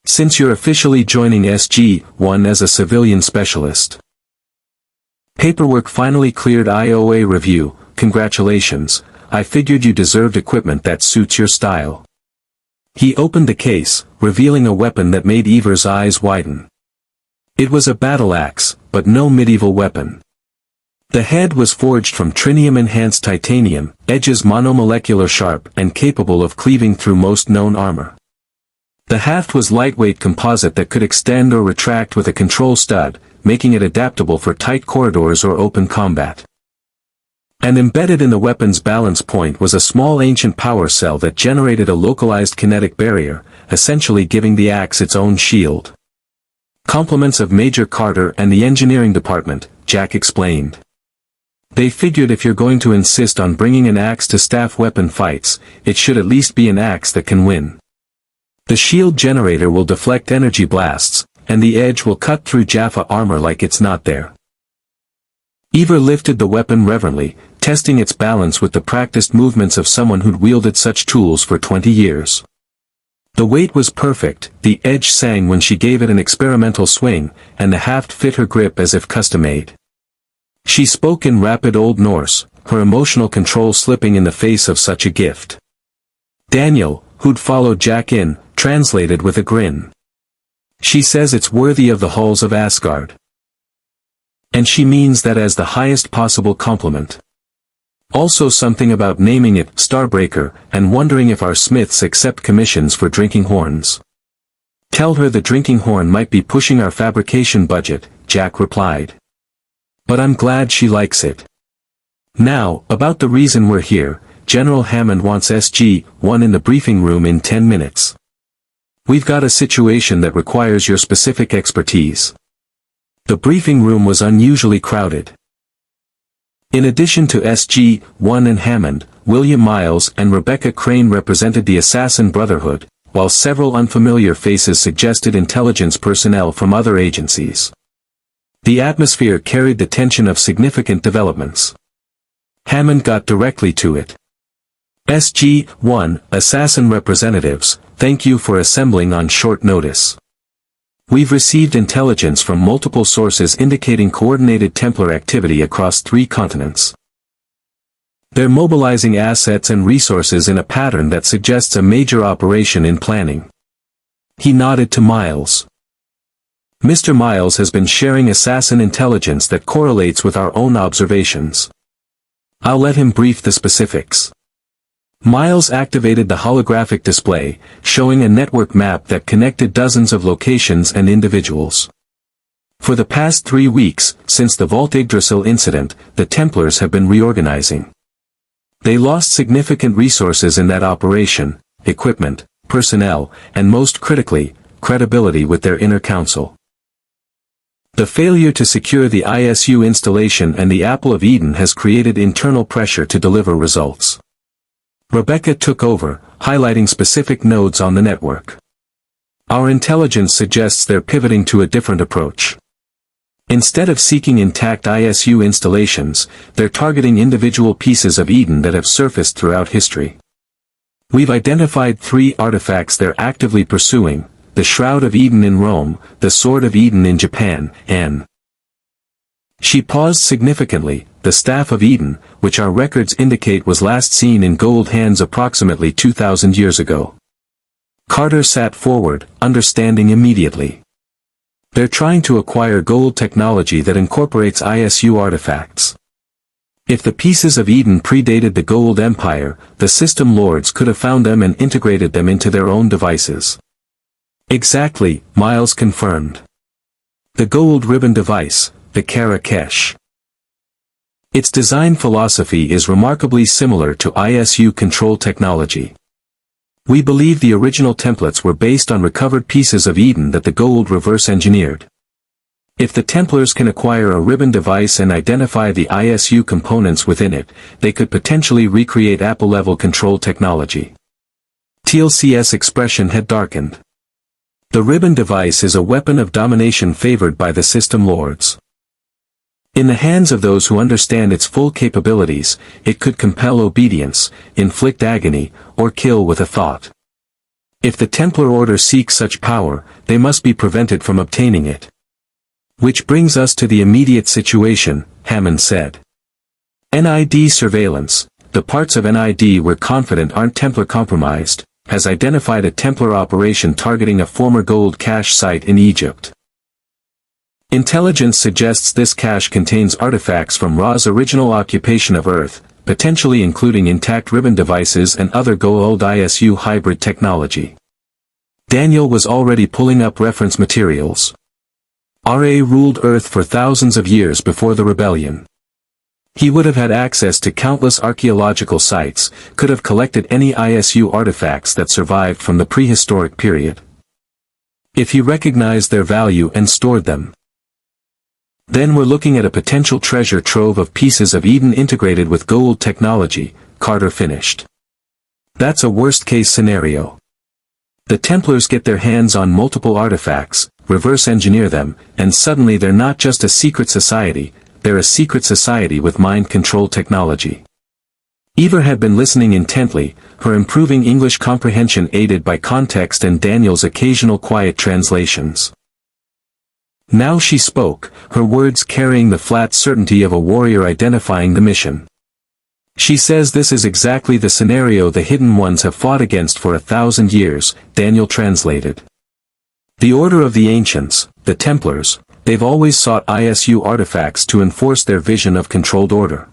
Speaker 1: Since you're officially joining SG-1 as a civilian specialist. Paperwork finally cleared IOA review, congratulations, I figured you deserved equipment that suits your style. He opened the case, revealing a weapon that made Eivor's eyes widen. It was a battle axe, but no medieval weapon. The head was forged from trinium-enhanced titanium, edges monomolecular sharp and capable of cleaving through most known armor. The haft was lightweight composite that could extend or retract with a control stud, making it adaptable for tight corridors or open combat. And embedded in the weapon's balance point was a small ancient power cell that generated a localized kinetic barrier, essentially giving the axe its own shield. Compliments of Major Carter and the engineering department, Jack explained. They figured if you're going to insist on bringing an axe to staff weapon fights, it should at least be an axe that can win. The shield generator will deflect energy blasts, and the edge will cut through Jaffa armor like it's not there. Eivor lifted the weapon reverently, testing its balance with the practiced movements of someone who'd wielded such tools for 20 years. The weight was perfect, the edge sang when she gave it an experimental swing, and the haft fit her grip as if custom-made. She spoke in rapid Old Norse, her emotional control slipping in the face of such a gift. Daniel, who'd followed Jack in, translated with a grin. She says it's worthy of the halls of Asgard. And she means that as the highest possible compliment. Also something about naming it Starbreaker, and wondering if our smiths accept commissions for drinking horns. Tell her the drinking horn might be pushing our fabrication budget, Jack replied. But I'm glad she likes it. Now, about the reason we're here, General Hammond wants SG-1 in the briefing room in 10 minutes. We've got a situation that requires your specific expertise. The briefing room was unusually crowded. In addition to SG-1 and Hammond, William Miles and Rebecca Crane represented the Assassin Brotherhood, while several unfamiliar faces suggested intelligence personnel from other agencies. The atmosphere carried the tension of significant developments. Hammond got directly to it. SG-1, Assassin representatives, thank you for assembling on short notice. We've received intelligence from multiple sources indicating coordinated Templar activity across 3 continents. They're mobilizing assets and resources in a pattern that suggests a major operation in planning. He nodded to Miles. Mr. Miles has been sharing assassin intelligence that correlates with our own observations. I'll let him brief the specifics. Miles activated the holographic display, showing a network map that connected dozens of locations and individuals. For the past 3 weeks, since the Vault Yggdrasil incident, the Templars have been reorganizing. They lost significant resources in that operation, equipment, personnel, and most critically, credibility with their inner council. The failure to secure the ISU installation and the Apple of Eden has created internal pressure to deliver results. Rebecca took over, highlighting specific nodes on the network. Our intelligence suggests they're pivoting to a different approach. Instead of seeking intact ISU installations, they're targeting individual pieces of Eden that have surfaced throughout history. We've identified 3 artifacts they're actively pursuing: the Shroud of Eden in Rome, the Sword of Eden in Japan, and... She paused significantly, the Staff of Eden, which our records indicate was last seen in gold hands approximately 2,000 years ago. Carter sat forward, understanding immediately. They're trying to acquire gold technology that incorporates ISU artifacts. If the pieces of Eden predated the Gold Empire, the System Lords could have found them and integrated them into their own devices. Exactly, Miles confirmed. The gold ribbon device, the Kara-Kesh. Its design philosophy is remarkably similar to ISU control technology. We believe the original templates were based on recovered pieces of Eden that the gold reverse-engineered. If the Templars can acquire a ribbon device and identify the ISU components within it, they could potentially recreate Apple-level control technology. TLC's expression had darkened. The ribbon device is a weapon of domination favored by the System Lords. In the hands of those who understand its full capabilities, it could compel obedience, inflict agony, or kill with a thought. If the Templar Order seeks such power, they must be prevented from obtaining it. Which brings us to the immediate situation, Hammond said. NID surveillance, the parts of NID we're confident aren't Templar compromised, has identified a Templar operation targeting a former gold cache site in Egypt. Intelligence suggests this cache contains artifacts from Ra's original occupation of Earth, potentially including intact ribbon devices and other gold ISU hybrid technology. Daniel was already pulling up reference materials. RA ruled Earth for thousands of years before the rebellion. He would have had access to countless archaeological sites, could have collected any ISU artifacts that survived from the prehistoric period. If he recognized their value and stored them. Then we're looking at a potential treasure trove of pieces of Eden integrated with gold technology, Carter finished. That's a worst-case scenario. The Templars get their hands on multiple artifacts, reverse-engineer them, and suddenly they're not just a secret society, they're a secret society with mind control technology. Eivor had been listening intently, her improving English comprehension aided by context and Daniel's occasional quiet translations. Now she spoke, her words carrying the flat certainty of a warrior identifying the mission. She says this is exactly the scenario the Hidden Ones have fought against for 1,000 years, Daniel translated. The Order of the Ancients, the Templars, they've always sought ISU artifacts to enforce their vision of controlled order.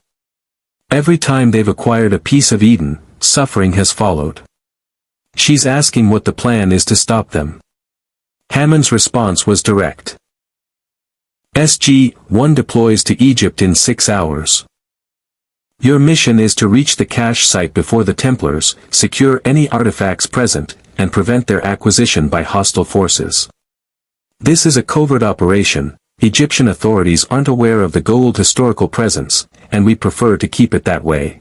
Speaker 1: Every time they've acquired a piece of Eden, suffering has followed. She's asking what the plan is to stop them. Hammond's response was direct. SG-1 deploys to Egypt in 6 hours. Your mission is to reach the cache site before the Templars, secure any artifacts present, and prevent their acquisition by hostile forces. This is a covert operation, Egyptian authorities aren't aware of the gold historical presence, and we prefer to keep it that way.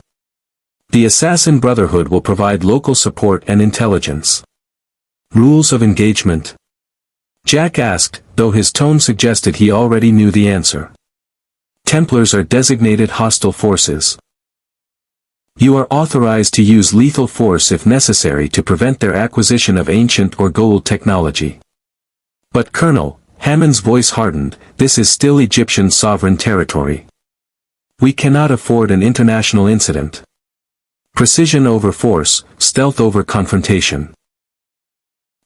Speaker 1: The Assassin Brotherhood will provide local support and intelligence. Rules of engagement? Jack asked, though his tone suggested he already knew the answer. Templars are designated hostile forces. You are authorized to use lethal force if necessary to prevent their acquisition of ancient or gold technology. But Colonel, Hammond's voice hardened, this is still Egyptian sovereign territory. We cannot afford an international incident. Precision over force, stealth over confrontation.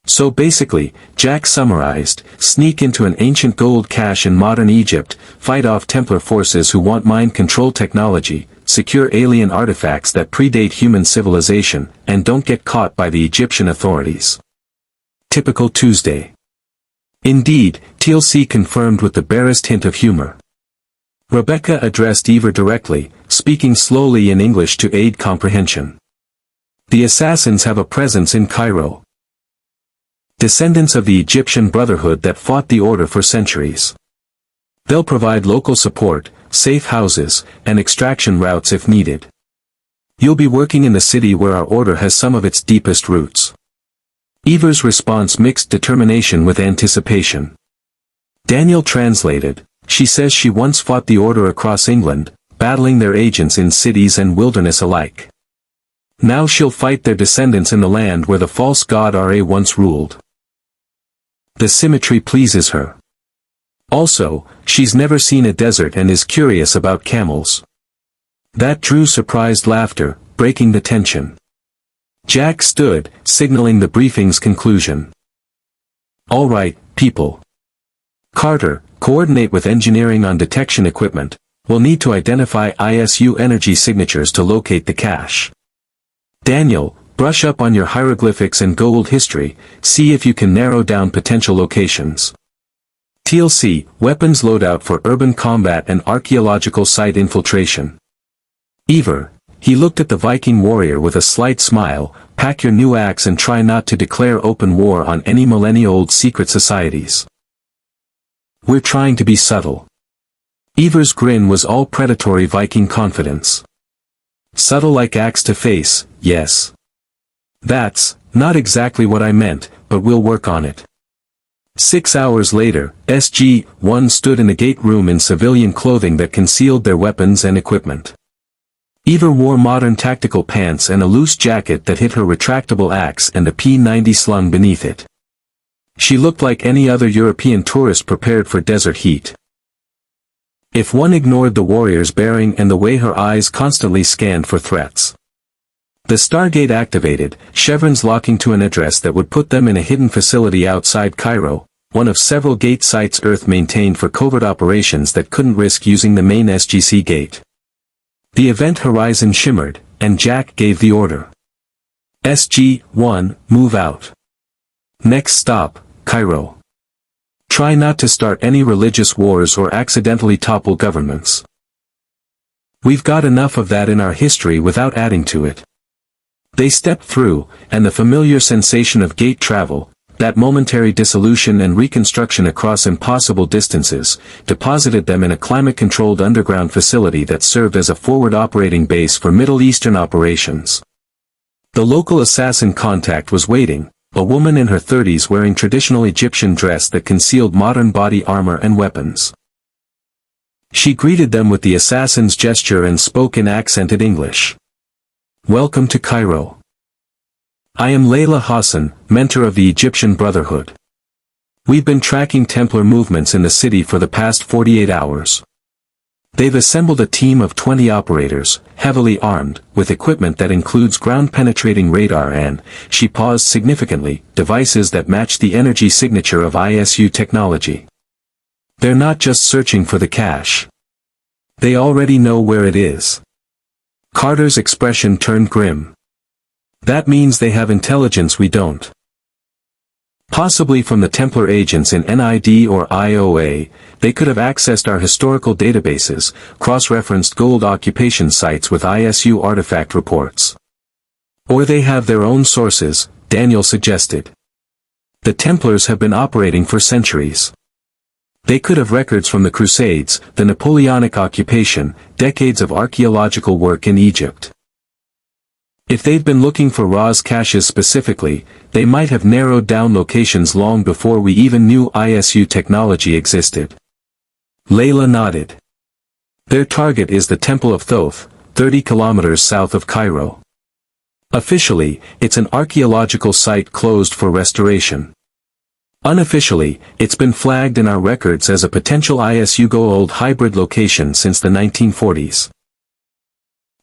Speaker 1: So basically, Jack summarized, sneak into an ancient gold cache in modern Egypt, fight off Templar forces who want mind control technology, secure alien artifacts that predate human civilization, and don't get caught by the Egyptian authorities. Typical Tuesday. Indeed, TLC confirmed with the barest hint of humor. Rebecca addressed Eivor directly, speaking slowly in English to aid comprehension. The assassins have a presence in Cairo. Descendants of the Egyptian Brotherhood that fought the order for centuries. They'll provide local support, safe houses, and extraction routes if needed. You'll be working in the city where our order has some of its deepest roots. Eivor's response mixed determination with anticipation. Daniel translated, she says she once fought the order across England, battling their agents in cities and wilderness alike. Now she'll fight their descendants in the land where the false god Ra once ruled. The symmetry pleases her. Also, she's never seen a desert and is curious about camels. That drew surprised laughter, breaking the tension. Jack stood, signaling the briefing's conclusion. All right, people. Carter, coordinate with engineering on detection equipment. We'll need to identify ISU energy signatures to locate the cache. Daniel, brush up on your hieroglyphics and gold history, see if you can narrow down potential locations. TLC, weapons loadout for urban combat and archaeological site infiltration. Eivor, he looked at the Viking warrior with a slight smile, pack your new axe and try not to declare open war on any millennia-old secret societies. We're trying to be subtle. Eivor's grin was all predatory Viking confidence. Subtle like axe to face, yes. That's not exactly what I meant, but we'll work on it. 6 hours later, SG-1 stood in the gate room in civilian clothing that concealed their weapons and equipment. Eivor wore modern tactical pants and a loose jacket that hid her retractable axe and a P90 slung beneath it. She looked like any other European tourist prepared for desert heat. If one ignored the warrior's bearing and the way her eyes constantly scanned for threats. The Stargate activated, chevrons locking to an address that would put them in a hidden facility outside Cairo, one of several gate sites Earth maintained for covert operations that couldn't risk using the main SGC gate. The event horizon shimmered, and Jack gave the order. SG-1, move out. Next stop, Cairo. Try not to start any religious wars or accidentally topple governments. We've got enough of that in our history without adding to it. They stepped through, and the familiar sensation of gate travel, that momentary dissolution and reconstruction across impossible distances, deposited them in a climate-controlled underground facility that served as a forward operating base for Middle Eastern operations. The local assassin contact was waiting, a woman in her 30s wearing traditional Egyptian dress that concealed modern body armor and weapons. She greeted them with the assassin's gesture and spoke in accented English. Welcome to Cairo. I am Layla Hassan, mentor of the Egyptian Brotherhood. We've been tracking Templar movements in the city for the past 48 hours. They've assembled a team of 20 operators, heavily armed, with equipment that includes ground-penetrating radar and, she paused significantly, devices that match the energy signature of ISU technology. They're not just searching for the cache. They already know where it is. Carter's expression turned grim. That means they have intelligence we don't. Possibly from the Templar agents in NID or IOA, they could have accessed our historical databases, cross-referenced gold occupation sites with ISU artifact reports. Or they have their own sources, Daniel suggested. The Templars have been operating for centuries. They could have records from the Crusades, the Napoleonic occupation, decades of archaeological work in Egypt. If they've been looking for Ra's caches specifically, they might have narrowed down locations long before we even knew ISU technology existed. Layla nodded. Their target is the Temple of Thoth, 30 kilometers south of Cairo. Officially, it's an archaeological site closed for restoration. Unofficially, it's been flagged in our records as a potential ISU gold hybrid location since the 1940s.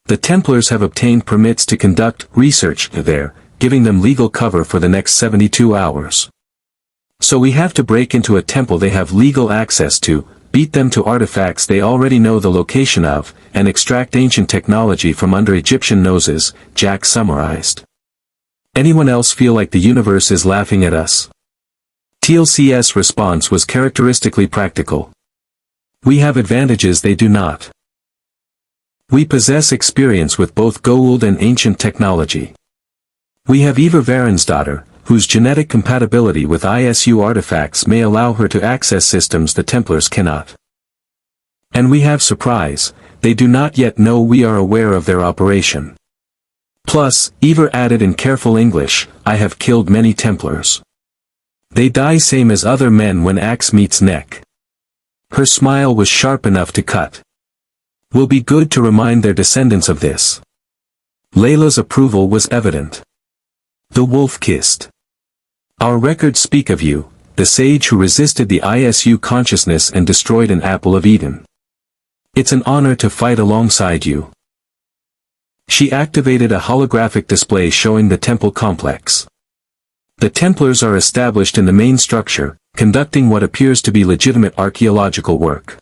Speaker 1: The Templars have obtained permits to conduct research there, giving them legal cover for the next 72 hours. So we have to break into a temple they have legal access to, beat them to artifacts they already know the location of, and extract ancient technology from under Egyptian noses, Jack summarized. Anyone else feel like the universe is laughing at us? TLC's response was characteristically practical. We have advantages they do not. We possess experience with both Goa'uld and ancient technology. We have Eivor Varinsdottir, whose genetic compatibility with ISU artifacts may allow her to access systems the Templars cannot. And we have surprise, they do not yet know we are aware of their operation. Plus, Eivor added in careful English, I have killed many Templars. They die same as other men when axe meets neck. Her smile was sharp enough to cut. Will be good to remind their descendants of this. Layla's approval was evident. The wolf kissed. Our records speak of you, the sage who resisted the ISU consciousness and destroyed an apple of Eden. It's an honor to fight alongside you. She activated a holographic display showing the temple complex. The Templars are established in the main structure, conducting what appears to be legitimate archaeological work.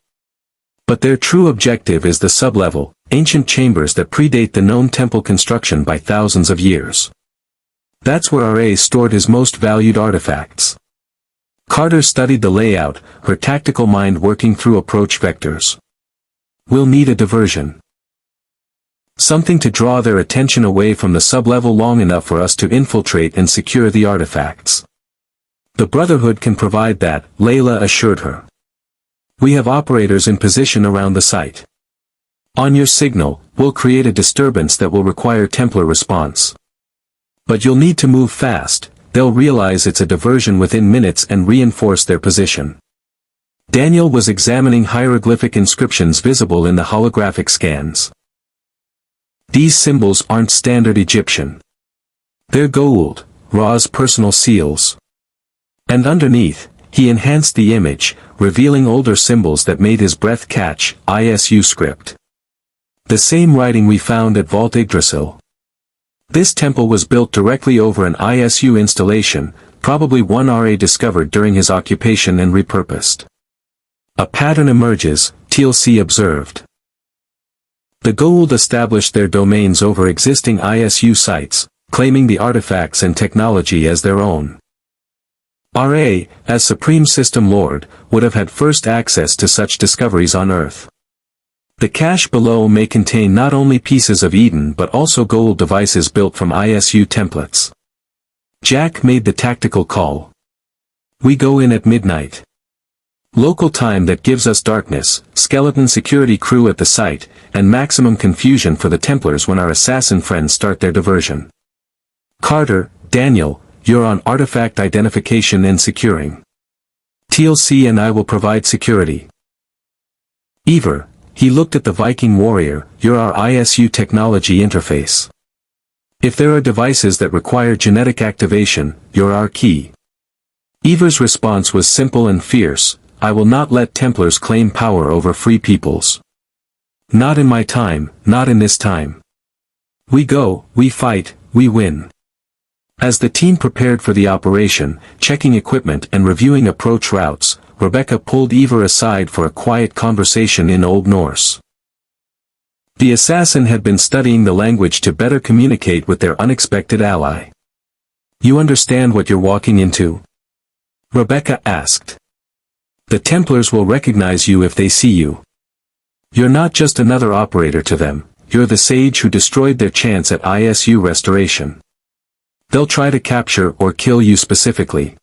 Speaker 1: But their true objective is the sublevel, ancient chambers that predate the known temple construction by thousands of years. That's where RA stored his most valued artifacts. Carter studied the layout, her tactical mind working through approach vectors. We'll need a diversion. Something to draw their attention away from the sublevel long enough for us to infiltrate and secure the artifacts. The Brotherhood can provide that, Layla assured her. We have operators in position around the site. On your signal, we'll create a disturbance that will require Templar response. But you'll need to move fast, they'll realize it's a diversion within minutes and reinforce their position. Daniel was examining hieroglyphic inscriptions visible in the holographic scans. These symbols aren't standard Egyptian. They're Goa'uld, Ra's personal seals. And underneath, he enhanced the image, revealing older symbols that made his breath catch, ISU script. The same writing we found at Vault Yggdrasil. This temple was built directly over an ISU installation, probably one RA discovered during his occupation and repurposed. A pattern emerges, TLC observed. The Goa'uld established their domains over existing ISU sites, claiming the artifacts and technology as their own. RA, as Supreme System Lord, would have had first access to such discoveries on Earth. The cache below may contain not only pieces of Eden but also Goa'uld devices built from ISU templates. Jack made the tactical call. We go in at midnight. Local time that gives us darkness, skeleton security crew at the site, and maximum confusion for the Templars when our assassin friends start their diversion. Carter, Daniel, you're on artifact identification and securing. TLC and I will provide security. Eivor, he looked at the Viking warrior, you're our ISU technology interface. If there are devices that require genetic activation, you're our key. Eivor's response was simple and fierce, I will not let Templars claim power over free peoples. Not in my time, not in this time. We go, we fight, we win. As the team prepared for the operation, checking equipment and reviewing approach routes, Rebecca pulled Eivor aside for a quiet conversation in Old Norse. The assassin had been studying the language to better communicate with their unexpected ally. You understand what you're walking into? Rebecca asked. The Templars will recognize you if they see you. You're not just another operator to them, you're the sage who destroyed their chance at ISU restoration. They'll try to capture or kill you specifically.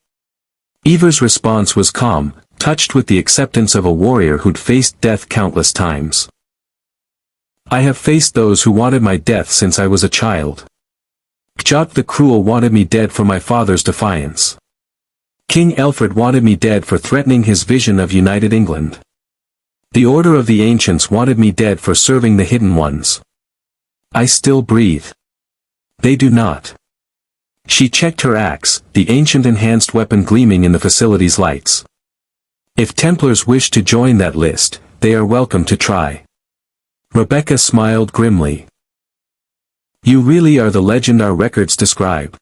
Speaker 1: Eivor's response was calm, touched with the acceptance of a warrior who'd faced death countless times. I have faced those who wanted my death since I was a child. Kjot the Cruel wanted me dead for my father's defiance. King Alfred wanted me dead for threatening his vision of united England. The Order of the Ancients wanted me dead for serving the Hidden Ones. I still breathe. They do not. She checked her axe, the ancient enhanced weapon gleaming in the facility's lights. If Templars wish to join that list, they are welcome to try. Rebecca smiled grimly. You really are the legend our records describe.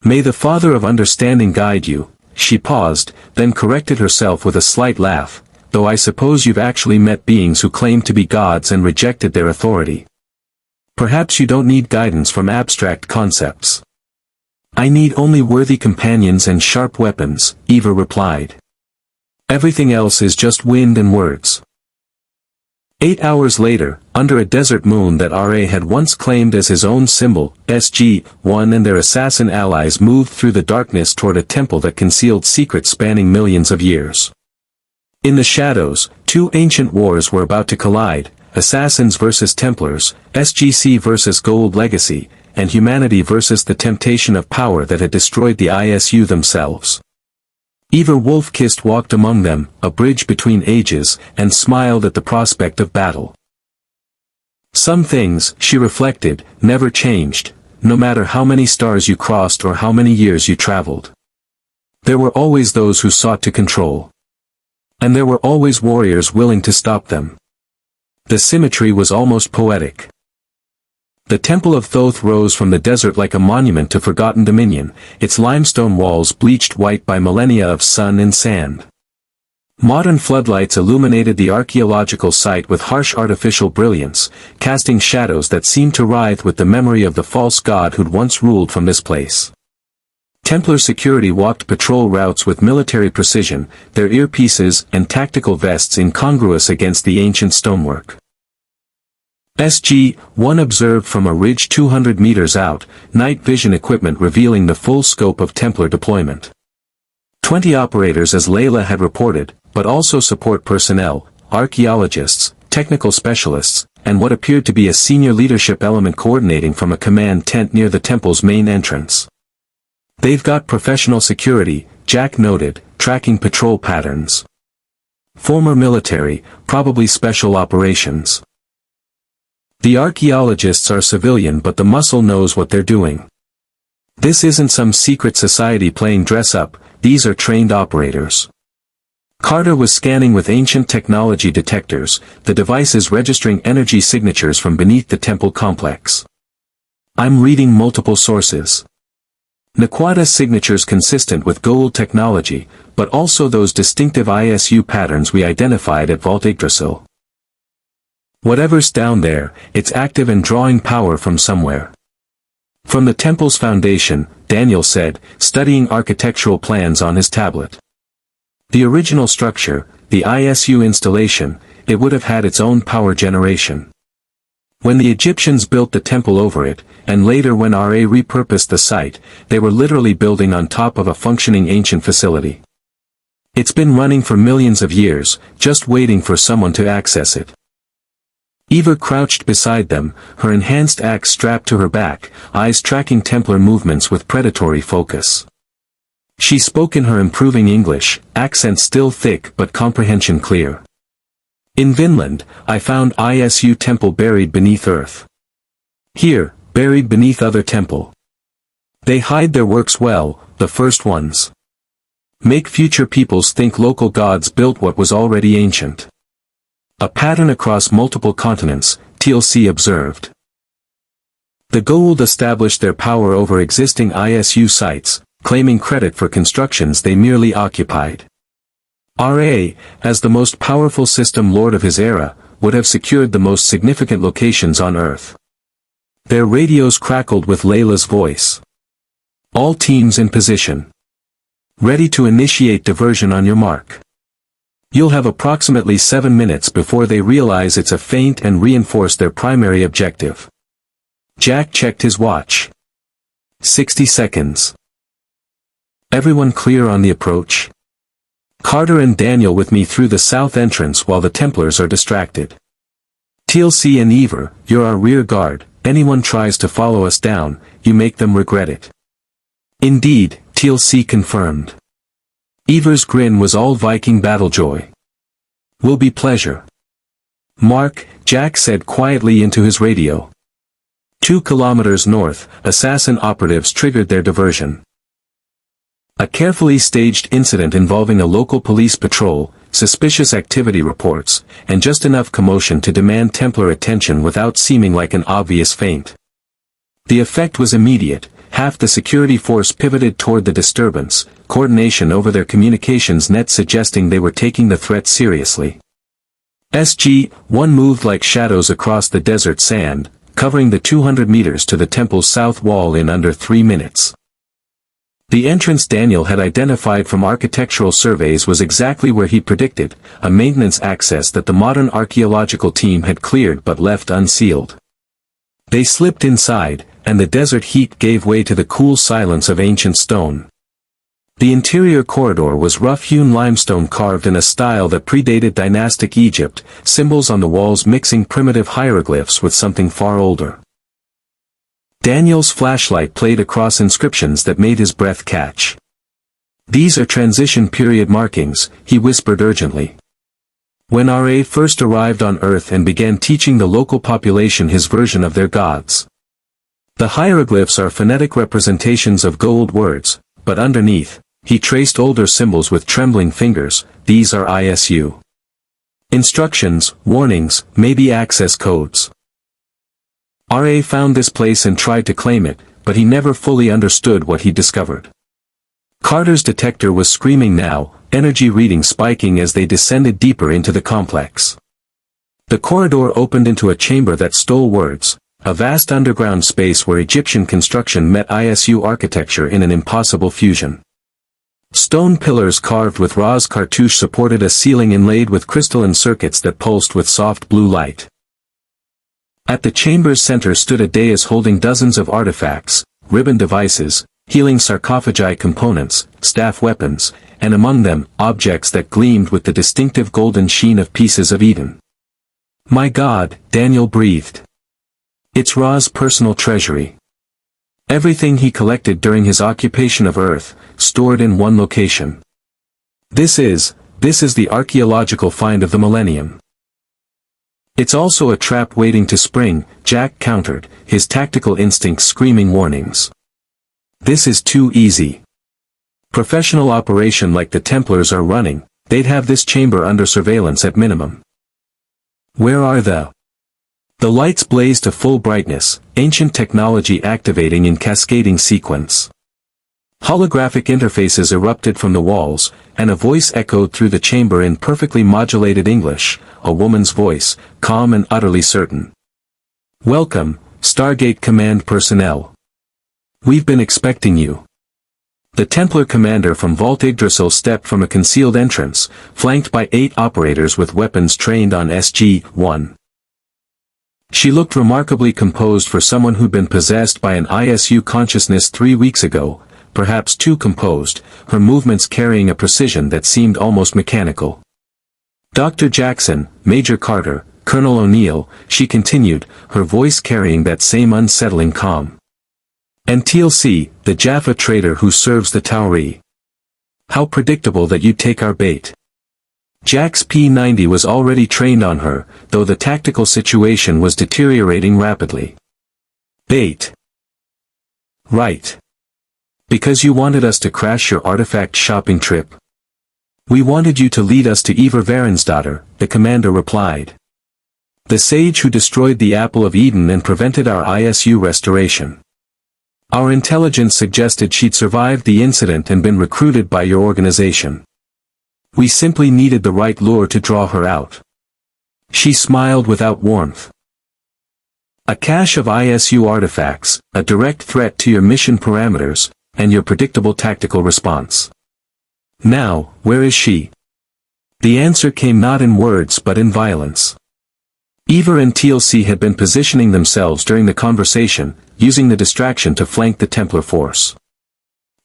Speaker 1: May the Father of Understanding guide you. She paused, then corrected herself with a slight laugh, though I suppose you've actually met beings who claim to be gods and rejected their authority. Perhaps you don't need guidance from abstract concepts. I need only worthy companions and sharp weapons, Eivor replied. Everything else is just wind and words. 8 hours later, under a desert moon that Ra had once claimed as his own symbol, SG-1 and their assassin allies moved through the darkness toward a temple that concealed secrets spanning millions of years. In the shadows, two ancient wars were about to collide, assassins versus Templars, SGC versus Gold Legacy, and humanity versus the temptation of power that had destroyed the ISU themselves. Eivor Wolf-Kissed walked among them, a bridge between ages, and smiled at the prospect of battle. Some things, she reflected, never changed, no matter how many stars you crossed or how many years you traveled. There were always those who sought to control. And there were always warriors willing to stop them. The symmetry was almost poetic. The Temple of Thoth rose from the desert like a monument to forgotten dominion, its limestone walls bleached white by millennia of sun and sand. Modern floodlights illuminated the archaeological site with harsh artificial brilliance, casting shadows that seemed to writhe with the memory of the false god who'd once ruled from this place. Templar security walked patrol routes with military precision, their earpieces and tactical vests incongruous against the ancient stonework. SG-1 observed from a ridge 200 meters out, night vision equipment revealing the full scope of Templar deployment. 20 operators as Layla had reported, but also support personnel, archaeologists, technical specialists, and what appeared to be a senior leadership element coordinating from a command tent near the temple's main entrance. They've got professional security, Jack noted, tracking patrol patterns. Former military, probably special operations. The archaeologists are civilian but the muscle knows what they're doing. This isn't some secret society playing dress-up, these are trained operators. Carter was scanning with ancient technology detectors, the devices registering energy signatures from beneath the temple complex. I'm reading multiple sources. Naquada signatures consistent with gold technology, but also those distinctive ISU patterns we identified at Vault Yggdrasil. Whatever's down there, it's active and drawing power from somewhere. From the temple's foundation, Daniel said, studying architectural plans on his tablet. The original structure, the ISU installation, it would have had its own power generation. When the Egyptians built the temple over it, and later when Ra repurposed the site, they were literally building on top of a functioning ancient facility. It's been running for millions of years, just waiting for someone to access it. Eivor crouched beside them, her enhanced axe strapped to her back, eyes tracking Templar movements with predatory focus. She spoke in her improving English, accent still thick but comprehension clear. In Vinland, I found ISU temple buried beneath earth. Here, buried beneath other temple. They hide their works well, the first ones. Make future peoples think local gods built what was already ancient. A pattern across multiple continents, TLC observed. The Goa'uld established their power over existing ISU sites, claiming credit for constructions they merely occupied. Ra, as the most powerful system lord of his era, would have secured the most significant locations on Earth. Their radios crackled with Layla's voice. All teams in position. Ready to initiate diversion on your mark. You'll have approximately 7 minutes before they realize it's a feint and reinforce their primary objective. Jack checked his watch. 60 seconds. Everyone clear on the approach? Carter and Daniel with me through the south entrance while the Templars are distracted. TLC and Eivor, you're our rear guard, anyone tries to follow us down, you make them regret it. Indeed, TLC confirmed. Eivor's grin was all Viking battle joy. Will be pleasure. Mark, Jack said quietly into his radio. 2 kilometers north, assassin operatives triggered their diversion. A carefully staged incident involving a local police patrol, suspicious activity reports, and just enough commotion to demand Templar attention without seeming like an obvious feint. The effect was immediate. Half the security force pivoted toward the disturbance, coordination over their communications net suggesting they were taking the threat seriously. SG-1 moved like shadows across the desert sand, covering the 200 meters to the temple's south wall in under 3 minutes. The entrance Daniel had identified from architectural surveys was exactly where he predicted, a maintenance access that the modern archaeological team had cleared but left unsealed. They slipped inside, and the desert heat gave way to the cool silence of ancient stone. The interior corridor was rough-hewn limestone carved in a style that predated dynastic Egypt, symbols on the walls mixing primitive hieroglyphs with something far older. Daniel's flashlight played across inscriptions that made his breath catch. "These are transition period markings," he whispered urgently. "When Ra first arrived on Earth and began teaching the local population his version of their gods. The hieroglyphs are phonetic representations of gold words, but underneath, he traced older symbols with trembling fingers. These are ISU. Instructions, warnings, maybe access codes." Ra found this place and tried to claim it, but he never fully understood what he discovered. Carter's detector was screaming now, energy readings spiking as they descended deeper into the complex. The corridor opened into a chamber that stole words, a vast underground space where Egyptian construction met ISU architecture in an impossible fusion. Stone pillars carved with Ra's cartouche supported a ceiling inlaid with crystalline circuits that pulsed with soft blue light. At the chamber's center stood a dais holding dozens of artifacts, ribbon devices, healing sarcophagi components, staff weapons, and among them, objects that gleamed with the distinctive golden sheen of pieces of Eden. "My God," Daniel breathed. "It's Ra's personal treasury. Everything he collected during his occupation of Earth, stored in one location. This is the archaeological find of the millennium." "It's also a trap waiting to spring," Jack countered, his tactical instincts screaming warnings. "This is too easy. Professional operation like the Templars are running, they'd have this chamber under surveillance at minimum." "Where are the—" The lights blazed to full brightness, ancient technology activating in cascading sequence. Holographic interfaces erupted from the walls, and a voice echoed through the chamber in perfectly modulated English, a woman's voice, calm and utterly certain. "Welcome, Stargate Command personnel. We've been expecting you." The Templar commander from Vault Yggdrasil stepped from a concealed entrance, flanked by 8 operators with weapons trained on SG-1. She looked remarkably composed for someone who'd been possessed by an ISU consciousness 3 weeks ago, perhaps too composed, her movements carrying a precision that seemed almost mechanical. "Dr. Jackson, Major Carter, Colonel O'Neill," she continued, her voice carrying that same unsettling calm. "And TLC, the Jaffa trader who serves the Tauri. How predictable that you'd take our bait." Jack's P-90 was already trained on her, though the tactical situation was deteriorating rapidly. "Bait. Right. Because you wanted us to crash your artifact shopping trip. We wanted you to lead us to Eivor Varinsdottir," the commander replied. "The sage who destroyed the Apple of Eden and prevented our ISU restoration. Our intelligence suggested she'd survived the incident and been recruited by your organization. We simply needed the right lure to draw her out." She smiled without warmth. "A cache of ISU artifacts, a direct threat to your mission parameters, and your predictable tactical response. Now, where is she?" The answer came not in words but in violence. Eivor and TLC had been positioning themselves during the conversation, using the distraction to flank the Templar force.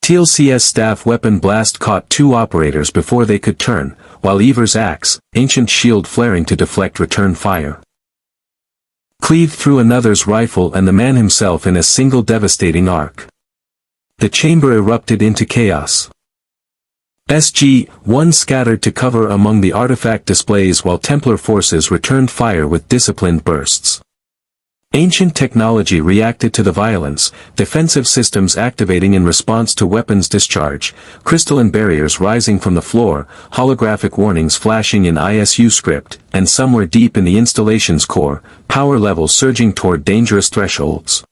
Speaker 1: TLC's staff weapon blast caught 2 operators before they could turn, while Eivor's axe, ancient shield flaring to deflect return fire, cleaved through another's rifle and the man himself in a single devastating arc. The chamber erupted into chaos. SG-1 scattered to cover among the artifact displays while Templar forces returned fire with disciplined bursts. Ancient technology reacted to the violence, defensive systems activating in response to weapons discharge, crystalline barriers rising from the floor, holographic warnings flashing in ISU script, and somewhere deep in the installation's core, power levels surging toward dangerous thresholds.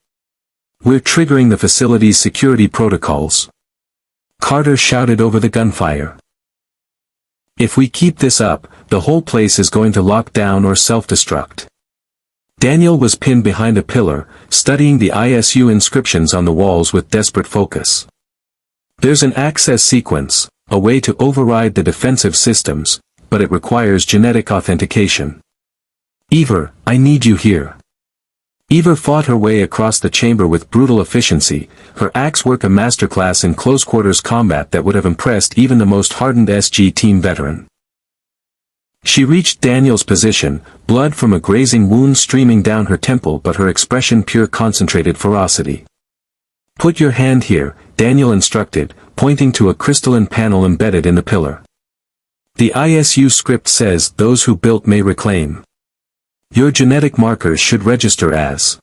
Speaker 1: "We're triggering the facility's security protocols," Carter shouted over the gunfire. "If we keep this up, the whole place is going to lock down or self-destruct." Daniel was pinned behind a pillar, studying the ISU inscriptions on the walls with desperate focus. "There's an access sequence, a way to override the defensive systems, but it requires genetic authentication. Eivor, I need you here." Eivor fought her way across the chamber with brutal efficiency, her axe work a masterclass in close-quarters combat that would have impressed even the most hardened SG team veteran. She reached Daniel's position, blood from a grazing wound streaming down her temple but her expression pure concentrated ferocity. "Put your hand here," Daniel instructed, pointing to a crystalline panel embedded in the pillar. "The ISU script says those who built may reclaim. Your genetic markers should register as."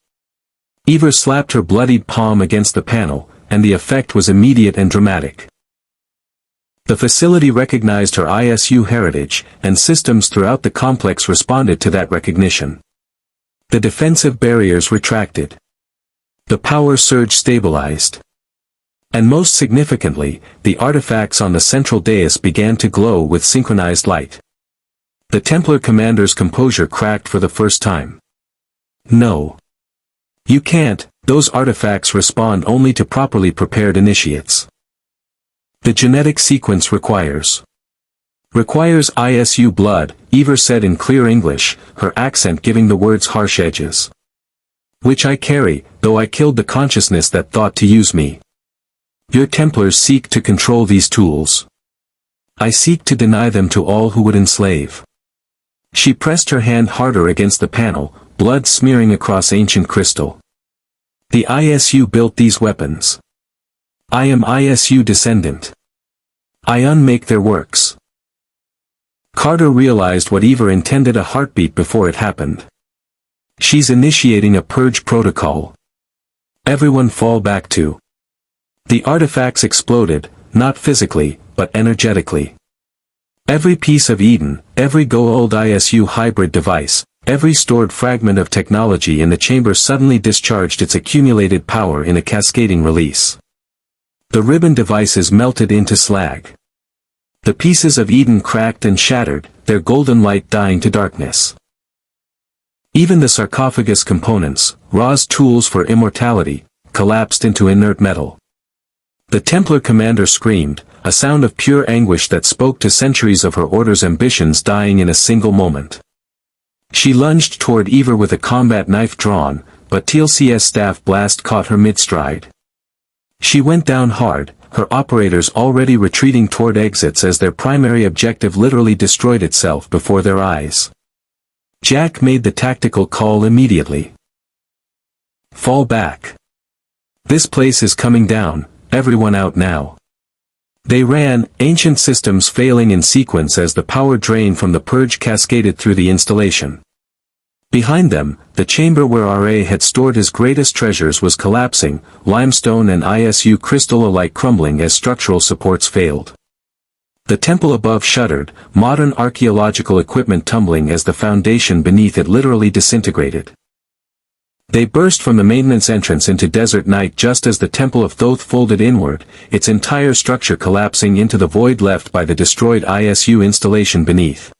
Speaker 1: Eivor slapped her bloodied palm against the panel, and the effect was immediate and dramatic. The facility recognized her ISU heritage, and systems throughout the complex responded to that recognition. The defensive barriers retracted. The power surge stabilized. And most significantly, the artifacts on the central dais began to glow with synchronized light. The Templar commander's composure cracked for the first time. "No. You can't, those artifacts respond only to properly prepared initiates. The genetic sequence requires ISU blood," Eivor said in clear English, her accent giving the words harsh edges. "Which I carry, though I killed the consciousness that thought to use me. Your Templars seek to control these tools. I seek to deny them to all who would enslave." She pressed her hand harder against the panel, blood smearing across ancient crystal. "The ISU built these weapons. I am ISU descendant. I unmake their works." Carter realized what Eivor intended a heartbeat before it happened. "She's initiating a purge protocol. Everyone fall back to." The artifacts exploded, not physically, but energetically. Every piece of Eden, every Goa'uld ISU hybrid device, every stored fragment of technology in the chamber suddenly discharged its accumulated power in a cascading release. The ribbon devices melted into slag. The pieces of Eden cracked and shattered, their golden light dying to darkness. Even the sarcophagus components, Ra's tools for immortality, collapsed into inert metal. The Templar commander screamed, a sound of pure anguish that spoke to centuries of her order's ambitions dying in a single moment. She lunged toward Eivor with a combat knife drawn, but TLC's staff blast caught her mid-stride. She went down hard, her operators already retreating toward exits as their primary objective literally destroyed itself before their eyes. Jack made the tactical call immediately. "Fall back. This place is coming down, everyone out now." They ran, ancient systems failing in sequence as the power drain from the purge cascaded through the installation. Behind them, the chamber where RA had stored his greatest treasures was collapsing, limestone and ISU crystal alike crumbling as structural supports failed. The temple above shuddered, modern archaeological equipment tumbling as the foundation beneath it literally disintegrated. They burst from the maintenance entrance into desert night just as the Temple of Thoth folded inward, its entire structure collapsing into the void left by the destroyed ISU installation beneath.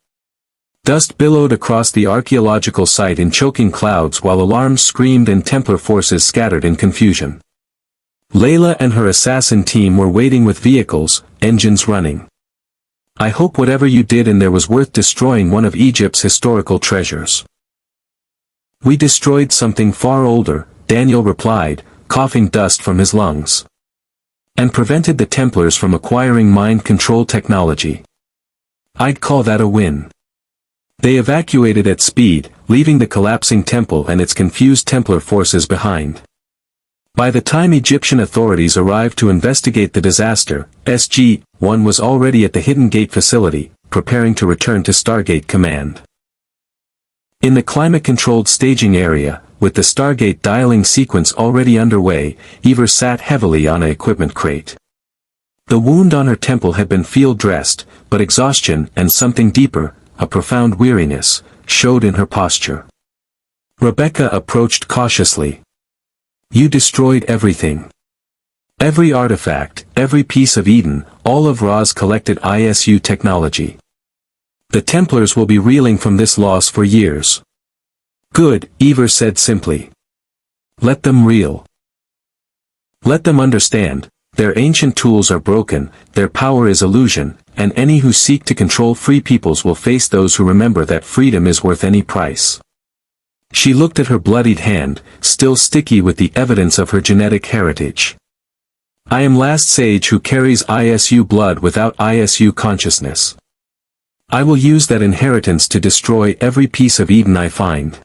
Speaker 1: Dust billowed across the archaeological site in choking clouds while alarms screamed and Templar forces scattered in confusion. Layla and her assassin team were waiting with vehicles, engines running. "I hope whatever you did in there was worth destroying one of Egypt's historical treasures." "We destroyed something far older," Daniel replied, coughing dust from his lungs. "And prevented the Templars from acquiring mind control technology. I'd call that a win." They evacuated at speed, leaving the collapsing temple and its confused Templar forces behind. By the time Egyptian authorities arrived to investigate the disaster, SG-1 was already at the Hidden Gate facility, preparing to return to Stargate Command. In the climate-controlled staging area, with the Stargate dialing sequence already underway, Eivor sat heavily on an equipment crate. The wound on her temple had been field-dressed, but exhaustion and something deeper, a profound weariness, showed in her posture. Rebecca approached cautiously. You destroyed everything. Every artifact, every piece of Eden, all of Ra's collected ISU technology. The Templars will be reeling from this loss for years. Good, Eivor said simply. Let them reel. Let them understand, their ancient tools are broken, their power is illusion, and any who seek to control free peoples will face those who remember that freedom is worth any price. She looked at her bloodied hand, still sticky with the evidence of her genetic heritage. I am last sage who carries ISU blood without ISU consciousness. I will use that inheritance to destroy every piece of Eden I find.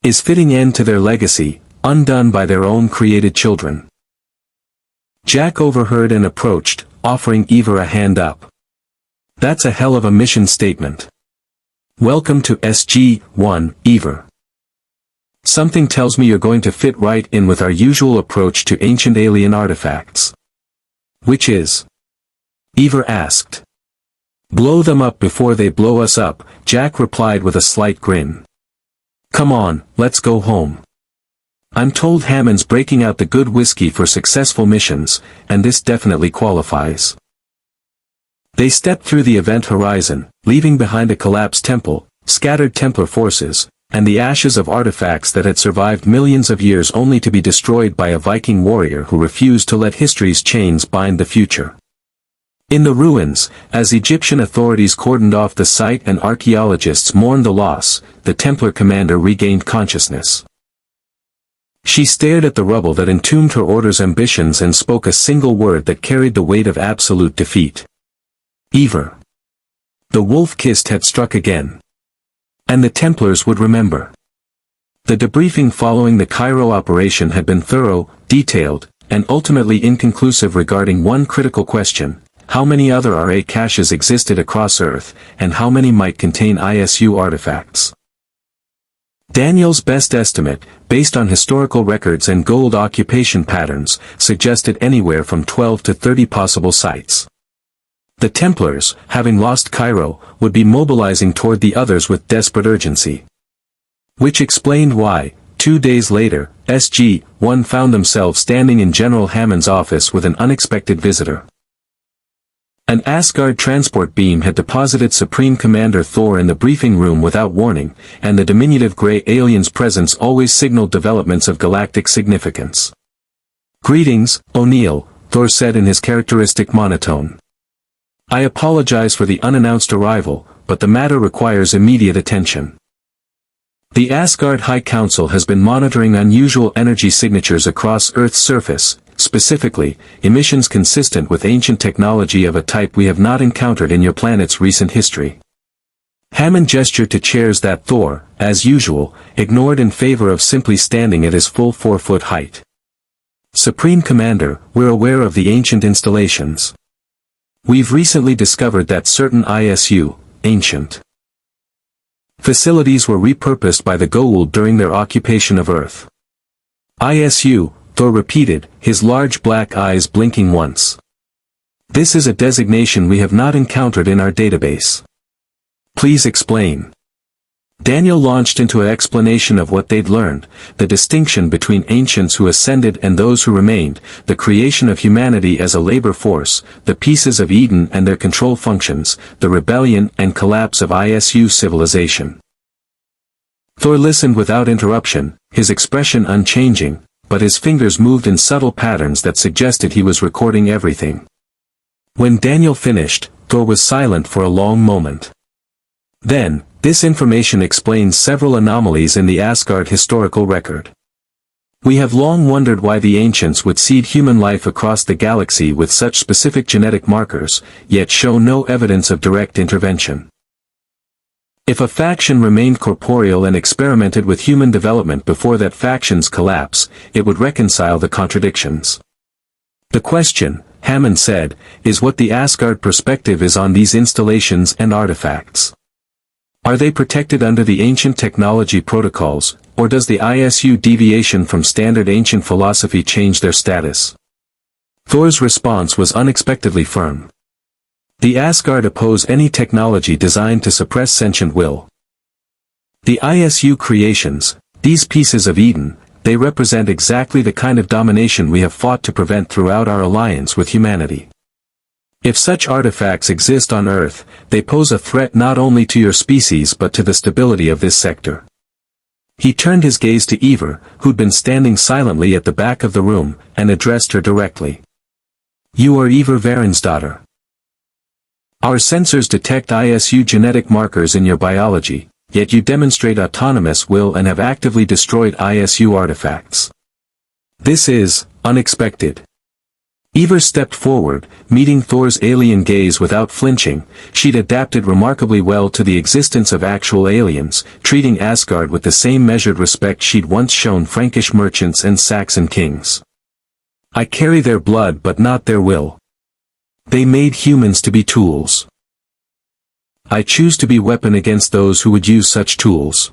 Speaker 1: Is fitting end to their legacy, undone by their own created children. Jack overheard and approached, offering Eivor a hand up. That's a hell of a mission statement. Welcome to SG-1, Eivor. Something tells me you're going to fit right in with our usual approach to ancient alien artifacts. Which is? Eivor asked. Blow them up before they blow us up, Jack replied with a slight grin. Come on, let's go home. I'm told Hammond's breaking out the good whiskey for successful missions, and this definitely qualifies. They stepped through the event horizon, leaving behind a collapsed temple, scattered Templar forces, and the ashes of artifacts that had survived millions of years only to be destroyed by a Viking warrior who refused to let history's chains bind the future. In the ruins, as Egyptian authorities cordoned off the site and archaeologists mourned the loss, the Templar commander regained consciousness. She stared at the rubble that entombed her order's ambitions and spoke a single word that carried the weight of absolute defeat. Eivor. The wolf kissed had struck again. And the Templars would remember. The debriefing following the Cairo operation had been thorough, detailed, and ultimately inconclusive regarding one critical question: how many other RA caches existed across Earth, and how many might contain ISU artifacts. Daniel's best estimate, based on historical records and gold occupation patterns, suggested anywhere from 12 to 30 possible sites. The Templars, having lost Cairo, would be mobilizing toward the others with desperate urgency. Which explained why, 2 days later, SG-1 found themselves standing in General Hammond's office with an unexpected visitor. An Asgard transport beam had deposited Supreme Commander Thor in the briefing room without warning, and the diminutive gray alien's presence always signaled developments of galactic significance. Greetings, O'Neill, Thor said in his characteristic monotone. I apologize for the unannounced arrival, but the matter requires immediate attention. The Asgard High Council has been monitoring unusual energy signatures across Earth's surface, specifically, emissions consistent with ancient technology of a type we have not encountered in your planet's recent history. Hammond gestured to chairs that Thor, as usual, ignored in favor of simply standing at his full 4-foot height. Supreme Commander, we're aware of the ancient installations. We've recently discovered that certain ISU, ancient facilities were repurposed by the Goa'uld during their occupation of Earth. ISU, Thor repeated, his large black eyes blinking once. This is a designation we have not encountered in our database. Please explain. Daniel launched into an explanation of what they'd learned, the distinction between ancients who ascended and those who remained, the creation of humanity as a labor force, the pieces of Eden and their control functions, the rebellion and collapse of ISU civilization. Thor listened without interruption, his expression unchanging, but his fingers moved in subtle patterns that suggested he was recording everything. When Daniel finished, Thor was silent for a long moment. Then, this information explains several anomalies in the Asgard historical record. We have long wondered why the ancients would seed human life across the galaxy with such specific genetic markers, yet show no evidence of direct intervention. If a faction remained corporeal and experimented with human development before that faction's collapse, it would reconcile the contradictions. The question, Hammond said, is what the Asgard perspective is on these installations and artifacts. Are they protected under the ancient technology protocols, or does the ISU deviation from standard ancient philosophy change their status? Thor's response was unexpectedly firm. The Asgard oppose any technology designed to suppress sentient will. The ISU creations, these pieces of Eden, they represent exactly the kind of domination we have fought to prevent throughout our alliance with humanity. If such artifacts exist on Earth, they pose a threat not only to your species but to the stability of this sector. He turned his gaze to Eivor, who'd been standing silently at the back of the room, and addressed her directly. You are Eivor Varinsdottir. Our sensors detect ISU genetic markers in your biology, yet you demonstrate autonomous will and have actively destroyed ISU artifacts. This is unexpected. Eivor stepped forward, meeting Thor's alien gaze without flinching. She'd adapted remarkably well to the existence of actual aliens, treating Asgard with the same measured respect she'd once shown Frankish merchants and Saxon kings. I carry their blood but not their will. They made humans to be tools. I choose to be weapon against those who would use such tools.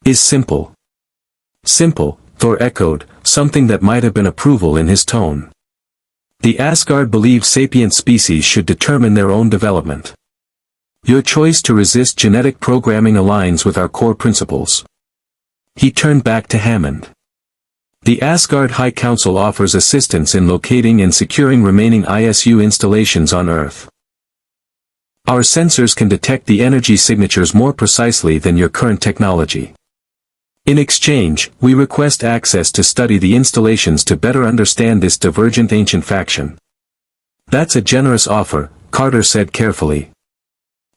Speaker 1: Is simple. Simple, Thor echoed, something that might have been approval in his tone. The Asgard believe sapient species should determine their own development. Your choice to resist genetic programming aligns with our core principles. He turned back to Hammond. The Asgard High Council offers assistance in locating and securing remaining ISU installations on Earth. Our sensors can detect the energy signatures more precisely than your current technology. In exchange, we request access to study the installations to better understand this divergent ancient faction. That's a generous offer, Carter said carefully.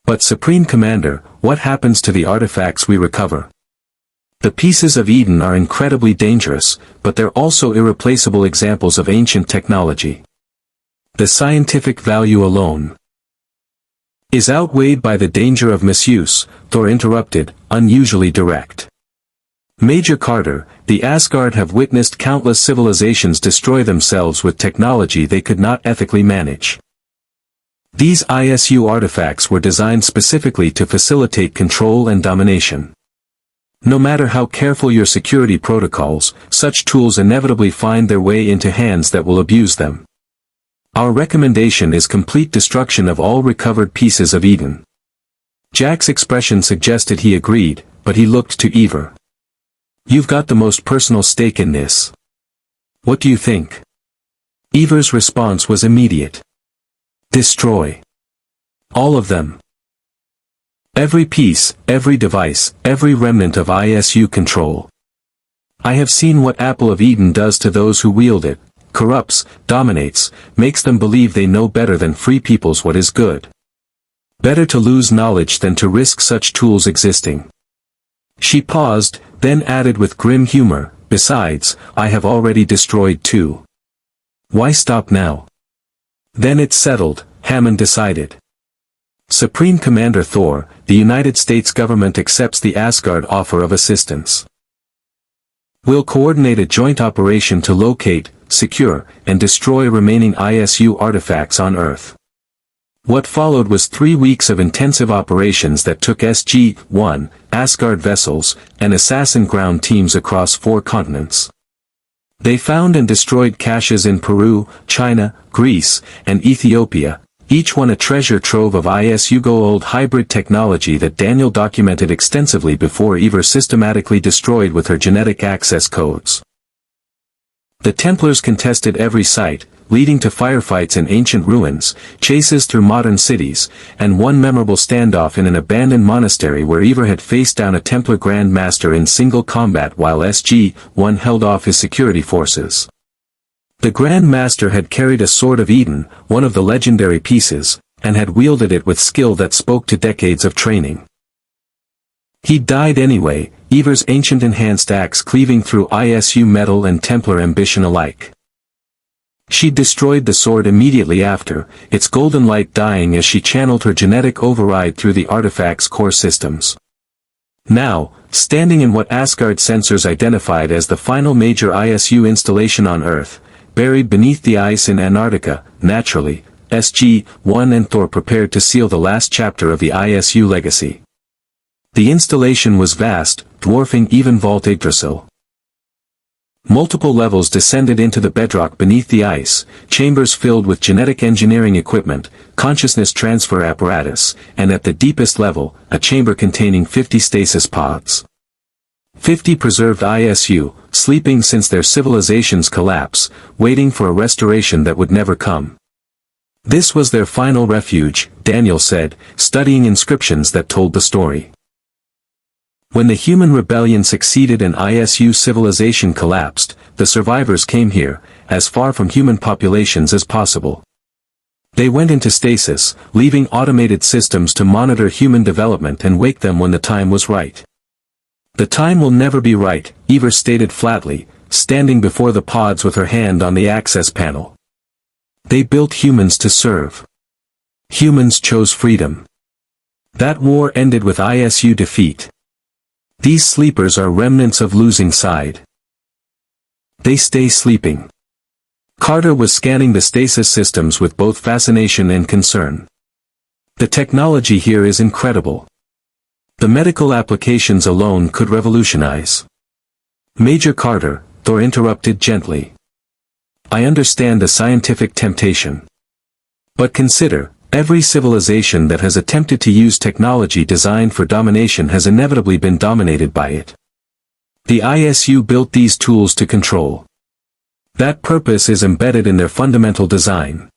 Speaker 1: But Supreme Commander, what happens to the artifacts we recover? The pieces of Eden are incredibly dangerous, but they're also irreplaceable examples of ancient technology. The scientific value alone is outweighed by the danger of misuse, Thor interrupted, unusually direct. Major Carter, the Asgard have witnessed countless civilizations destroy themselves with technology they could not ethically manage. These ISU artifacts were designed specifically to facilitate control and domination. No matter how careful your security protocols, such tools inevitably find their way into hands that will abuse them. Our recommendation is complete destruction of all recovered pieces of Eden. Jack's expression suggested he agreed, but he looked to Eivor. You've got the most personal stake in this. What do you think? Eivor's response was immediate. Destroy. All of them. Every piece, every device, every remnant of ISU control. I have seen what Apple of Eden does to those who wield it, corrupts, dominates, makes them believe they know better than free peoples what is good. Better to lose knowledge than to risk such tools existing. She paused, then added with grim humor, besides, I have already destroyed two. Why stop now? Then it's settled, Hammond decided. Supreme Commander Thor, the United States government accepts the Asgard offer of assistance. We'll coordinate a joint operation to locate, secure, and destroy remaining ISU artifacts on Earth. What followed was 3 weeks of intensive operations that took SG-1, Asgard vessels, and assassin ground teams across 4 continents. They found and destroyed caches in Peru, China, Greece, and Ethiopia, each one a treasure trove of ISU-old hybrid technology that Daniel documented extensively before Eivor systematically destroyed with her genetic access codes. The Templars contested every site, leading to firefights in ancient ruins, chases through modern cities, and one memorable standoff in an abandoned monastery where Eivor had faced down a Templar Grand Master in single combat while SG-1 held off his security forces. The Grand Master had carried a Sword of Eden, one of the legendary pieces, and had wielded it with skill that spoke to decades of training. He died anyway, Eivor's ancient enhanced axe cleaving through ISU metal and Templar ambition alike. She destroyed the sword immediately after, its golden light dying as she channeled her genetic override through the artifact's core systems. Now, standing in what Asgard sensors identified as the final major ISU installation on Earth, buried beneath the ice in Antarctica, naturally, SG-1 and Thor prepared to seal the last chapter of the ISU legacy. The installation was vast, dwarfing even Vault Yggdrasil. Multiple levels descended into the bedrock beneath the ice, chambers filled with genetic engineering equipment, consciousness transfer apparatus, and at the deepest level, a chamber containing 50 stasis pods. 50 preserved ISU, sleeping since their civilization's collapse, waiting for a restoration that would never come. This was their final refuge, Daniel said, studying inscriptions that told the story. When the human rebellion succeeded and ISU civilization collapsed, the survivors came here, as far from human populations as possible. They went into stasis, leaving automated systems to monitor human development and wake them when the time was right. The time will never be right, Eivor stated flatly, standing before the pods with her hand on the access panel. They built humans to serve. Humans chose freedom. That war ended with ISU defeat. These sleepers are remnants of losing side. They stay sleeping. Carter was scanning the stasis systems with both fascination and concern. The technology here is incredible. The medical applications alone could revolutionize. Major Carter, Thor interrupted gently. I understand the scientific temptation. But consider, every civilization that has attempted to use technology designed for domination has inevitably been dominated by it. The ISU built these tools to control. That purpose is embedded in their fundamental design.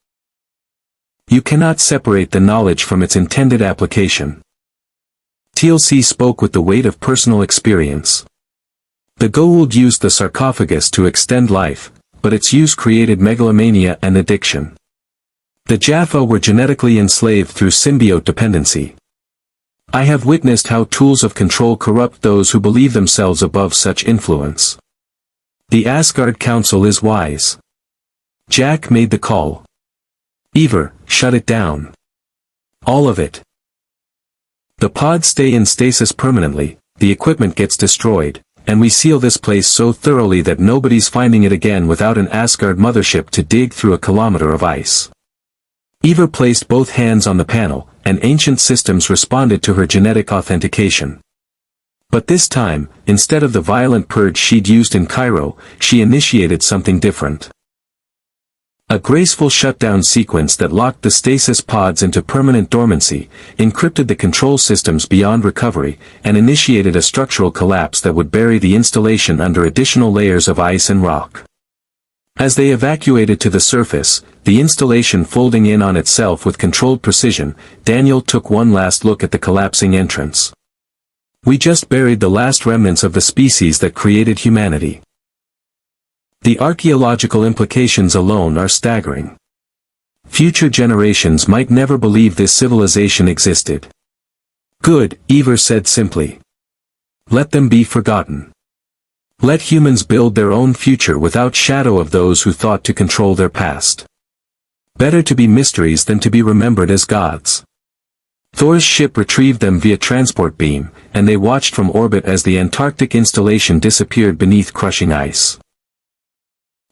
Speaker 1: You cannot separate the knowledge from its intended application. TLC spoke with the weight of personal experience. The Goa'uld used the sarcophagus to extend life, but its use created megalomania and addiction. The Jaffa were genetically enslaved through symbiote dependency. I have witnessed how tools of control corrupt those who believe themselves above such influence. The Asgard Council is wise. Jack made the call. Eivor, shut it down. All of it. The pods stay in stasis permanently, the equipment gets destroyed, and we seal this place so thoroughly that nobody's finding it again without an Asgard mothership to dig through a kilometer of ice. Eivor placed both hands on the panel, and ancient systems responded to her genetic authentication. But this time, instead of the violent purge she'd used in Cairo, she initiated something different. A graceful shutdown sequence that locked the stasis pods into permanent dormancy, encrypted the control systems beyond recovery, and initiated a structural collapse that would bury the installation under additional layers of ice and rock. As they evacuated to the surface, the installation folding in on itself with controlled precision, Daniel took one last look at the collapsing entrance. We just buried the last remnants of the species that created humanity. The archaeological implications alone are staggering. Future generations might never believe this civilization existed. Good, Eivor said simply. Let them be forgotten. Let humans build their own future without shadow of those who thought to control their past. Better to be mysteries than to be remembered as gods. Thor's ship retrieved them via transport beam, and they watched from orbit as the Antarctic installation disappeared beneath crushing ice.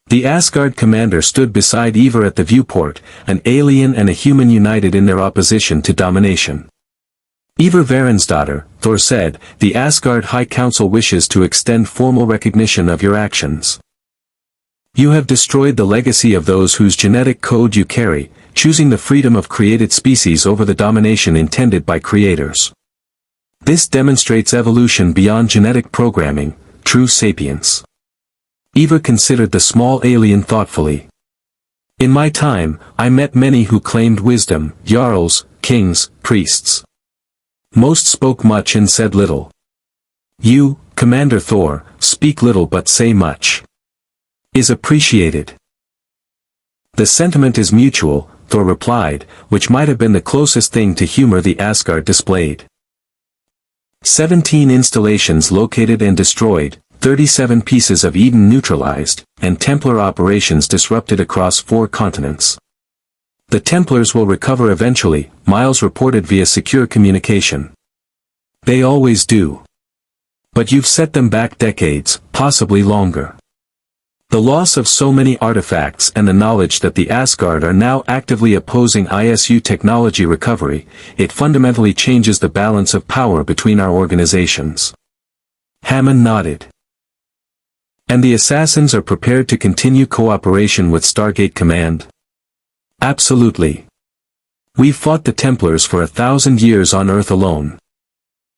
Speaker 1: The Asgard commander stood beside Eivor at the viewport, an alien and a human united in their opposition to domination. Eivor Varinsdottir, Thor said, the Asgard High Council wishes to extend formal recognition of your actions. You have destroyed the legacy of those whose genetic code you carry, choosing the freedom of created species over the domination intended by creators. This demonstrates evolution beyond genetic programming, true sapience. Eivor considered the small alien thoughtfully. In my time, I met many who claimed wisdom, jarls, kings, priests. Most spoke much and said little. You, Commander Thor, speak little but say much. Is appreciated. The sentiment is mutual, Thor replied, which might have been the closest thing to humor the Asgard displayed. 17 installations located and destroyed, 37 pieces of Eden neutralized, and Templar operations disrupted across 4 continents. The Templars will recover eventually, Miles reported via secure communication. They always do. But you've set them back decades, possibly longer. The loss of so many artifacts and the knowledge that the Asgard are now actively opposing ISU technology recovery, it fundamentally changes the balance of power between our organizations. Hammond nodded. And the assassins are prepared to continue cooperation with Stargate Command? Absolutely. We've fought the Templars for 1,000 years on Earth alone.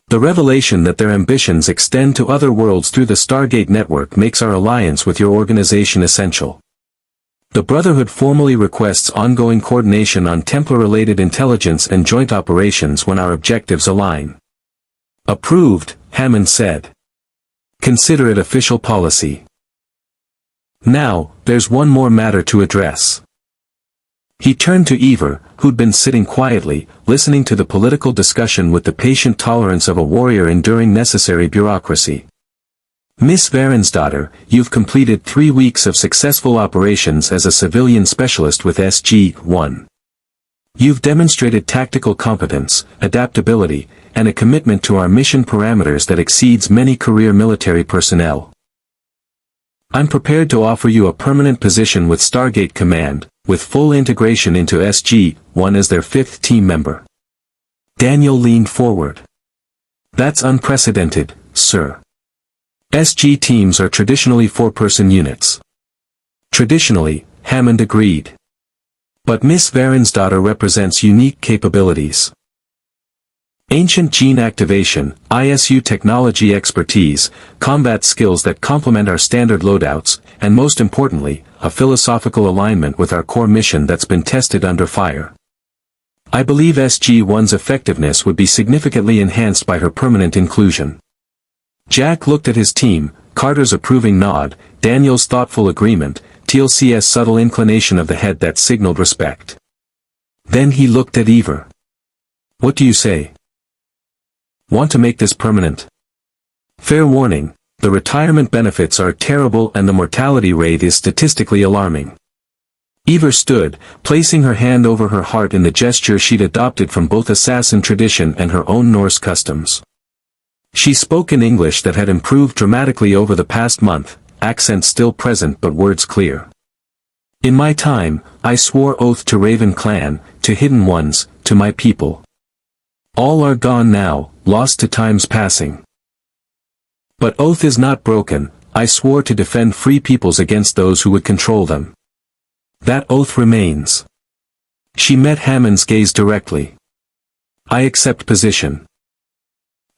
Speaker 1: The revelation that their ambitions extend to other worlds through the Stargate network makes our alliance with your organization essential. The Brotherhood formally requests ongoing coordination on Templar-related intelligence and joint operations when our objectives align. Approved, Hammond said. Consider it official policy. Now, there's one more matter to address. He turned to Eivor, who'd been sitting quietly, listening to the political discussion with the patient tolerance of a warrior enduring necessary bureaucracy. Miss Varinsdottir, you've completed 3 weeks of successful operations as a civilian specialist with SG-1. You've demonstrated tactical competence, adaptability, and a commitment to our mission parameters that exceeds many career military personnel. I'm prepared to offer you a permanent position with Stargate Command, with full integration into SG-1 as their 5th team member. Daniel leaned forward. That's unprecedented, sir. SG teams are traditionally 4-person units. Traditionally, Hammond agreed. But Miss Varinsdottir represents unique capabilities. Ancient gene activation, ISU technology expertise, combat skills that complement our standard loadouts, and most importantly, a philosophical alignment with our core mission that's been tested under fire. I believe SG-1's effectiveness would be significantly enhanced by her permanent inclusion. Jack looked at his team, Carter's approving nod, Daniel's thoughtful agreement, TLC's subtle inclination of the head that signaled respect. Then he looked at Eivor. What do you say? Want to make this permanent? Fair warning, the retirement benefits are terrible and the mortality rate is statistically alarming. Eivor stood, placing her hand over her heart in the gesture she'd adopted from both assassin tradition and her own Norse customs. She spoke in English that had improved dramatically over the past month, accent still present but words clear. In my time, I swore oath to Raven Clan, to Hidden Ones, to my people. All are gone now, lost to time's passing. But oath is not broken, I swore to defend free peoples against those who would control them. That oath remains. She met Hammond's gaze directly. I accept position.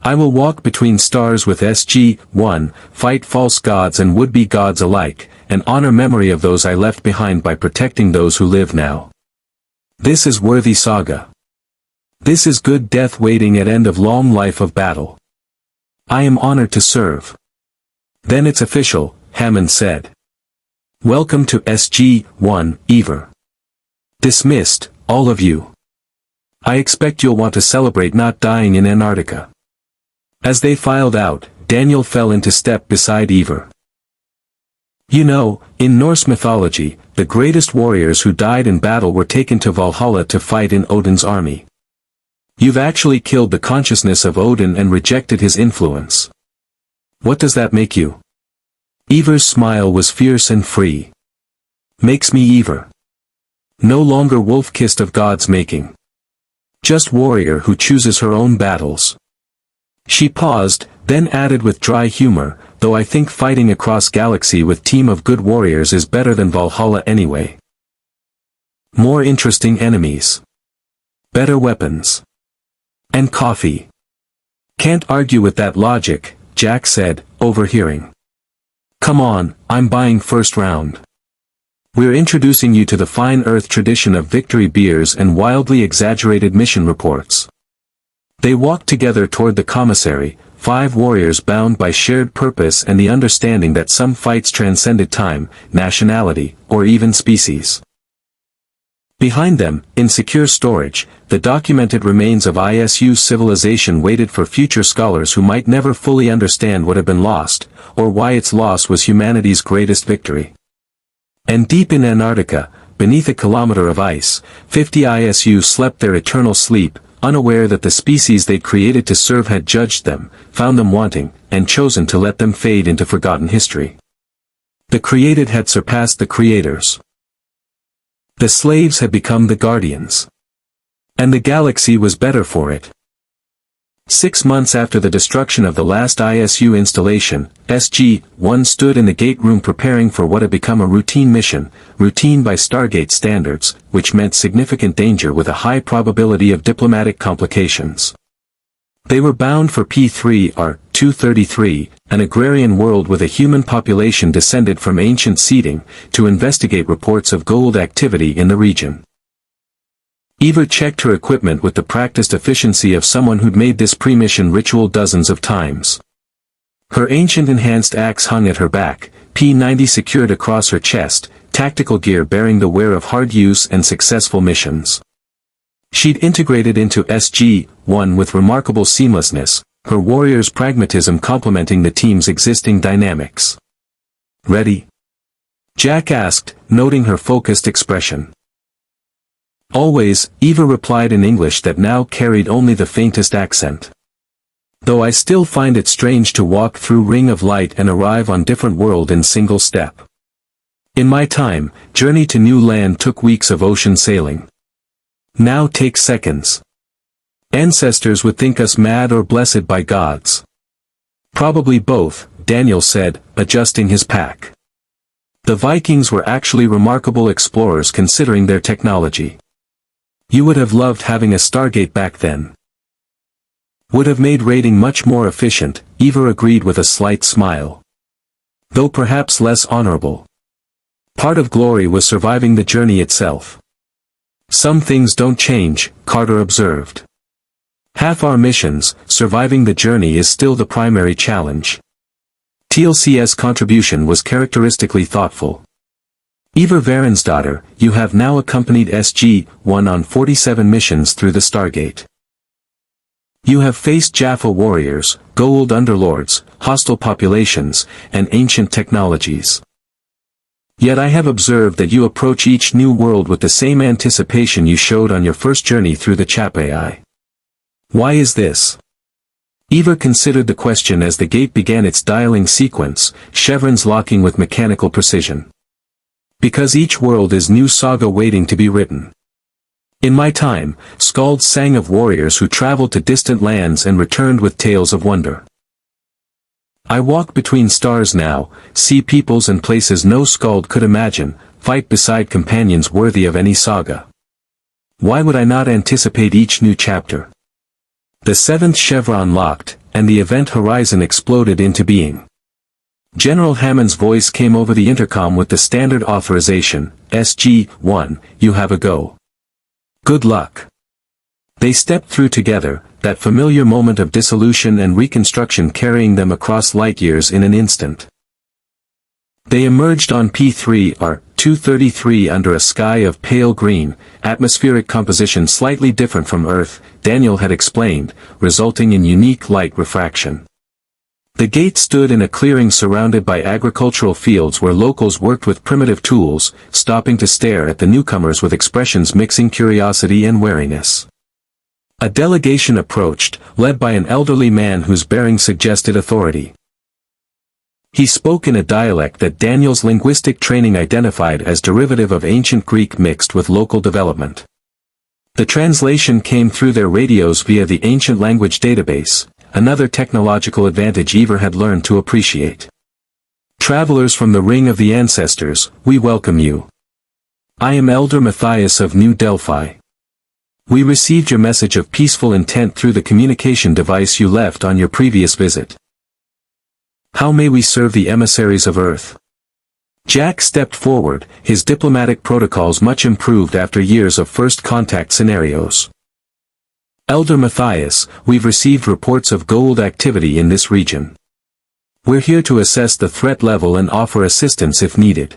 Speaker 1: I will walk between stars with SG-1, fight false gods and would-be gods alike, and honor memory of those I left behind by protecting those who live now. This is worthy saga. This is good death waiting at end of long life of battle. I am honored to serve. Then it's official, Hammond said. Welcome to SG-1, Eivor. Dismissed, all of you. I expect you'll want to celebrate not dying in Antarctica. As they filed out, Daniel fell into step beside Eivor. You know, in Norse mythology, the greatest warriors who died in battle were taken to Valhalla to fight in Odin's army. You've actually killed the consciousness of Odin and rejected his influence. What does that make you? Eivor's smile was fierce and free. Makes me Eivor. No longer wolf-kissed of God's making. Just warrior who chooses her own battles. She paused, then added with dry humor, though I think fighting across galaxy with team of good warriors is better than Valhalla anyway. More interesting enemies. Better weapons. And coffee. Can't argue with that logic, Jack said, overhearing. Come on, I'm buying first round. We're introducing you to the fine earth tradition of victory beers and wildly exaggerated mission reports. They walked together toward the commissary, 5 warriors bound by shared purpose and the understanding that some fights transcended time, nationality, or even species. Behind them, in secure storage, the documented remains of ISU civilization waited for future scholars who might never fully understand what had been lost, or why its loss was humanity's greatest victory. And deep in Antarctica, beneath a kilometer of ice, 50 ISU slept their eternal sleep, unaware that the species they'd created to serve had judged them, found them wanting, and chosen to let them fade into forgotten history. The created had surpassed the creators. The slaves had become the guardians. And the galaxy was better for it. 6 months after the destruction of the last ISU installation, SG-1 stood in the gate room preparing for what had become a routine mission, routine by Stargate standards, which meant significant danger with a high probability of diplomatic complications. They were bound for P3R-233, an agrarian world with a human population descended from ancient seeding, to investigate reports of gold activity in the region. Eivor checked her equipment with the practiced efficiency of someone who'd made this pre-mission ritual dozens of times. Her ancient enhanced axe hung at her back, P90 secured across her chest, tactical gear bearing the wear of hard use and successful missions. She'd integrated into SG-1 with remarkable seamlessness, her warrior's pragmatism complementing the team's existing dynamics. "Ready?" Jack asked, noting her focused expression. "Always," Eivor replied in English that now carried only the faintest accent. "Though I still find it strange to walk through Ring of Light and arrive on different world in single step. In my time, journey to new land took weeks of ocean sailing. Now takes seconds. Ancestors would think us mad or blessed by gods." "Probably both," Daniel said, adjusting his pack. "The Vikings were actually remarkable explorers considering their technology. You would have loved having a Stargate back then. Would have made raiding much more efficient," Eivor agreed with a slight smile. "Though perhaps less honorable. Part of glory was surviving the journey itself." "Some things don't change," Carter observed. "Half our missions, surviving the journey is still the primary challenge." TLC's contribution was characteristically thoughtful. "Eivor Varinsdottir, you have now accompanied SG-1 on 47 missions through the Stargate. You have faced Jaffa warriors, gold underlords, hostile populations, and ancient technologies. Yet I have observed that you approach each new world with the same anticipation you showed on your first journey through the Chap AI. Why is this?" Eivor considered the question as the gate began its dialing sequence, chevrons locking with mechanical precision. "Because each world is new saga waiting to be written. In my time, skalds sang of warriors who traveled to distant lands and returned with tales of wonder. I walk between stars now, see peoples and places no skald could imagine, fight beside companions worthy of any saga. Why would I not anticipate each new chapter?" The seventh chevron locked, and the event horizon exploded into being. General Hammond's voice came over the intercom with the standard authorization, "SG-1, you have a go. Good luck." They stepped through together, that familiar moment of dissolution and reconstruction carrying them across light years in an instant. They emerged on P3R-233 under a sky of pale green, atmospheric composition slightly different from Earth, Daniel had explained, resulting in unique light refraction. The gate stood in a clearing surrounded by agricultural fields where locals worked with primitive tools, stopping to stare at the newcomers with expressions mixing curiosity and wariness. A delegation approached, led by an elderly man whose bearing suggested authority. He spoke in a dialect that Daniel's linguistic training identified as derivative of ancient Greek mixed with local development. The translation came through their radios via the ancient language database, another technological advantage Eivor had learned to appreciate. "Travelers from the Ring of the Ancestors, we welcome you. I am Elder Matthias of New Delphi. We received your message of peaceful intent through the communication device you left on your previous visit. How may we serve the emissaries of Earth?" Jack stepped forward, his diplomatic protocols much improved after years of first contact scenarios. "Elder Matthias, we've received reports of gold activity in this region. We're here to assess the threat level and offer assistance if needed."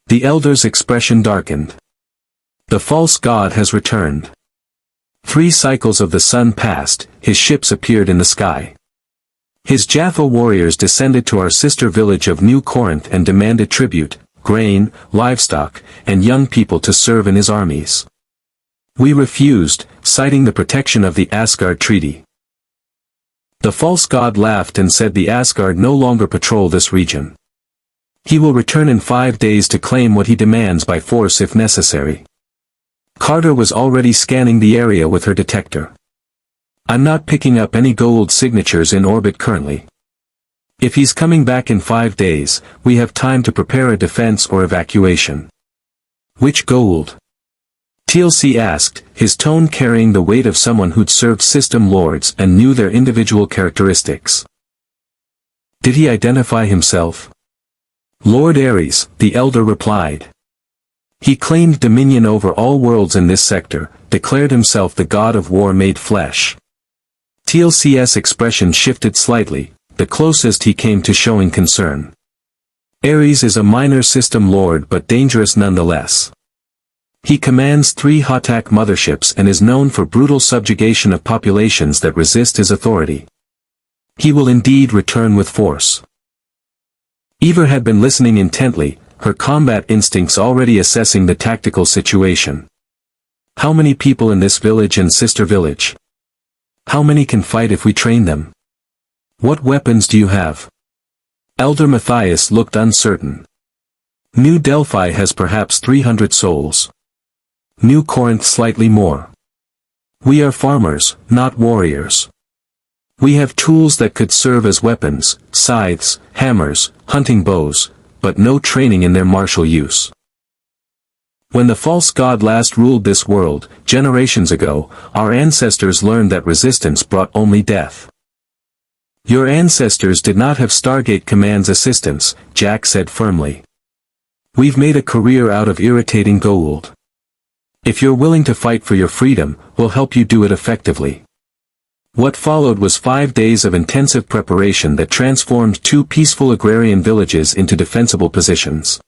Speaker 1: The Elder's expression darkened. "The false god has returned. 3 cycles of the sun passed, his ships appeared in the sky. His Jaffa warriors descended to our sister village of New Corinth and demanded tribute, grain, livestock, and young people to serve in his armies. We refused, citing the protection of the Asgard Treaty. The false god laughed and said the Asgard no longer patrol this region. He will return in 5 days to claim what he demands by force if necessary." Carter was already scanning the area with her detector. "I'm not picking up any gold signatures in orbit currently. If he's coming back in 5 days, we have time to prepare a defense or evacuation." "Which gold?" TLC asked, his tone carrying the weight of someone who'd served system lords and knew their individual characteristics. Did he identify himself? Lord Ares, the elder replied. He claimed dominion over all worlds in this sector, declared himself the god of war made flesh. TLC's expression shifted slightly, the closest he came to showing concern. Ares is a minor system lord but dangerous nonetheless. He commands 3 Hatak motherships and is known for brutal subjugation of populations that resist his authority. He will indeed return with force. Eivor had been listening intently, her combat instincts already assessing the tactical situation. How many people in this village and sister village? How many can fight if we train them? What weapons do you have? Elder Matthias looked uncertain. New Delphi has perhaps 300 souls. New Corinth slightly more. We are farmers, not warriors. We have tools that could serve as weapons, scythes, hammers, hunting bows, but no training in their martial use. When the false god last ruled this world, generations ago, our ancestors learned that resistance brought only death. Your ancestors did not have Stargate Command's assistance, Jack said firmly. We've made a career out of irritating Goa'uld. If you're willing to fight for your freedom, we'll help you do it effectively. What followed was 5 days of intensive preparation that transformed 2 peaceful agrarian villages into defensible positions.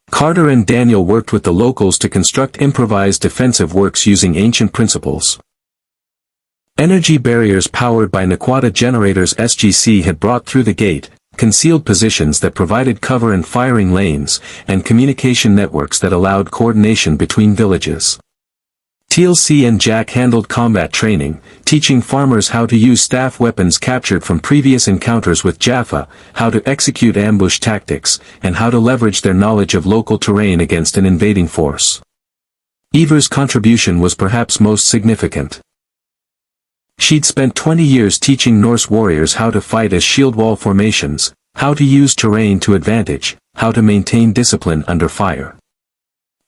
Speaker 1: Carter and Daniel worked with the locals to construct improvised defensive works using ancient principles. Energy barriers powered by Naquata generators SGC had brought through the gate, concealed positions that provided cover and firing lanes, and communication networks that allowed coordination between villages. TLC and Jack handled combat training, teaching farmers how to use staff weapons captured from previous encounters with Jaffa, how to execute ambush tactics, and how to leverage their knowledge of local terrain against an invading force. Eivor's contribution was perhaps most significant. She'd spent 20 years teaching Norse warriors how to fight as shield wall formations, how to use terrain to advantage, how to maintain discipline under fire.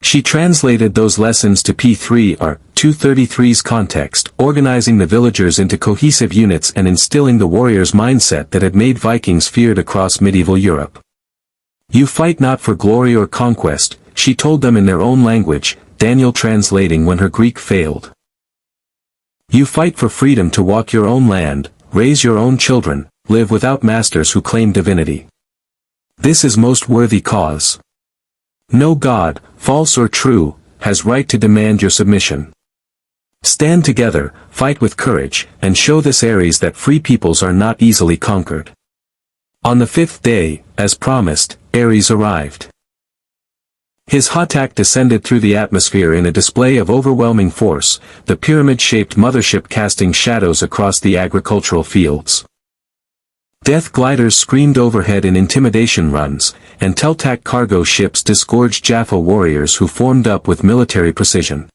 Speaker 1: She translated those lessons to P3 or 233's context, organizing the villagers into cohesive units and instilling the warrior's mindset that had made Vikings feared across medieval Europe. You fight not for glory or conquest, she told them in their own language, Daniel translating when her Greek failed. You fight for freedom to walk your own land, raise your own children, live without masters who claim divinity. This is most worthy cause. No god, false or true, has right to demand your submission. Stand together, fight with courage, and show this Ares that free peoples are not easily conquered. On the 5th day, as promised, Ares arrived. His Hatak descended through the atmosphere in a display of overwhelming force, the pyramid-shaped mothership casting shadows across the agricultural fields. Death gliders screamed overhead in intimidation runs, and Teltak cargo ships disgorged Jaffa warriors who formed up with military precision.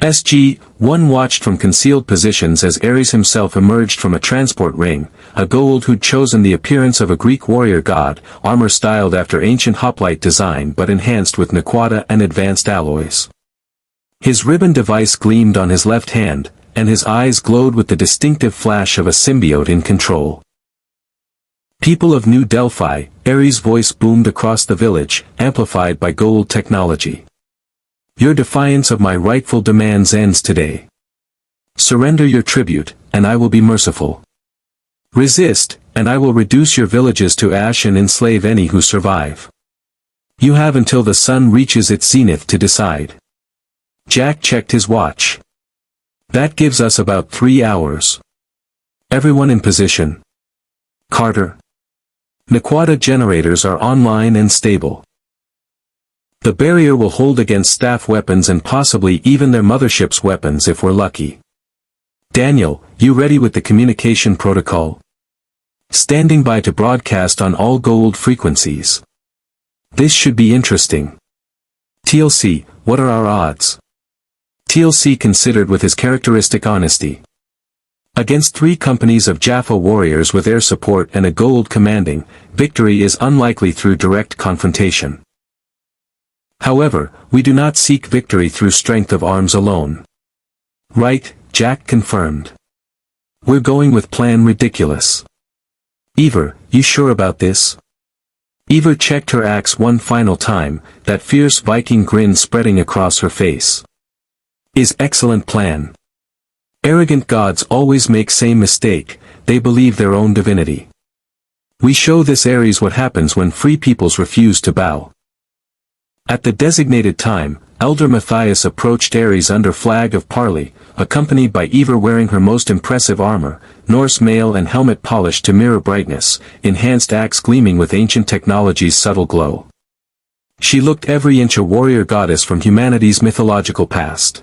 Speaker 1: SG-1 watched from concealed positions as Ares himself emerged from a transport ring, a Goa'uld who'd chosen the appearance of a Greek warrior god, armor styled after ancient hoplite design but enhanced with Naquata and advanced alloys. His ribbon device gleamed on his left hand, and his eyes glowed with the distinctive flash of a symbiote in control. People of New Delphi, Ares' voice boomed across the village, amplified by Goa'uld technology. Your defiance of my rightful demands ends today. Surrender your tribute, and I will be merciful. Resist, and I will reduce your villages to ash and enslave any who survive. You have until the sun reaches its zenith to decide. Jack checked his watch. That gives us about 3 hours. Everyone in position. Carter. Naquata generators are online and stable. The barrier will hold against staff weapons and possibly even their mothership's weapons if we're lucky. Daniel, you ready with the communication protocol? Standing by to broadcast on all Goa'uld frequencies. This should be interesting. TLC, what are our odds? TLC considered with his characteristic honesty. Against 3 companies of Jaffa warriors with air support and a Goa'uld commanding, victory is unlikely through direct confrontation. However, we do not seek victory through strength of arms alone. Right, Jack confirmed. We're going with plan ridiculous. Eivor, you sure about this? Eivor checked her axe one final time, that fierce Viking grin spreading across her face. Is excellent plan. Arrogant gods always make same mistake, they believe their own divinity. We show this Ares what happens when free peoples refuse to bow. At the designated time, Elder Matthias approached Ares under flag of parley, accompanied by Eivor wearing her most impressive armor, Norse mail and helmet polished to mirror brightness, enhanced axe gleaming with ancient technology's subtle glow. She looked every inch a warrior goddess from humanity's mythological past.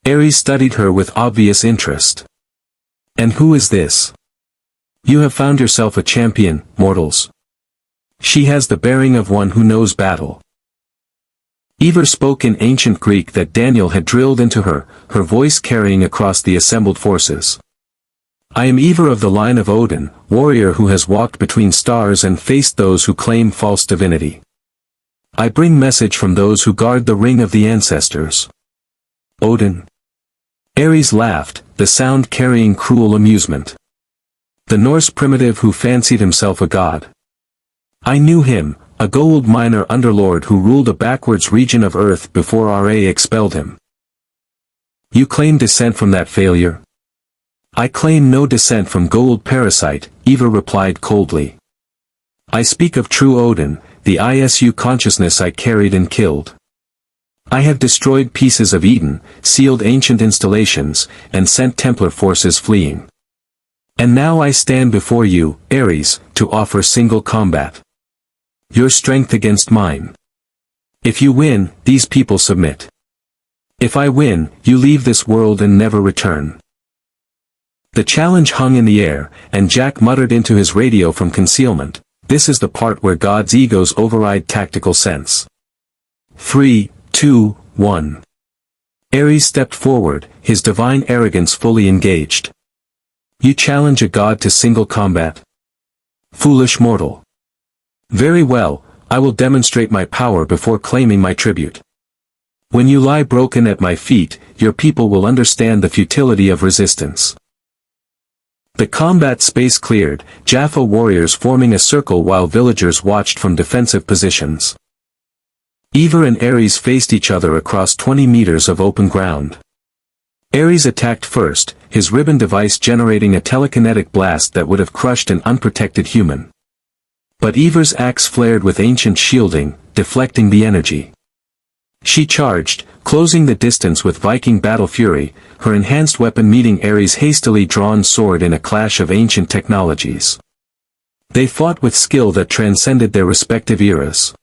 Speaker 1: Ares studied her with obvious interest. And who is this? You have found yourself a champion, mortals. She has the bearing of one who knows battle. Eivor spoke in ancient Greek that Daniel had drilled into her, her voice carrying across the assembled forces. I am Eivor of the line of Odin, warrior who has walked between stars and faced those who claim false divinity. I bring message from those who guard the ring of the ancestors. Odin. Ares laughed, the sound carrying cruel amusement. The Norse primitive who fancied himself a god. I knew him, a gold miner underlord who ruled a backwards region of Earth before Ra expelled him. You claim descent from that failure? I claim no descent from gold parasite, Eivor replied coldly. I speak of true Odin, the ISU consciousness I carried and killed. I have destroyed pieces of Eden, sealed ancient installations, and sent Templar forces fleeing. And now I stand before you, Ares, to offer single combat. Your strength against mine. If you win, these people submit. If I win, you leave this world and never return. The challenge hung in the air, and Jack muttered into his radio from concealment, this is the part where gods' egos override tactical sense. 3, 2, 1. Ares stepped forward, his divine arrogance fully engaged. You challenge a god to single combat? Foolish mortal. Very well, I will demonstrate my power before claiming my tribute. When you lie broken at my feet, your people will understand the futility of resistance. The combat space cleared, Jaffa warriors forming a circle while villagers watched from defensive positions. Eivor and Ares faced each other across 20 meters of open ground. Ares attacked first, his ribbon device generating a telekinetic blast that would have crushed an unprotected human. But Eivor's axe flared with ancient shielding, deflecting the energy. She charged, closing the distance with Viking battle fury, her enhanced weapon meeting Ares' hastily drawn sword in a clash of ancient technologies. They fought with skill that transcended their respective eras.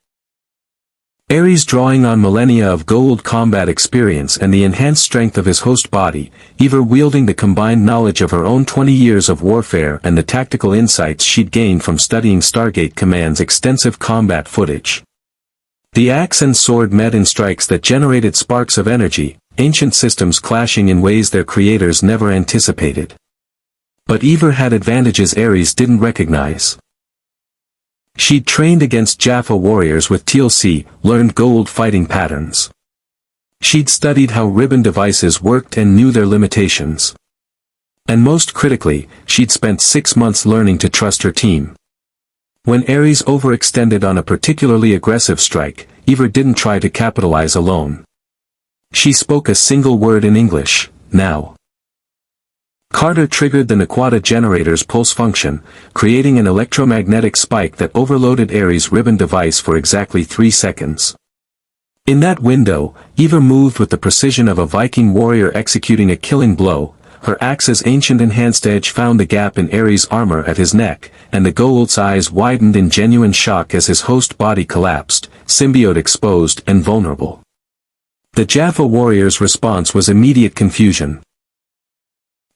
Speaker 1: Ares drawing on millennia of gold combat experience and the enhanced strength of his host body, Eivor wielding the combined knowledge of her own 20 years of warfare and the tactical insights she'd gained from studying Stargate Command's extensive combat footage. The axe and sword met in strikes that generated sparks of energy, ancient systems clashing in ways their creators never anticipated. But Eivor had advantages Ares didn't recognize. She'd trained against Jaffa warriors with TLC, learned gold fighting patterns. She'd studied how ribbon devices worked and knew their limitations. And most critically, she'd spent 6 months learning to trust her team. When Ares overextended on a particularly aggressive strike, Eivor didn't try to capitalize alone. She spoke a single word in English, now. Carter triggered the Naquata generator's pulse function, creating an electromagnetic spike that overloaded Ares' ribbon device for exactly 3 seconds. In that window, Eivor moved with the precision of a Viking warrior executing a killing blow, her axe's ancient enhanced edge found the gap in Ares' armor at his neck, and the gold's eyes widened in genuine shock as his host body collapsed, symbiote exposed and vulnerable. The Jaffa warrior's response was immediate confusion.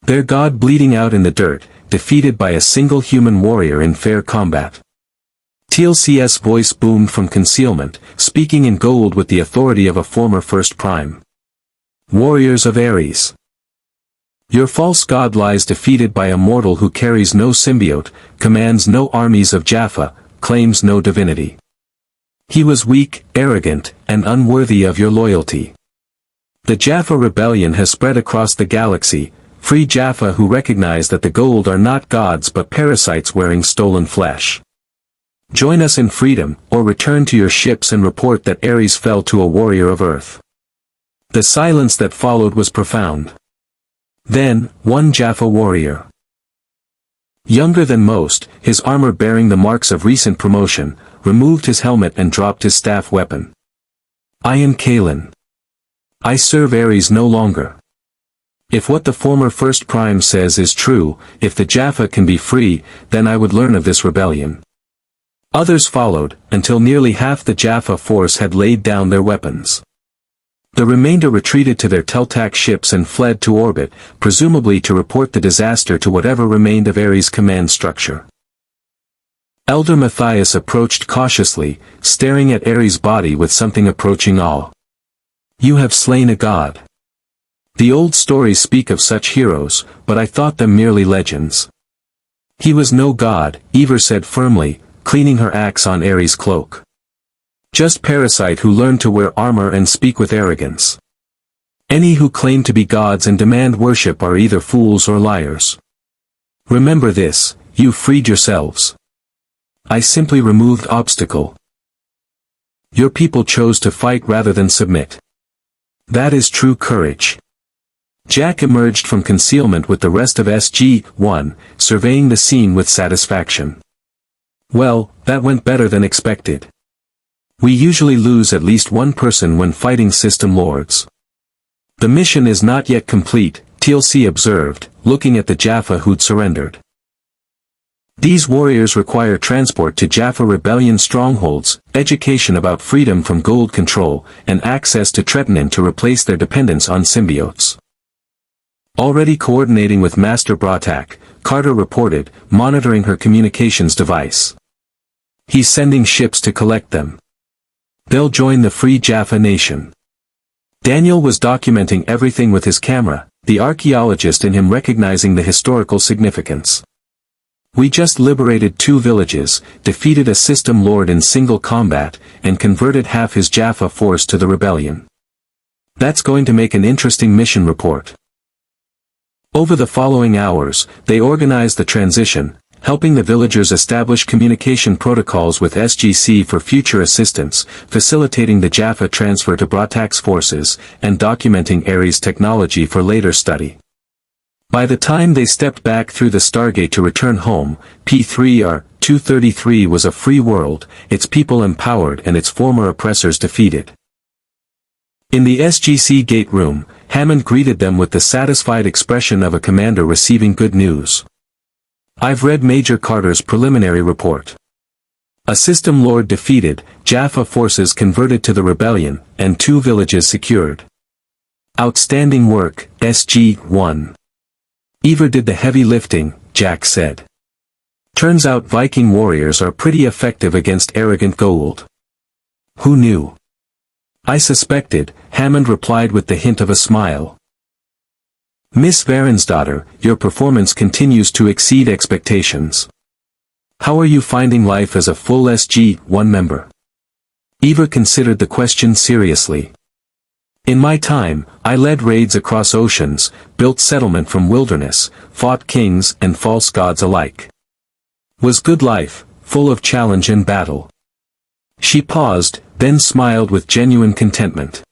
Speaker 1: Their god bleeding out in the dirt, defeated by a single human warrior in fair combat. TLC's voice boomed from concealment, speaking in gold with the authority of a former First Prime. Warriors of Ares. Your false god lies defeated by a mortal who carries no symbiote, commands no armies of Jaffa, claims no divinity. He was weak, arrogant, and unworthy of your loyalty. The Jaffa rebellion has spread across the galaxy. Free Jaffa who recognize that the gold are not gods but parasites wearing stolen flesh. Join us in freedom, or return to your ships and report that Ares fell to a warrior of Earth. The silence that followed was profound. Then, one Jaffa warrior, younger than most, his armor bearing the marks of recent promotion, removed his helmet and dropped his staff weapon. I am Kalen. I serve Ares no longer. If what the former First Prime says is true, if the Jaffa can be free, then I would learn of this rebellion. Others followed, until nearly half the Jaffa force had laid down their weapons. The remainder retreated to their Teltac ships and fled to orbit, presumably to report the disaster to whatever remained of Ares' command structure. Elder Matthias approached cautiously, staring at Ares' body with something approaching awe. You have slain a god. The old stories speak of such heroes, but I thought them merely legends. He was no god, Eivor said firmly, cleaning her axe on Ares' cloak. Just parasite who learned to wear armor and speak with arrogance. Any who claim to be gods and demand worship are either fools or liars. Remember this, you freed yourselves. I simply removed obstacle. Your people chose to fight rather than submit. That is true courage. Jack emerged from concealment with the rest of SG-1, surveying the scene with satisfaction. Well, that went better than expected. We usually lose at least one person when fighting system lords. The mission is not yet complete, TLC observed, looking at the Jaffa who'd surrendered. These warriors require transport to Jaffa rebellion strongholds, education about freedom from gold control, and access to Tretanin to replace their dependence on symbiotes. Already coordinating with Master Bratak, Carter reported, monitoring her communications device. He's sending ships to collect them. They'll join the Free Jaffa Nation. Daniel was documenting everything with his camera, the archaeologist in him recognizing the historical significance. We just liberated 2 villages, defeated a system lord in single combat, and converted half his Jaffa force to the rebellion. That's going to make an interesting mission report. Over the following hours, they organized the transition, helping the villagers establish communication protocols with SGC for future assistance, facilitating the Jaffa transfer to Bratak's forces, and documenting Ares' technology for later study. By the time they stepped back through the Stargate to return home, P3R-233 was a free world, its people empowered and its former oppressors defeated. In the SGC gate room, Hammond greeted them with the satisfied expression of a commander receiving good news. I've read Major Carter's preliminary report. A system lord defeated, Jaffa forces converted to the rebellion, and 2 villages secured. Outstanding work, SG-1. Eivor did the heavy lifting, Jack said. Turns out Viking warriors are pretty effective against arrogant gold. Who knew? I suspected, Hammond replied with the hint of a smile. Miss Varinsdottir, your performance continues to exceed expectations. How are you finding life as a full SG-1 member? Eivor considered the question seriously. In my time, I led raids across oceans, built settlement from wilderness, fought kings and false gods alike. Was good life, full of challenge and battle. She paused, then smiled with genuine contentment.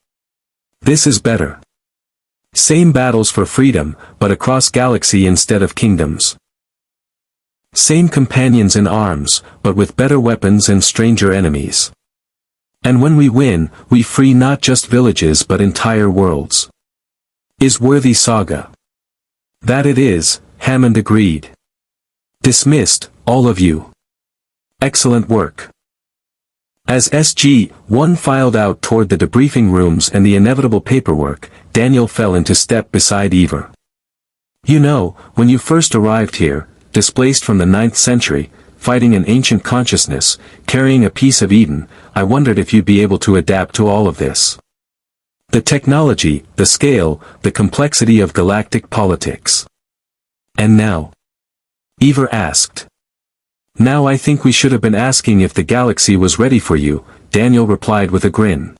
Speaker 1: This is better. Same battles for freedom, but across galaxy instead of kingdoms. Same companions in arms, but with better weapons and stranger enemies. And when we win, we free not just villages but entire worlds. Is worthy saga. That it is, Hammond agreed. Dismissed, all of you. Excellent work. As SG-1 filed out toward the debriefing rooms and the inevitable paperwork, Daniel fell into step beside Eivor. You know, when you first arrived here, displaced from the 9th century, fighting an ancient consciousness, carrying a piece of Eden, I wondered if you'd be able to adapt to all of this. The technology, the scale, the complexity of galactic politics. And now? Eivor asked. Now I think we should have been asking if the galaxy was ready for you, Daniel replied with a grin.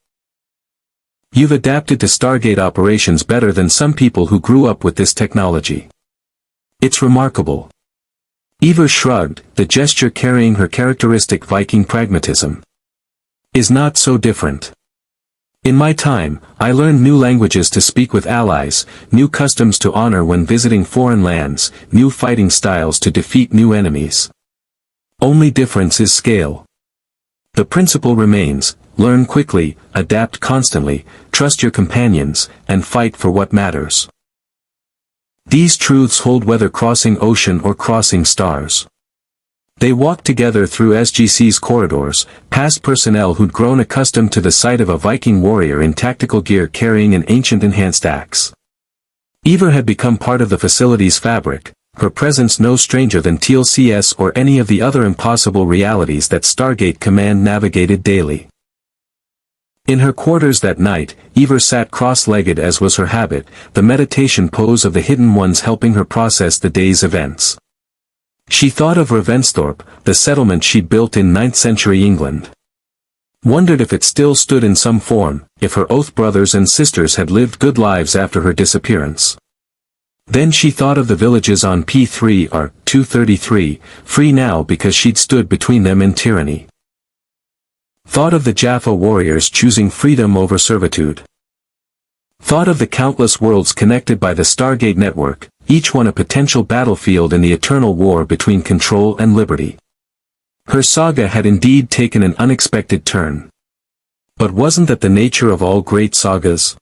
Speaker 1: You've adapted to Stargate operations better than some people who grew up with this technology. It's remarkable. Eivor shrugged, the gesture carrying her characteristic Viking pragmatism. Is not so different. In my time, I learned new languages to speak with allies, new customs to honor when visiting foreign lands, new fighting styles to defeat new enemies. Only difference is scale. The principle remains, learn quickly, adapt constantly, trust your companions, and fight for what matters. These truths hold whether crossing ocean or crossing stars. They walked together through SGC's corridors, past personnel who'd grown accustomed to the sight of a Viking warrior in tactical gear carrying an ancient enhanced axe. Eivor had become part of the facility's fabric, her presence no stranger than TLCS or any of the other impossible realities that Stargate Command navigated daily. In her quarters that night, Eivor sat cross-legged as was her habit, the meditation pose of the hidden ones helping her process the day's events. She thought of Ravensthorpe, the settlement she'd built in 9th century England. Wondered if it still stood in some form, if her oath brothers and sisters had lived good lives after her disappearance. Then she thought of the villages on P3 or 233, free now because she'd stood between them and tyranny. Thought of the Jaffa warriors choosing freedom over servitude. Thought of the countless worlds connected by the Stargate network, each one a potential battlefield in the eternal war between control and liberty. Her saga had indeed taken an unexpected turn. But wasn't that the nature of all great sagas?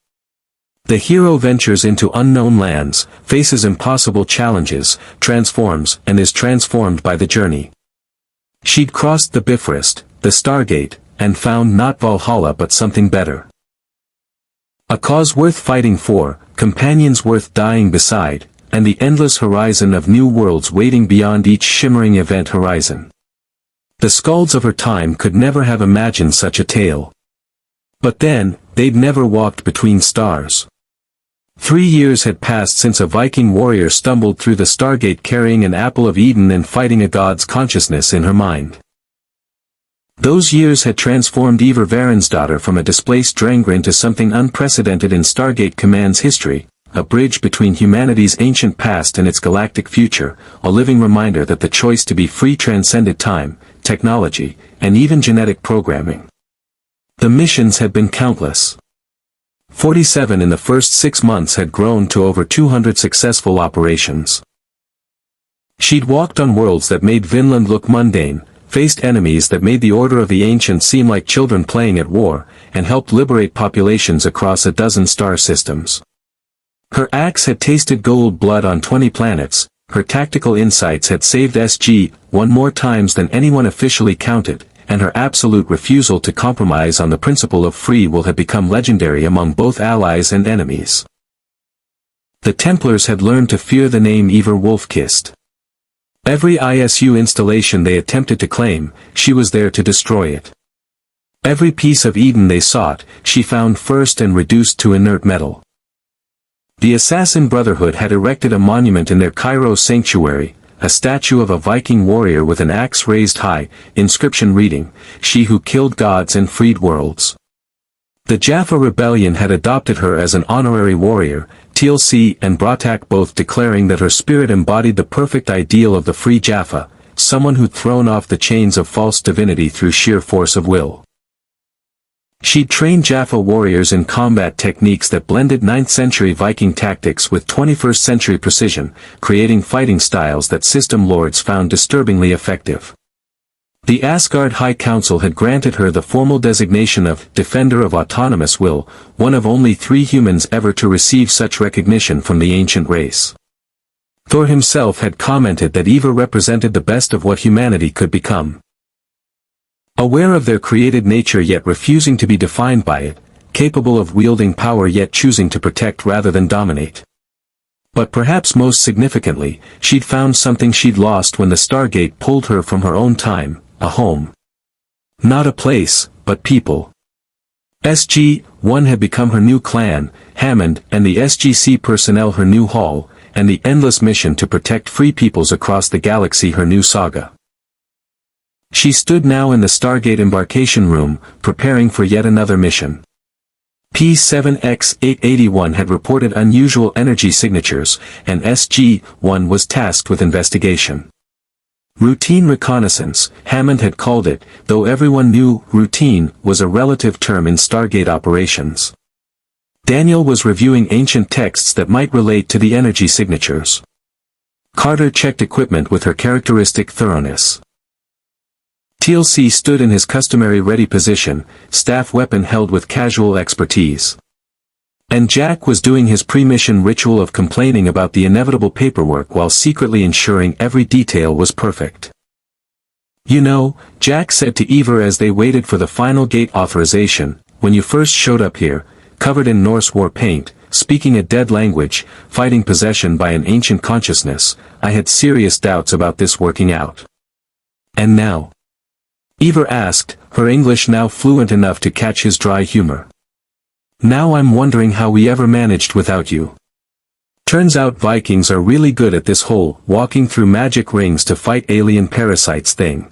Speaker 1: The hero ventures into unknown lands, faces impossible challenges, transforms and is transformed by the journey. She'd crossed the Bifrost, the Stargate, and found not Valhalla but something better. A cause worth fighting for, companions worth dying beside, and the endless horizon of new worlds waiting beyond each shimmering event horizon. The skalds of her time could never have imagined such a tale. But then, they'd never walked between stars. 3 years had passed since a Viking warrior stumbled through the Stargate carrying an apple of Eden and fighting a god's consciousness in her mind. Those years had transformed Eivor Varinsdottir from a displaced drengr into something unprecedented in Stargate Command's history, a bridge between humanity's ancient past and its galactic future, a living reminder that the choice to be free transcended time, technology, and even genetic programming. The missions had been countless. 47 in the first 6 months had grown to over 200 successful operations. She'd walked on worlds that made Vinland look mundane, faced enemies that made the Order of the Ancients seem like children playing at war, and helped liberate populations across a dozen star systems. Her axe had tasted gold blood on 20 planets, her tactical insights had saved SG-1 more times than anyone officially counted, and her absolute refusal to compromise on the principle of free will had become legendary among both allies and enemies. The Templars had learned to fear the name Eivor Wolf-Kissed. Every ISU installation they attempted to claim, she was there to destroy it. Every piece of Eden they sought, she found first and reduced to inert metal. The Assassin Brotherhood had erected a monument in their Cairo sanctuary, a statue of a Viking warrior with an axe raised high, inscription reading, "She who killed gods and freed worlds." The Jaffa Rebellion had adopted her as an honorary warrior, TLC and Bratak both declaring that her spirit embodied the perfect ideal of the free Jaffa, someone who'd thrown off the chains of false divinity through sheer force of will. She'd trained Jaffa warriors in combat techniques that blended 9th century Viking tactics with 21st century precision, creating fighting styles that system lords found disturbingly effective. The Asgard High Council had granted her the formal designation of Defender of Autonomous Will, one of only 3 humans ever to receive such recognition from the ancient race. Thor himself had commented that Eivor represented the best of what humanity could become. Aware of their created nature yet refusing to be defined by it, capable of wielding power yet choosing to protect rather than dominate. But perhaps most significantly, she'd found something she'd lost when the Stargate pulled her from her own time, a home. Not a place, but people. SG-1 had become her new clan, Hammond and the SGC personnel her new hall, and the endless mission to protect free peoples across the galaxy her new saga. She stood now in the Stargate embarkation room, preparing for yet another mission. P7X881 had reported unusual energy signatures, and SG-1 was tasked with investigation. Routine reconnaissance, Hammond had called it, though everyone knew routine was a relative term in Stargate operations. Daniel was reviewing ancient texts that might relate to the energy signatures. Carter checked equipment with her characteristic thoroughness. TLC stood in his customary ready position, staff weapon held with casual expertise. And Jack was doing his pre-mission ritual of complaining about the inevitable paperwork while secretly ensuring every detail was perfect. "You know," Jack said to Eivor as they waited for the final gate authorization, "when you first showed up here, covered in Norse war paint, speaking a dead language, fighting possession by an ancient consciousness, I had serious doubts about this working out. And now?" Eivor asked, her English now fluent enough to catch his dry humor. "Now I'm wondering how we ever managed without you. Turns out Vikings are really good at this whole walking through magic rings to fight alien parasites thing."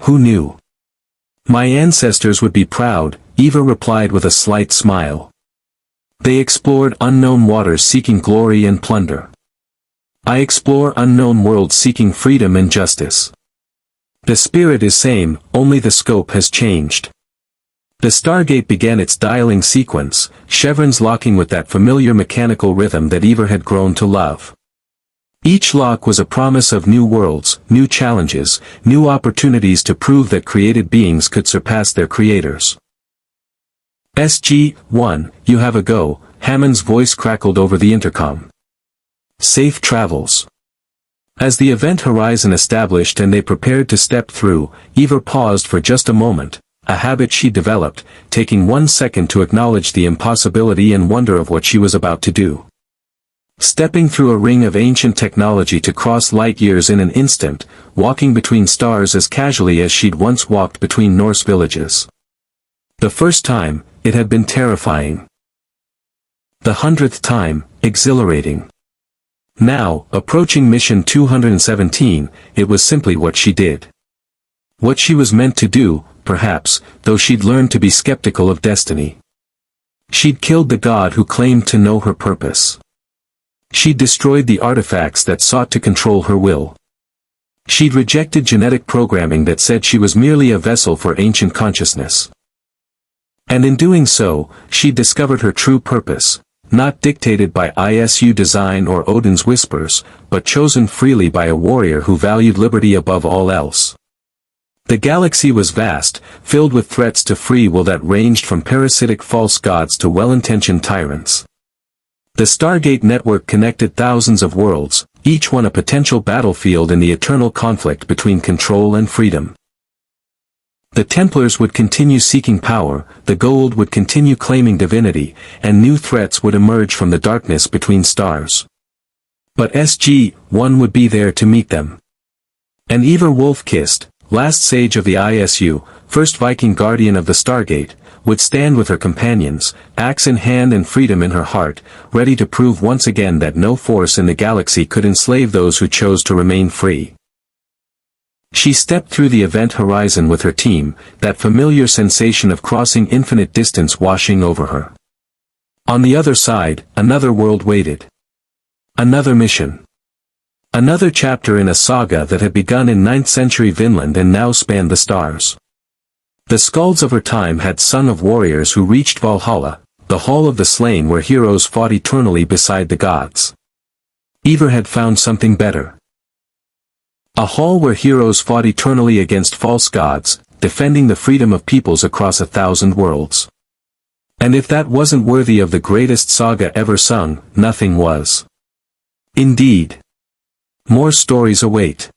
Speaker 1: "Who knew? My ancestors would be proud," Eivor replied with a slight smile. "They explored unknown waters seeking glory and plunder. I explore unknown worlds seeking freedom and justice. The spirit is same, only the scope has changed." The Stargate began its dialing sequence, chevrons locking with that familiar mechanical rhythm that Eivor had grown to love. Each lock was a promise of new worlds, new challenges, new opportunities to prove that created beings could surpass their creators. "SG-1, you have a go," Hammond's voice crackled over the intercom. "Safe travels." As the event horizon established and they prepared to step through, Eivor paused for just a moment, a habit she developed, taking 1 second to acknowledge the impossibility and wonder of what she was about to do. Stepping through a ring of ancient technology to cross light years in an instant, walking between stars as casually as she'd once walked between Norse villages. The first time, it had been terrifying. The 100th time, exhilarating. Now, approaching mission 217, it was simply what she did. What she was meant to do, perhaps, though she'd learned to be skeptical of destiny. She'd killed the god who claimed to know her purpose. She'd destroyed the artifacts that sought to control her will. She'd rejected genetic programming that said she was merely a vessel for ancient consciousness. And in doing so, she'd discovered her true purpose. Not dictated by ISU design or Odin's whispers, but chosen freely by a warrior who valued liberty above all else. The galaxy was vast, filled with threats to free will that ranged from parasitic false gods to well-intentioned tyrants. The Stargate network connected thousands of worlds, each one a potential battlefield in the eternal conflict between control and freedom. The Templars would continue seeking power, the Gold would continue claiming divinity, and new threats would emerge from the darkness between stars. But SG-1 would be there to meet them. And Eivor Wolf-Kissed, last sage of the ISU, first Viking guardian of the Stargate, would stand with her companions, axe in hand and freedom in her heart, ready to prove once again that no force in the galaxy could enslave those who chose to remain free. She stepped through the event horizon with her team, that familiar sensation of crossing infinite distance washing over her. On the other side, another world waited. Another mission. Another chapter in a saga that had begun in 9th century Vinland and now spanned the stars. The skalds of her time had sung of warriors who reached Valhalla, the hall of the slain where heroes fought eternally beside the gods. Eivor had found something better. A hall where heroes fought eternally against false gods, defending the freedom of peoples across 1,000 worlds. And if that wasn't worthy of the greatest saga ever sung, nothing was. Indeed. More stories await.